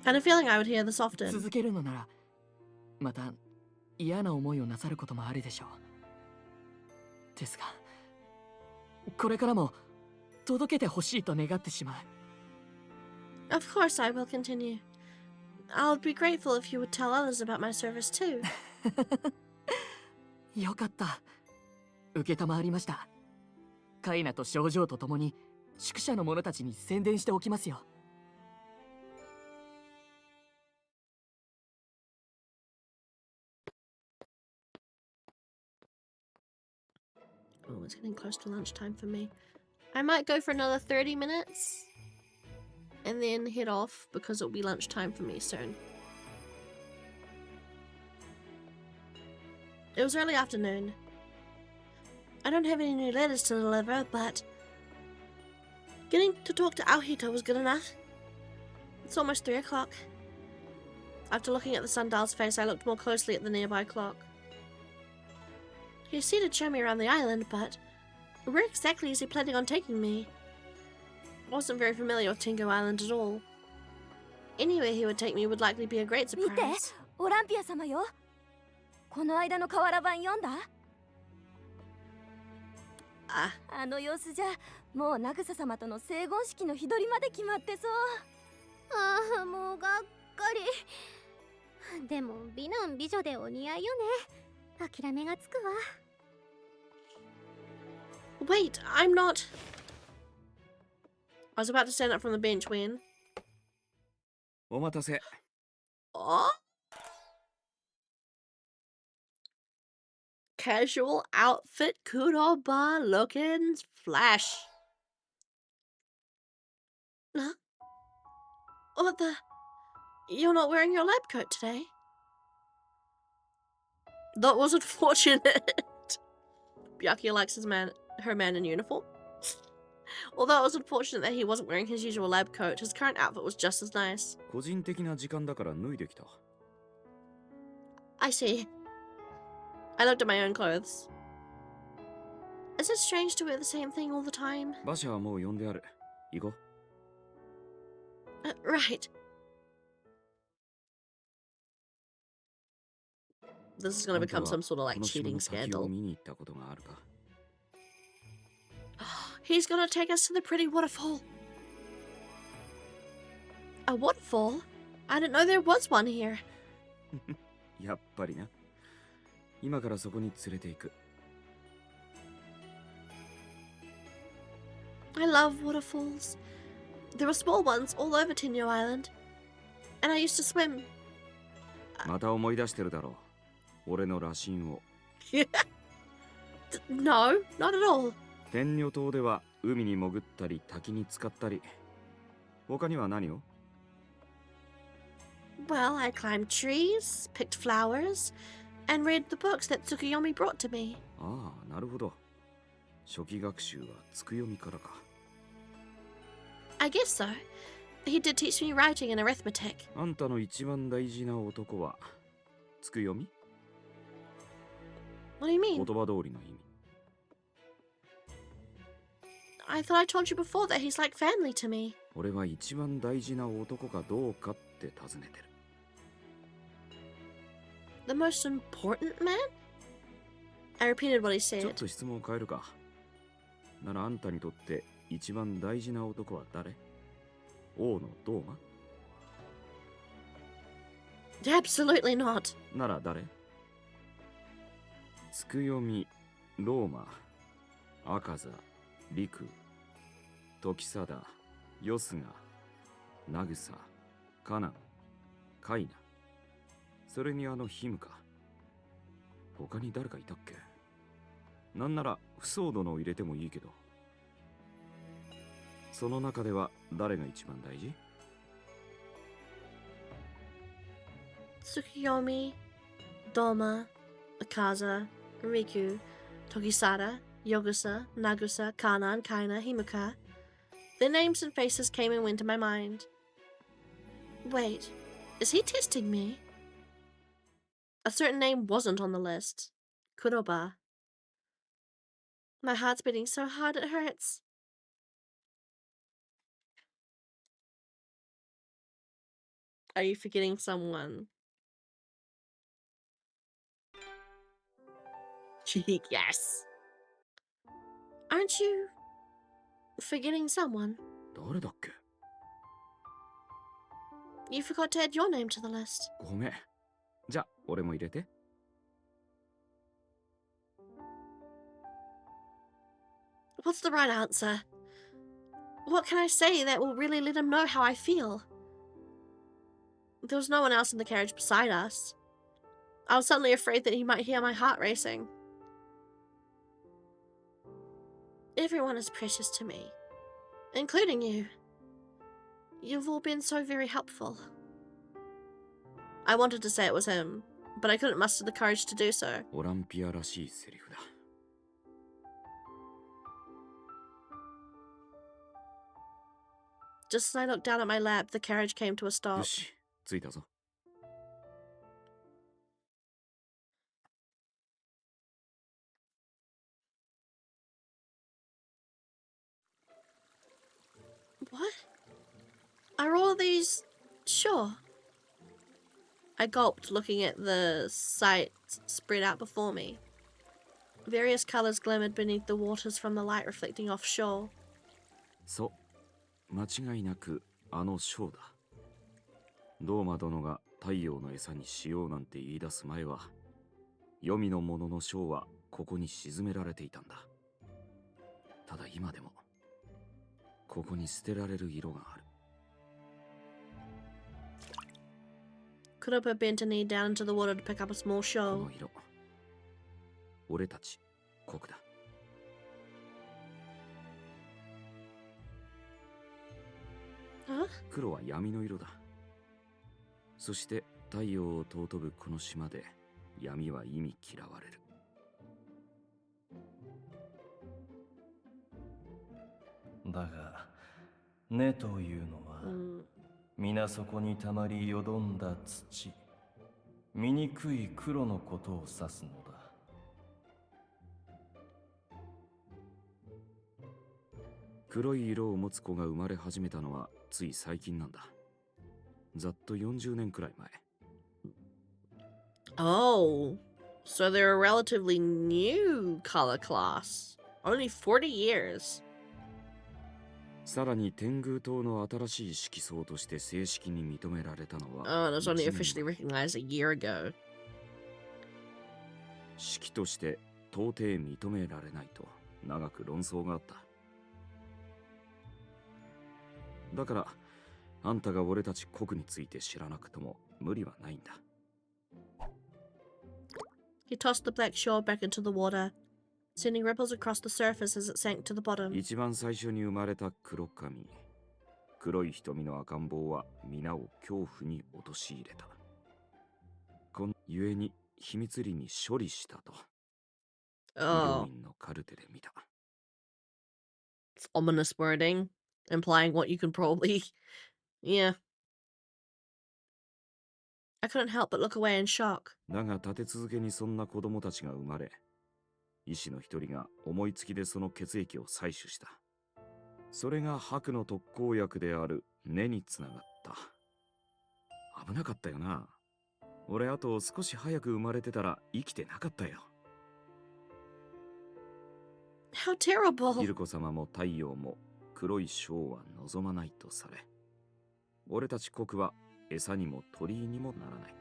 And a feeling I would hear this often. 続けるのならまた嫌な思いをなさることもあるでしょう。ですがこれからも届けてほしいと願ってしまう。Of course I will continue. I'll be grateful if you would tell others about my service too. よかった。受けたまわりました。カイナと症状とともに宿舎の者たちに宣伝しておきますよ。Oh, it's getting close to lunchtime for me. I might go for another 30 minutes and then head off because it'll be lunchtime for me soon. It was early afternoon. I don't have any new letters to deliver, but getting to talk to Aohito was good enough. It's almost 3 o'clock. After looking at the sundial's face, I looked more closely at the nearby clock. He said he'd show me around the island, but where exactly is he planning on taking me? I wasn't very familiar with Tingo Island at all. Anywhere he would take me would likely be a great 見て surprise. オランピア様よ。この間の瓦版読んだ？あの様子じゃもうナグサ様との成言式の日取りまで決まってそう。ああ、もうがっかり。でも美男美女でお似合いよね。諦めがつくわ。Wait, I'm not... I was about to stand up from the bench when... お待たせ。Oh? Casual outfit, kuroba looking flash. Huh? What the? You're not wearing your lab coat today? That was unfortunate. Byakuya likes her man in uniform. Although it was unfortunate that he wasn't wearing his usual lab coat, his current outfit was just as nice. 個人的な時間だから脱いできた。I see. I looked at my own clothes. Is it strange to wear the same thing all the time? 馬車はもう呼んである。行こう。Right. This is going to become some sort of like cheating scandal. He's going to take us to the pretty waterfall. A waterfall? I didn't know there was one here. やっぱりな。今からそこに連れて行く。I love waterfalls. There were small ones all over Tenyo Island. And I used to swim. また思い出してるだろう。俺の羅針を。No, not at all. 天女島では海に潜ったり滝に浸かったり。他には何を？ Well, I climbed trees, picked flowers, and read the books that Tsukuyomi brought to me. ああ、なるほど。初期学習はつくよみからか。I guess so. He did teach me writing and arithmetic. あんたの一番大事な男はつくよみ？ What do you mean? 言葉通りの意味。I thought I told you before that he's like family to me. 俺は一番大事な男かどうかって尋ねてる。The most important man? I repeated what he ちょっ said. と質問を変えるか。ならあんたにとって一番大事な男は誰？王のドーマ？ Absolutely not. なら誰？つくよみ、ローマ、赤座、陸、時貞、よすが、なぐさ、カナン、カイナ。それにあのヒムか。他に誰かいたっけ？なんなら不相殿を入れてもいいけど。その中では誰が一番大事？ Tsukuyomi, Doma, Akaza, Riku, Togisada, Yogusa, Nagusa, Kanan, Kaina, Himuka. Their names and faces came and went in my mind. Wait, is he testing me? A certain name wasn't on the list. Kuroba. My heart's beating so hard it hurts. Are you forgetting someone? Yes. Aren't you forgetting someone? 誰だっけ？ You forgot to add your name to the list. ごめん。じゃあ俺も入れて。What's the right answer? What can I say that will really let him know how I feel? There was no one else in the carriage beside us. I was suddenly afraid that he might hear my heart racing. Everyone is precious to me, including you. You've all been so very helpful. I wanted to say it was him, but I couldn't muster the courage to do so. オランピアらしいセリフだ。Just as I looked down at my lab, the carriage came to a よ stop. し、着いたぞ。What? Are all these... Sure. I gulped, looking at the sights spread out before me. Various colors glimmered beneath the waters from the light reflecting offshore. そう、間違いなくあのショーだ。ドーマ殿が太陽の餌にしようなんて言い出す前は、黄泉のもののショーはここに沈められていたんだ。ただ今でも、ここに捨てられる色がある。Kuroba bent a knee down into the water to pick up a small こ shoal. の色、俺たち国だ。Huh? 黒は闇の色だ。そして太陽を尊ぶこの島で闇は忌み嫌われる。だが根というのは、皆そこにたまりよどんだ土、醜い黒のことを指すのだ。黒い色を持つ子が生まれ始めたのはつい最近なんだ。ざっと40年くらい前。Oh, so they're a relatively new color class. Only 40 years. さらに天狗党の新しい色相として正式に認められたのは、Oh, and it was only officially recognized a year ago. 色として到底認められないと長く論争があった。だからあんたが俺たち国について知らなくとも無理はないんだ。He tossed the black shore back into the water, sending ripples across the surface as it sank to the bottom. 一番最初に生まれた黒髪、黒い瞳の赤ん坊は皆を恐怖に陥れた。このゆえに秘密裏に処理したと。病院のカルテで見た。It's ominous wording, implying what you can probably... Yeah. I couldn't help but look away in shock. だが立て続けにそんな子供たちが生まれ、医師の一人が思いつきでその血液を採取した。それが白の特効薬である根につながった。危なかったよな。俺あと少し早く生まれてたら生きてなかったよ。How terrible! ヒルコ様も太陽も黒い将は望まないとされ、俺たち国は餌にも鳥居にもならない。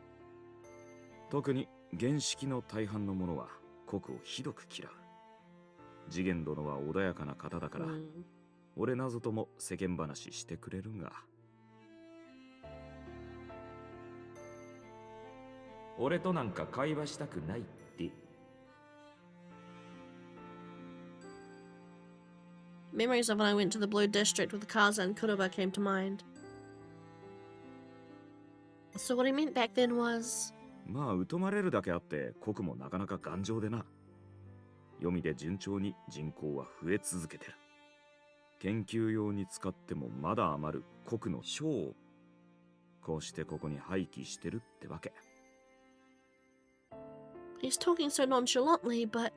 特に原式の大半の者は国をひどく嫌う。次元殿は穏やかな方だから、俺なぞとも世間話してくれるが。俺となんか会話したくないって。Memories of when I went to the Blue District with Kaza and Kuroba came to mind. So what he meant back then was... まあ疎まれるだけあって国もなかなか頑丈でな。読みで順調に人口は増え続けてる。研究用に使ってもまだ余る国の賞をこうしてここに廃棄してるってわけ。He's talking so nonchalantly, but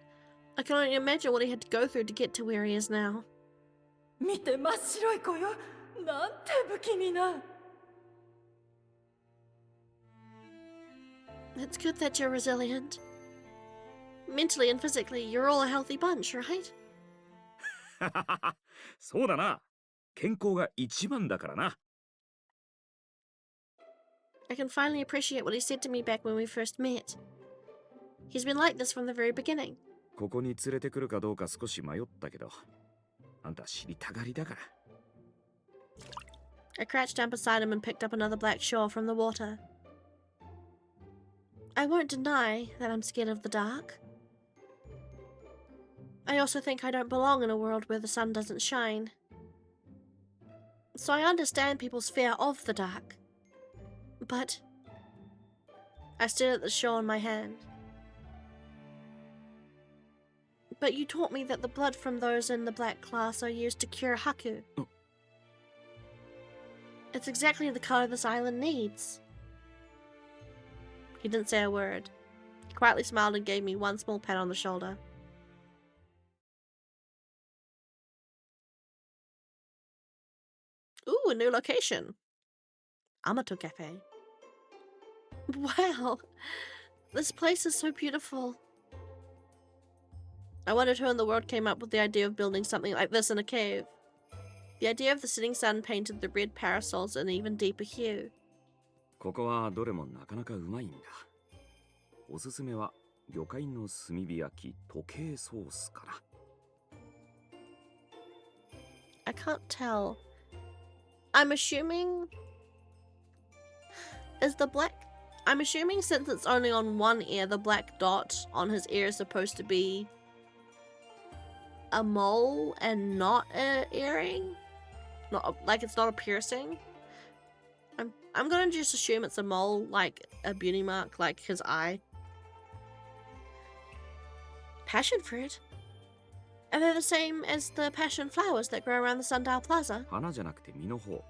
I can only imagine what he had to go through to get to where he is now. 見て真っ白い子よ。なんて不気味な。It's good that you're resilient. Mentally and physically, you're all a healthy bunch, right? そうだな。健康が一番だからな。I can finally appreciate what he said to me back when we first met. He's been like this from the very beginning. ここに連れてくるかどうか少し迷ったけど、あんた知りたがりだから。I crouched down beside him and picked up another black shawl from the water. I won't deny that I'm scared of the dark. I also think I don't belong in a world where the sun doesn't shine. So I understand people's fear of the dark. But I stared at the shawl in my hand. But you taught me that the blood from those in the black class are used to cure Haku. It's exactly the color this island needs. He didn't say a word. He quietly smiled and gave me one small pat on the shoulder. Ooh, a new location. Amato Cafe. Wow. This place is so beautiful. I wondered who in the world came up with the idea of building something like this in a cave. The idea of the setting sun painted the red parasols an even deeper hue. ここはどれもなかなかうまいんだ。おすすめは魚介の炭火焼き時計ソースかな。I can't tell. I'm assuming... Is the black... I'm assuming since it's only on one ear, the black dot on his ear is supposed to be a mole and not an earring? Not like it's not a piercing? I'm gonna just assume it's a mole, like a beauty mark, like his eye. Passion fruit? Are they the same as the passion flowers that grow around the Sundial Plaza? 花じゃなくて実の方。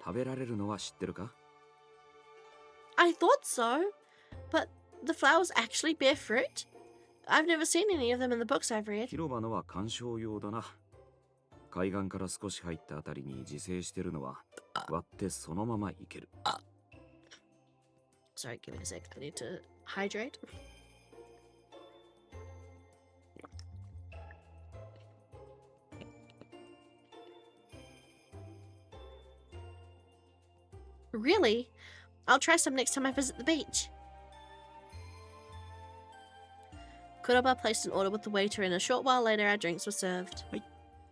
食べられるのは知ってるか？ I thought so, but the flowers actually bear fruit? I've never seen any of them in the books I've read. 広場のは観賞用だな。海岸から少し入ったあたりに自生してるのは割ってそのままいける。Sorry, give me a sec. I need to hydrate. Really? I'll try some next time I visit the beach. Kuroba placed an order with the waiter, and a short while later our drinks were served. はい。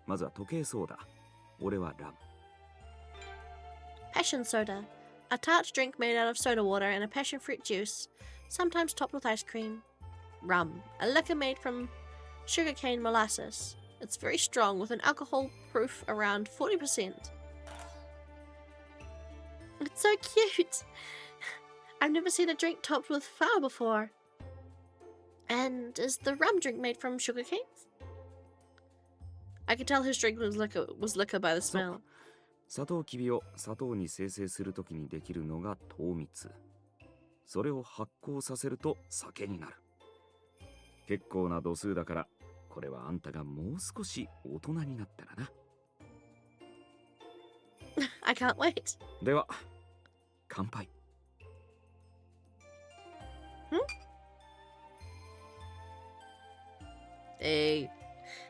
まずは時計ソーダ。俺はラム。Passion soda. A tart drink made out of soda water and a passion fruit juice, sometimes topped with ice cream. Rum. A liquor made from sugarcane molasses. It's very strong, with an alcohol proof around 40%. It's so cute! I've never seen a drink topped with flour before. And is the rum drink made from sugar canes? I could tell his drink was liquor by the smell. サトウキビを砂糖に生成するときにできるのが糖蜜。それを発酵させると酒になる。結構な度数だから、これはあんたがもう少し大人になったらな。I can't wait. では、乾杯。Hey.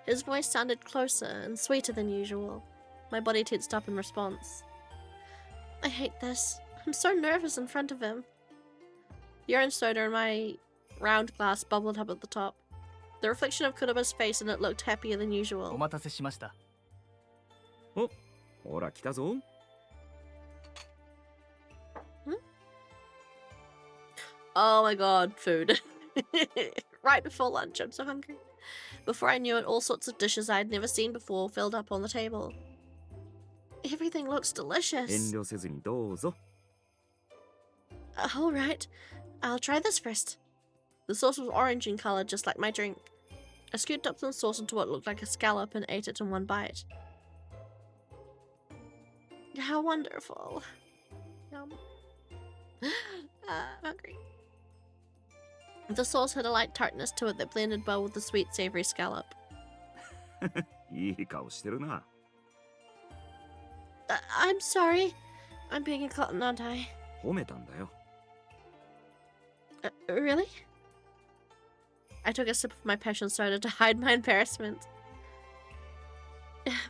His voice sounded closer and sweeter than usual. My body tensed up in response. I hate this. I'm so nervous in front of him. The orange soda in my round glass bubbled up at the top. The reflection of Kuroba's face in it looked happier than usual. お待たせしました。お、ほら来たぞ。Oh my god, food. Right before lunch, I'm so hungry. Before I knew it, all sorts of dishes I had never seen before filled up on the table. Everything looks delicious. 遠慮せずにどうぞ。Alright, I'll try this first. The sauce was orange in color, just like my drink. I scooped up some sauce into what looked like a scallop and ate it in one bite. How wonderful. Yum. Hungry. The sauce had a light tartness to it that blended well with the sweet, savory scallop. いい顔してるな。I'm sorry. I'm being a glutton, aren't I? 褒めたんだよ。Really? I took a sip of my passion soda to hide my embarrassment.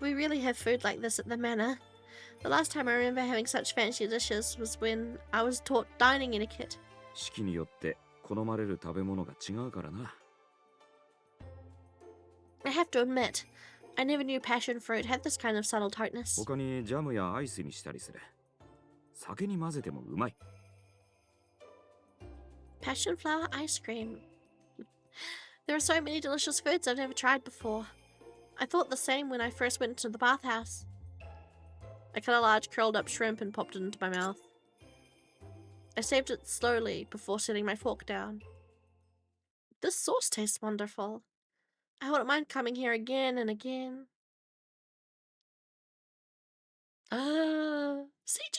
We really have food like this at the manor. The last time I remember having such fancy dishes was when I was taught dining etiquette. 四季によって好まれる食べ物が違うからな。I have to admit, I never knew passion fruit had this kind of subtle tartness. 他にジャムやアイスにしたりする。酒に混ぜてもうまい。Passion flower ice cream. There are so many delicious foods I've never tried before. I thought the same when I first went into the bathhouse. I cut a large curled up shrimp and popped it into my mouth. I saved it slowly before setting my fork down. This sauce tastes wonderful. I wouldn't mind coming here again and again. CG!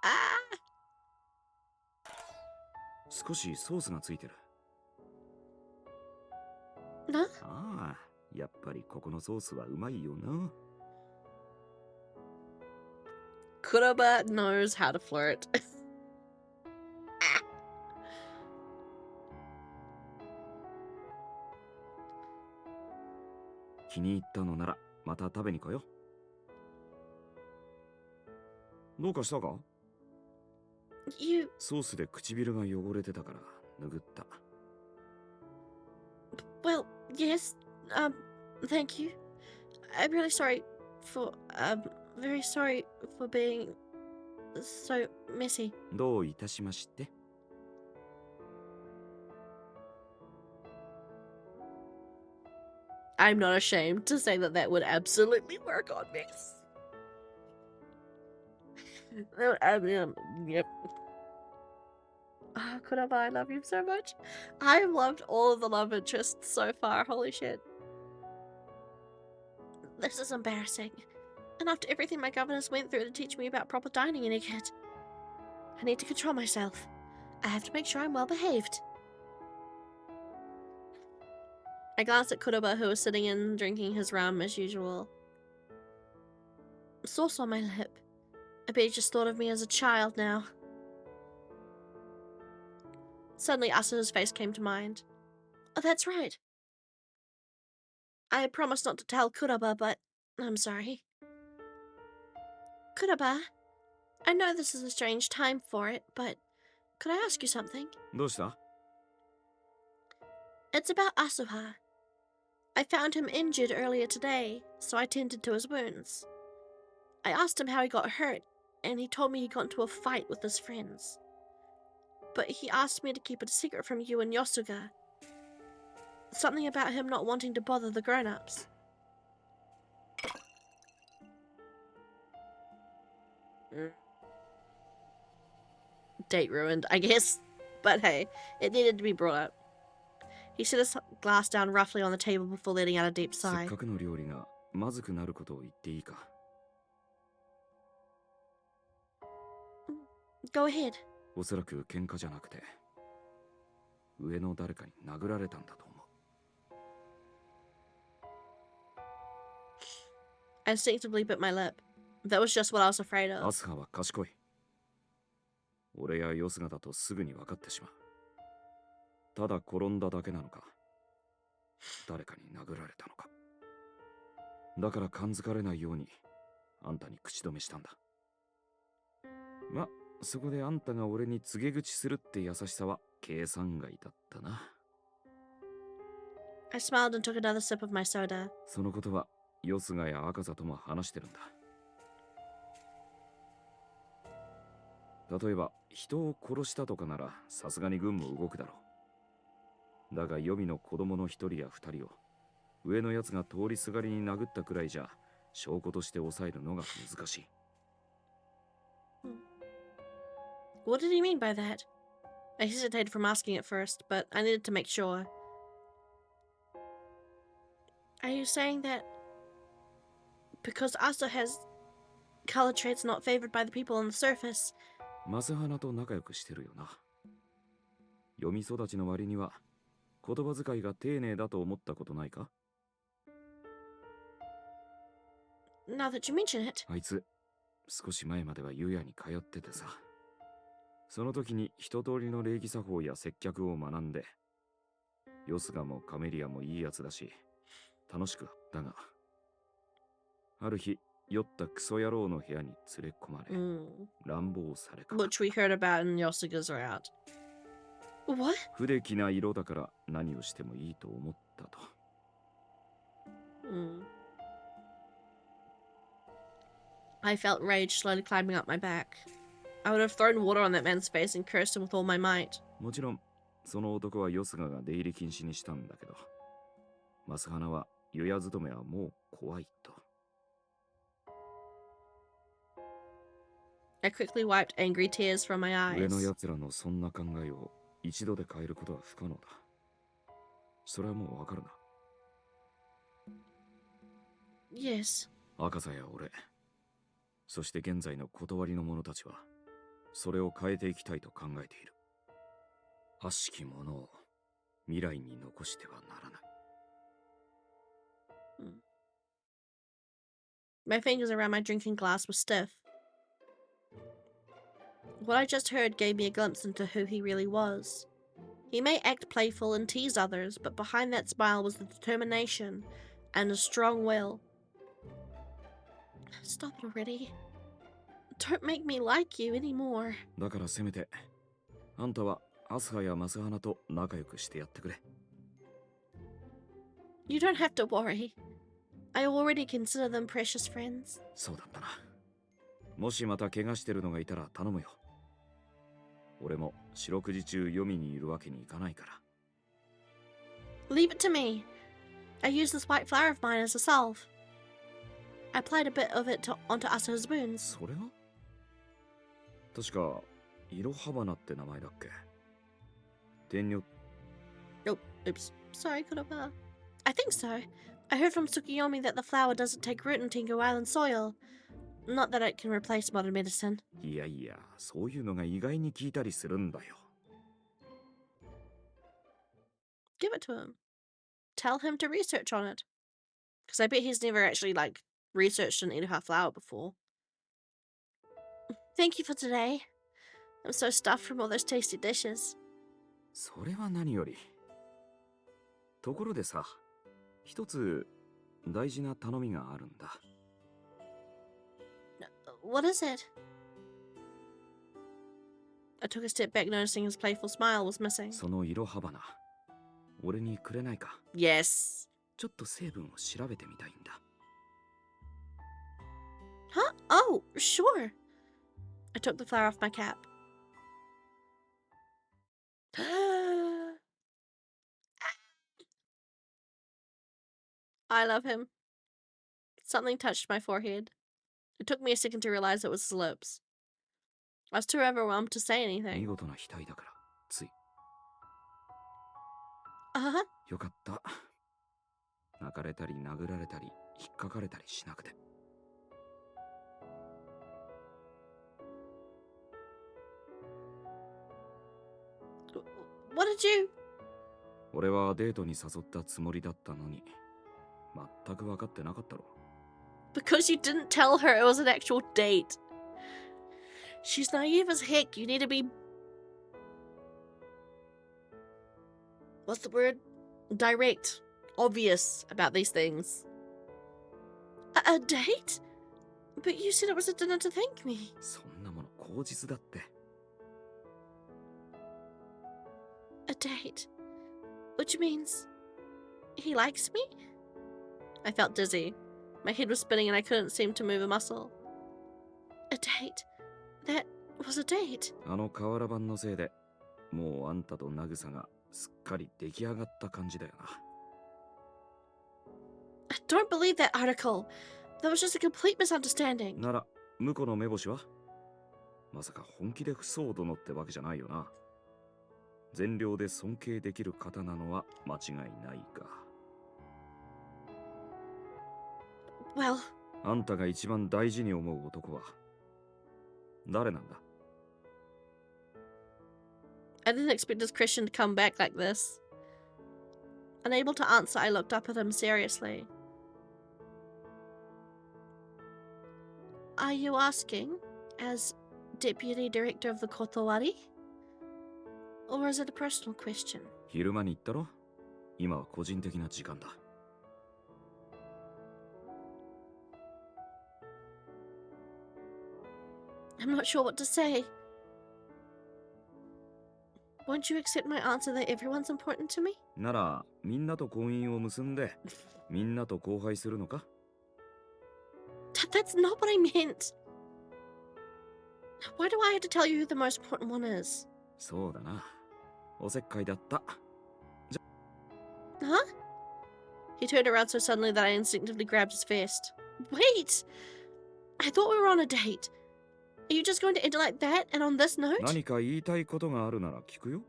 Ah! 少しソースがついてる。Huh? ああ、やっぱりここのソースはうまいよな。Kuraba knows how to flirt. 気に入ったのならまた食べに来よ。どうかしたか？ You... ソースで唇が汚れてたから拭った。Well, yes. Thank you. I'm really sorry for... very sorry for being so messy. どういたしまして。I'm not ashamed to say that that would absolutely work on me. Yep. Oh, Kuraba, I love you so much. I've loved all of the love interests so far. Holy shit. This is embarrassing. And after everything my governess went through to teach me about proper dining etiquette, I need to control myself. I have to make sure I'm well behaved. I glanced at Kuraba, who was sitting and drinking his rum as usual. Sauce on my lip. I bet he just thought of me as a child now. Suddenly, Asuna's face came to mind. Oh, that's right. I had promised not to tell Kuraba, but I'm sorry. Kuraba, I know this is a strange time for it, but could I ask you something? どうした？ It's about Asuha. I found him injured earlier today, so I tended to his wounds. I asked him how he got hurt, and he told me he got into a fight with his friends. But he asked me to keep it a secret from you and Yosuga. Something about him not wanting to bother the grown-ups. Date ruined, I guess. But hey, it needed to be brought up. He set his glass down roughly on the table before letting out a deep せっ sigh. かくの料理がまずくなることを言っていいか？ Go ahead. おそらく喧嘩じゃなくて、上の誰かに殴られたんだと思う。 I instinctively bit my lip. That was just what I was afraid ア of. スハは賢い。俺やヨスガだとすぐに分かってしまう。ただ転んだだけなのか、誰かに殴られたのか。だから感づかれないようにあんたに口止めしたんだ。ま、そこであんたが俺に告げ口するって優しさは計算外だったな。 I smiled and took another sip of my soda. そのことはヨスガや赤座とも話してるんだ。例えば人を殺したとかならさすがに軍も動くだろう。だが予備の子供の一人や二人を上のやつが通りすがりに殴ったくらいじゃ証拠として抑えるのが難しい。 What did he mean by that? I hesitated from asking at first, but I needed to make sure. Are you saying that because Asa has color traits not favored by the people on the surface? マスハナと仲良くしてるよな。読み育ちの割には言葉遣いが丁寧だと思ったことないか？ Now that you mention it. あいつ少し前までは湯屋に通っててさ。その時に一通りの礼儀作法や接客を学んで、ヨスガもカメリアもいいやつだし、楽しくだが、ある日、酔ったクソ野郎の部屋に連れ込まれ、乱暴されか。Which we heard about in Yosuga's route. What? 不出来な色だから何をしてもいいと思ったと。I felt rage slowly climbing up my back. I would have thrown water on that man's face and cursed him with all my might. もちろん、その男はヨスガが出入り禁止にしたんだけど、マスハナは湯屋勤めはもう怖いと。I quickly wiped angry tears from my 上 eyes. の奴らのそんな考えを一度で変えることは不可能だ。それはもうわかるな。Yes. 赤座や俺、そして現在の断りの者たちは、それを変えていきたいと考えている。悪しき者を未来に残してはならない。My fingers around my drinking glass were stiff. What I just heard gave me a glimpse into who he really was. He may act playful and tease others, but behind that smile was the determination and a strong will. Stop it already. Don't make me like you anymore. だからせめて、あんたはアスハやマスハナと仲良くしてやってくれ。You don't have to worry. I already consider them precious friends. そうだったな。もしまた怪我してるのがいたら頼むよ。俺も四六時中読みにいるわけにいかないから。Leave it to me. I use this white flower of mine as a salve. I applied a bit of it onto Asuha's wounds. それが確か、色花って名前だっけ天女。Oh, oops. Sorry, Kuraba. I think so. I heard from Tsukiyomi that the flower doesn't take root in Tengu Island soil. Not that it can replace modern medicine. いやいや、そういうのが意外に効いたりするんだよ。Give it to him. Tell him to research on it. Because I bet he's never actually, like, researched an Iroha flower before. Thank you for today. I'm so stuffed from all those tasty dishes. それは何より。ところでさ、一つ大事な頼みがあるんだ。What is it? I took a step back, noticing his playful smile was missing. その色花、俺にくれないか Yes. ちょっと成分を調べてみたいんだ。Huh? Oh, sure. I took the flower off my cap. I love him. Something touched my forehead. It took me a second to realize it was his lips. I was too overwhelmed to say 見 anything. 事な額だから、つい。Uh-huh. よかった。泣かれたり殴られたり引っかかれたりしなくて。What did you... 俺はデートに誘ったつもりだったのに、全く分かってなかったろ。Because you didn't tell her it was an actual date. She's naive as heck. You need to be... What's the word? Direct. Obvious about these things. A date? But you said it was a dinner to thank me. そんなもの口実だって。A date? Which means... he likes me? I felt dizzy. My head was spinning and I couldn't seem to move a muscle. A date? That was a date? あの瓦版のせいで、もうあんたとナグサがすっかり出来上がった感じだよな。I don't believe that article. That was just a complete misunderstanding. なら、婿の目星はまさか本気で不相殿ってわけじゃないよな。善良で尊敬できる方なのは間違いないが。Well... あんたが一番大事に思う男は誰なんだ？ I didn't expect this question to come back like this. Unable to answer, I looked up at him seriously. Are you asking, as Deputy Director of the Kotowari? Or is it a personal question? 昼間に言ったろ？今は個人的な時間だ。I'm not sure what to say. Won't you accept my answer that everyone's important to me? なら、みんなと婚姻を結んで、みんなと交配するのか？ That's not what I meant. Why do I have to tell you who the most important one is? そうだな。おせっかいだった。Huh? He turned around so suddenly that I instinctively grabbed his fist. Wait! I thought we were on a date. Are you just going to end it like that and on this note? 何か言いたいことがあるなら聞くよ。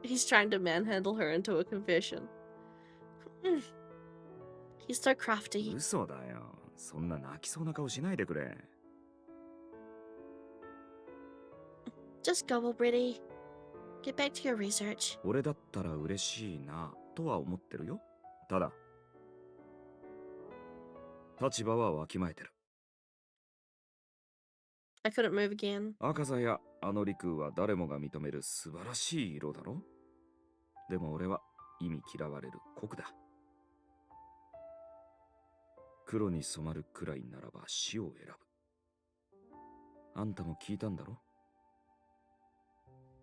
He's trying to manhandle her into a confession. He's so crafty. 嘘だよ。そんな泣きそうな顔しないでくれ。Just go already. Get back to your research. 俺だったら嬉しいなとは思ってるよ。ただ、立場はわきまえてる。I couldn't move again. 赤座やあの陸は誰もが認める素晴らしい色だろ。でも俺は意味嫌われる黒だ。黒に染まるくらいならば死を選ぶ。あんたも聞いたんだろ。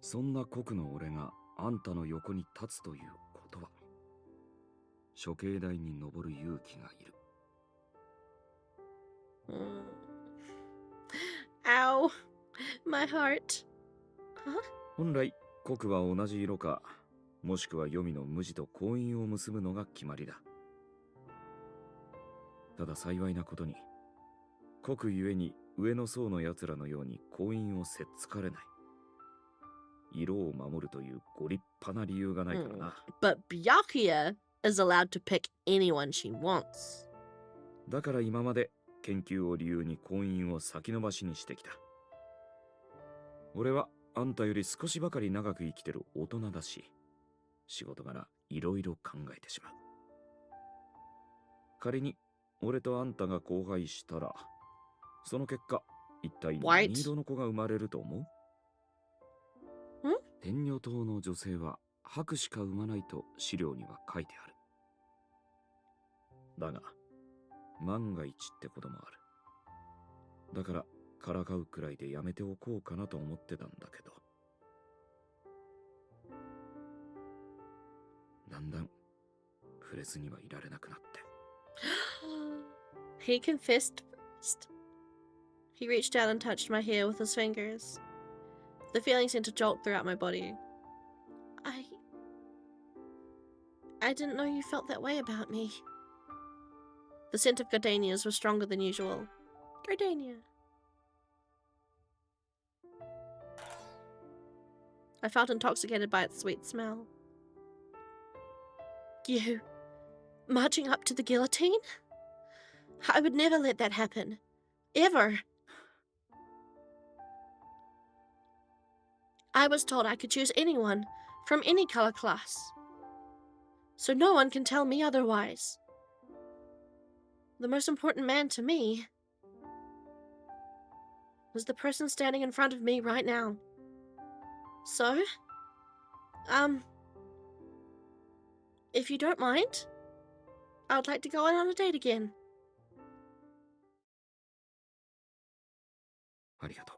そんな黒の俺があんたの横に立つということは、処刑台に登る勇気がいる。Ow. My heart. Huh? 本来、黒は同じ色か、もしくは黄泉の無地と婚姻を結ぶのが決まりだ。ただ幸いなことに、黒ゆえに上の層の奴らのように婚姻をせっつかれない。色を守るというご立派な理由がないからな。But Byakuya is allowed to pick anyone she wants. だから今まで研究を理由に婚姻を先延ばしにしてきた。俺はあんたより少しばかり長く生きてる大人だし、仕事柄いろいろ考えてしまう。仮に俺とあんたが交配したら、その結果、一体何色の子が生まれると思う？天女島の女性は白しか産まないと資料には書いてある。だが、万が一ってこともある。だから、からかうくらいでやめておこうかなと思ってたんだけど。だんだん、触れずにはいられなくなって。He confessed first. He reached out and touched my hair with his fingers. The feeling sent a jolt throughout my body. I didn't know you felt that way about me. The scent of gardenias was stronger than usual. Gardenia. I felt intoxicated by its sweet smell. You marching up to the guillotine? I would never let that happen. Ever. I was told I could choose anyone from any color class. So no one can tell me otherwise. The most important man to me was the person standing in front of me right now. So, if you don't mind, I would like to go out on a date again. ありがとう。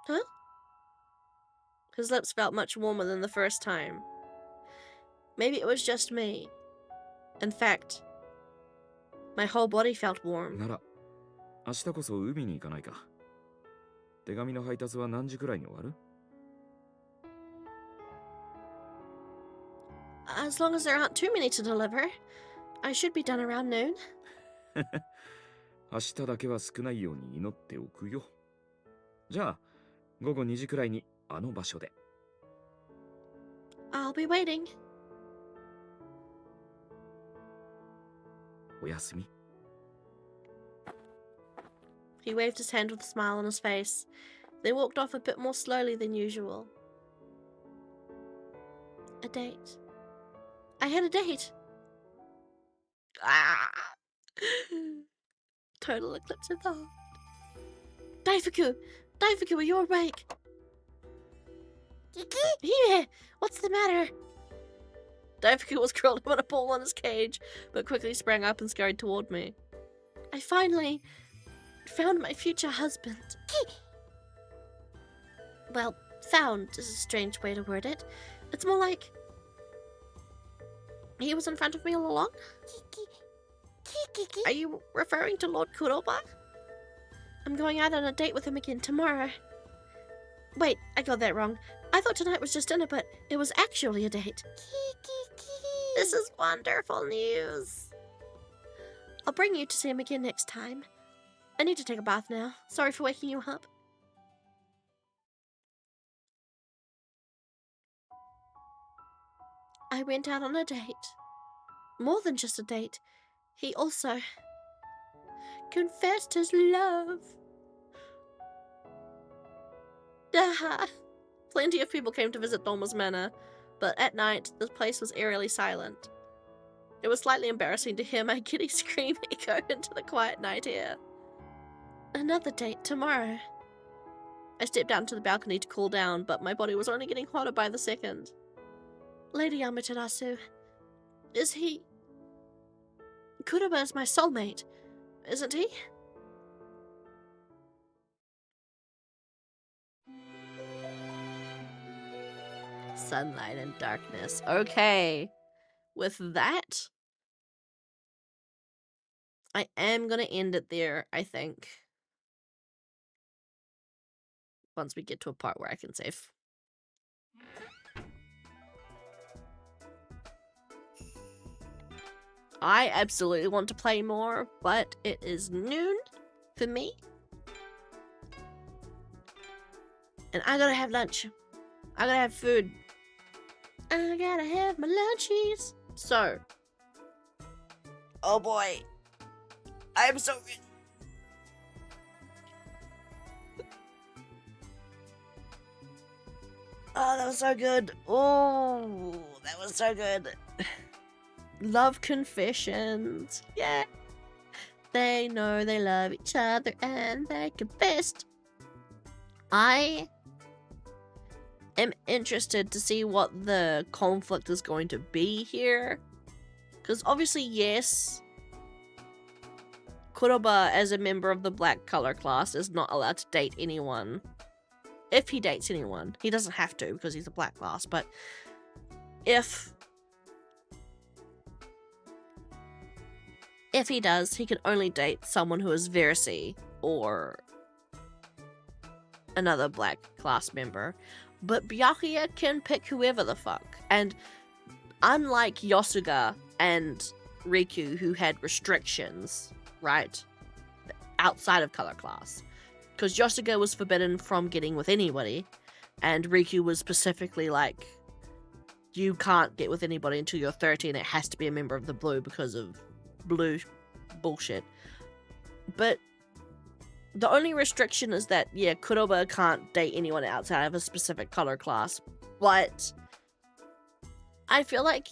Huh? His lips felt much warmer than the first time. Maybe it was just me. In fact, my whole body felt warm. なら、明日こそ海に行かないか。手紙の配達は何時くらいに終わる？ As long as there aren't too many to deliver, I should be done around noon. 明日だけは少ないように祈っておくよ。じゃあ、午後2時くらいにあの場所で。I'll be waiting. おやすみ。He waved his hand with a smile on his face, then walked off a bit more slowly than usual. A date. I had a date. Ah! Total eclipse of the heart. Daifuku! Daifuku, are you awake? Hime! What's the matter? Daifuku was curled up in a ball in his cage, but quickly sprang up and scurried toward me. I finally found my future husband. Well, found is a strange way to word it. It's more like he was in front of me all along. Are you referring to Lord Kuroba? I'm going out on a date with him again tomorrow. Wait, I got that wrong. I thought tonight was just dinner, but it was actually a date. This is wonderful news. I'll bring you to see him again next time. I need to take a bath now. Sorry for waking you up. I went out on a date. More than just a date. He also confessed his love. Plenty of people came to visit Dolma's manor, but at night, the place was eerily silent. It was slightly embarrassing to hear my giddy scream echo into the quiet night air. Another date tomorrow. I stepped out to the balcony to cool down, but my body was only getting hotter by the second. Lady Amaterasu, is he... Kuraba is my soulmate, isn't he? Sunlight and darkness. Okay. With that, I am going to end it there, I think. Once we get to a part where I can save. I absolutely want to play more, but it is noon for me. And I gotta have lunch. I gotta have food. I gotta have my lunchies. So. Oh boy. I'm so good. Oh, that was so good. Oh, that was so good. Love confessions. Yeah. They know they love each other and they confessed. I am interested to see what the conflict is going to be here. Because obviously, yes, Kuroba, as a member of the black color class, is not allowed to date anyone. If he dates anyone. He doesn't have to because he's a black class, but if he does, he can only date someone who is Versi or another black class member. But Byakuya can pick whoever the fuck. And unlike Yosuga and Riku, who had restrictions, right, outside of color class, because Yosuga was forbidden from getting with anybody, and Riku was specifically like, you can't get with anybody until you're 30 and it has to be a member of the blue because of blue bullshit. But the only restriction is that, yeah, Kuroba can't date anyone outside of a specific color class. But I feel like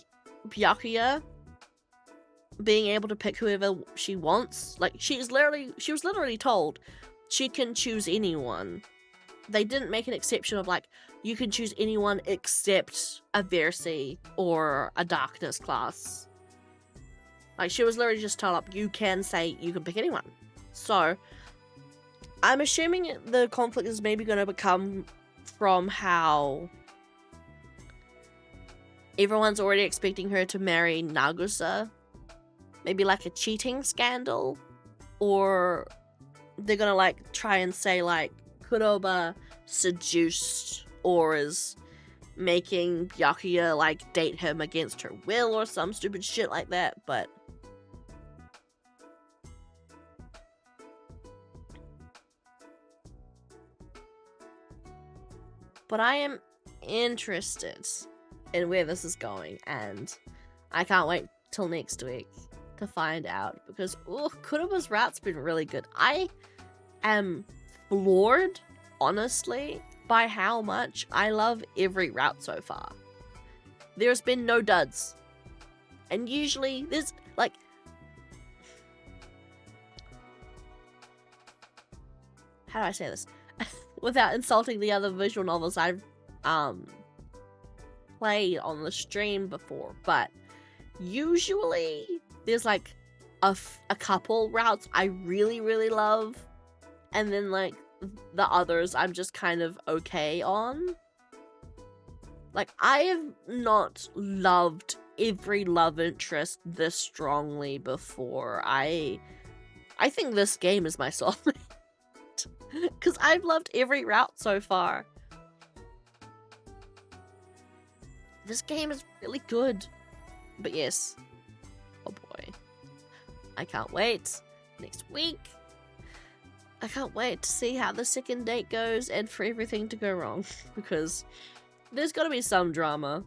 Byakuya being able to pick whoever she wants, like, she was literally told she can choose anyone. They didn't make an exception of, like, you can choose anyone except a Versi or a Darkness class. Like, she was literally just told up, you can say you can pick anyone. So, I'm assuming the conflict is maybe going to become from how everyone's already expecting her to marry Nagusa. Maybe like a cheating scandal. Or they're going to like try and say like Kuroba seduced or is making Byakuya like date him against her will or some stupid shit like that. But I am interested in where this is going, and I can't wait till next week to find out, because Kuroba's route's been really good. I am floored, honestly, by how much I love every route so far. There's been no duds. And usually there's like, how do I say this without insulting the other visual novels I've played on the stream before, but usually there's like a couple routes I really, really love, and then like the others I'm just kind of okay on. Like, I have not loved every love interest this strongly before. I think this game is my soulmate. Because I've loved every route so far. This game is really good. But yes. Oh boy. I can't wait. Next week. I can't wait to see how the second date goes and for everything to go wrong. Because there's gotta be some drama.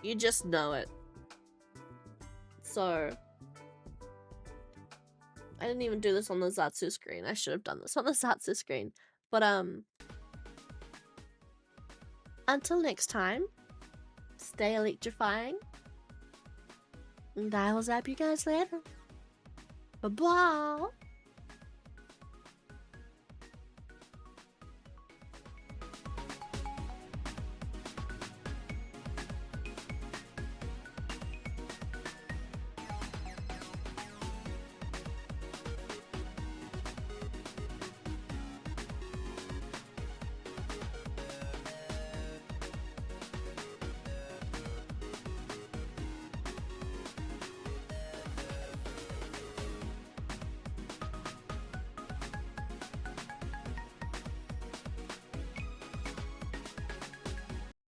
You just know it. So, I didn't even do this on the Zatsu screen. I should have done this on the Zatsu screen. But, until next time, stay electrifying. And I will zap you guys later. Bye bye.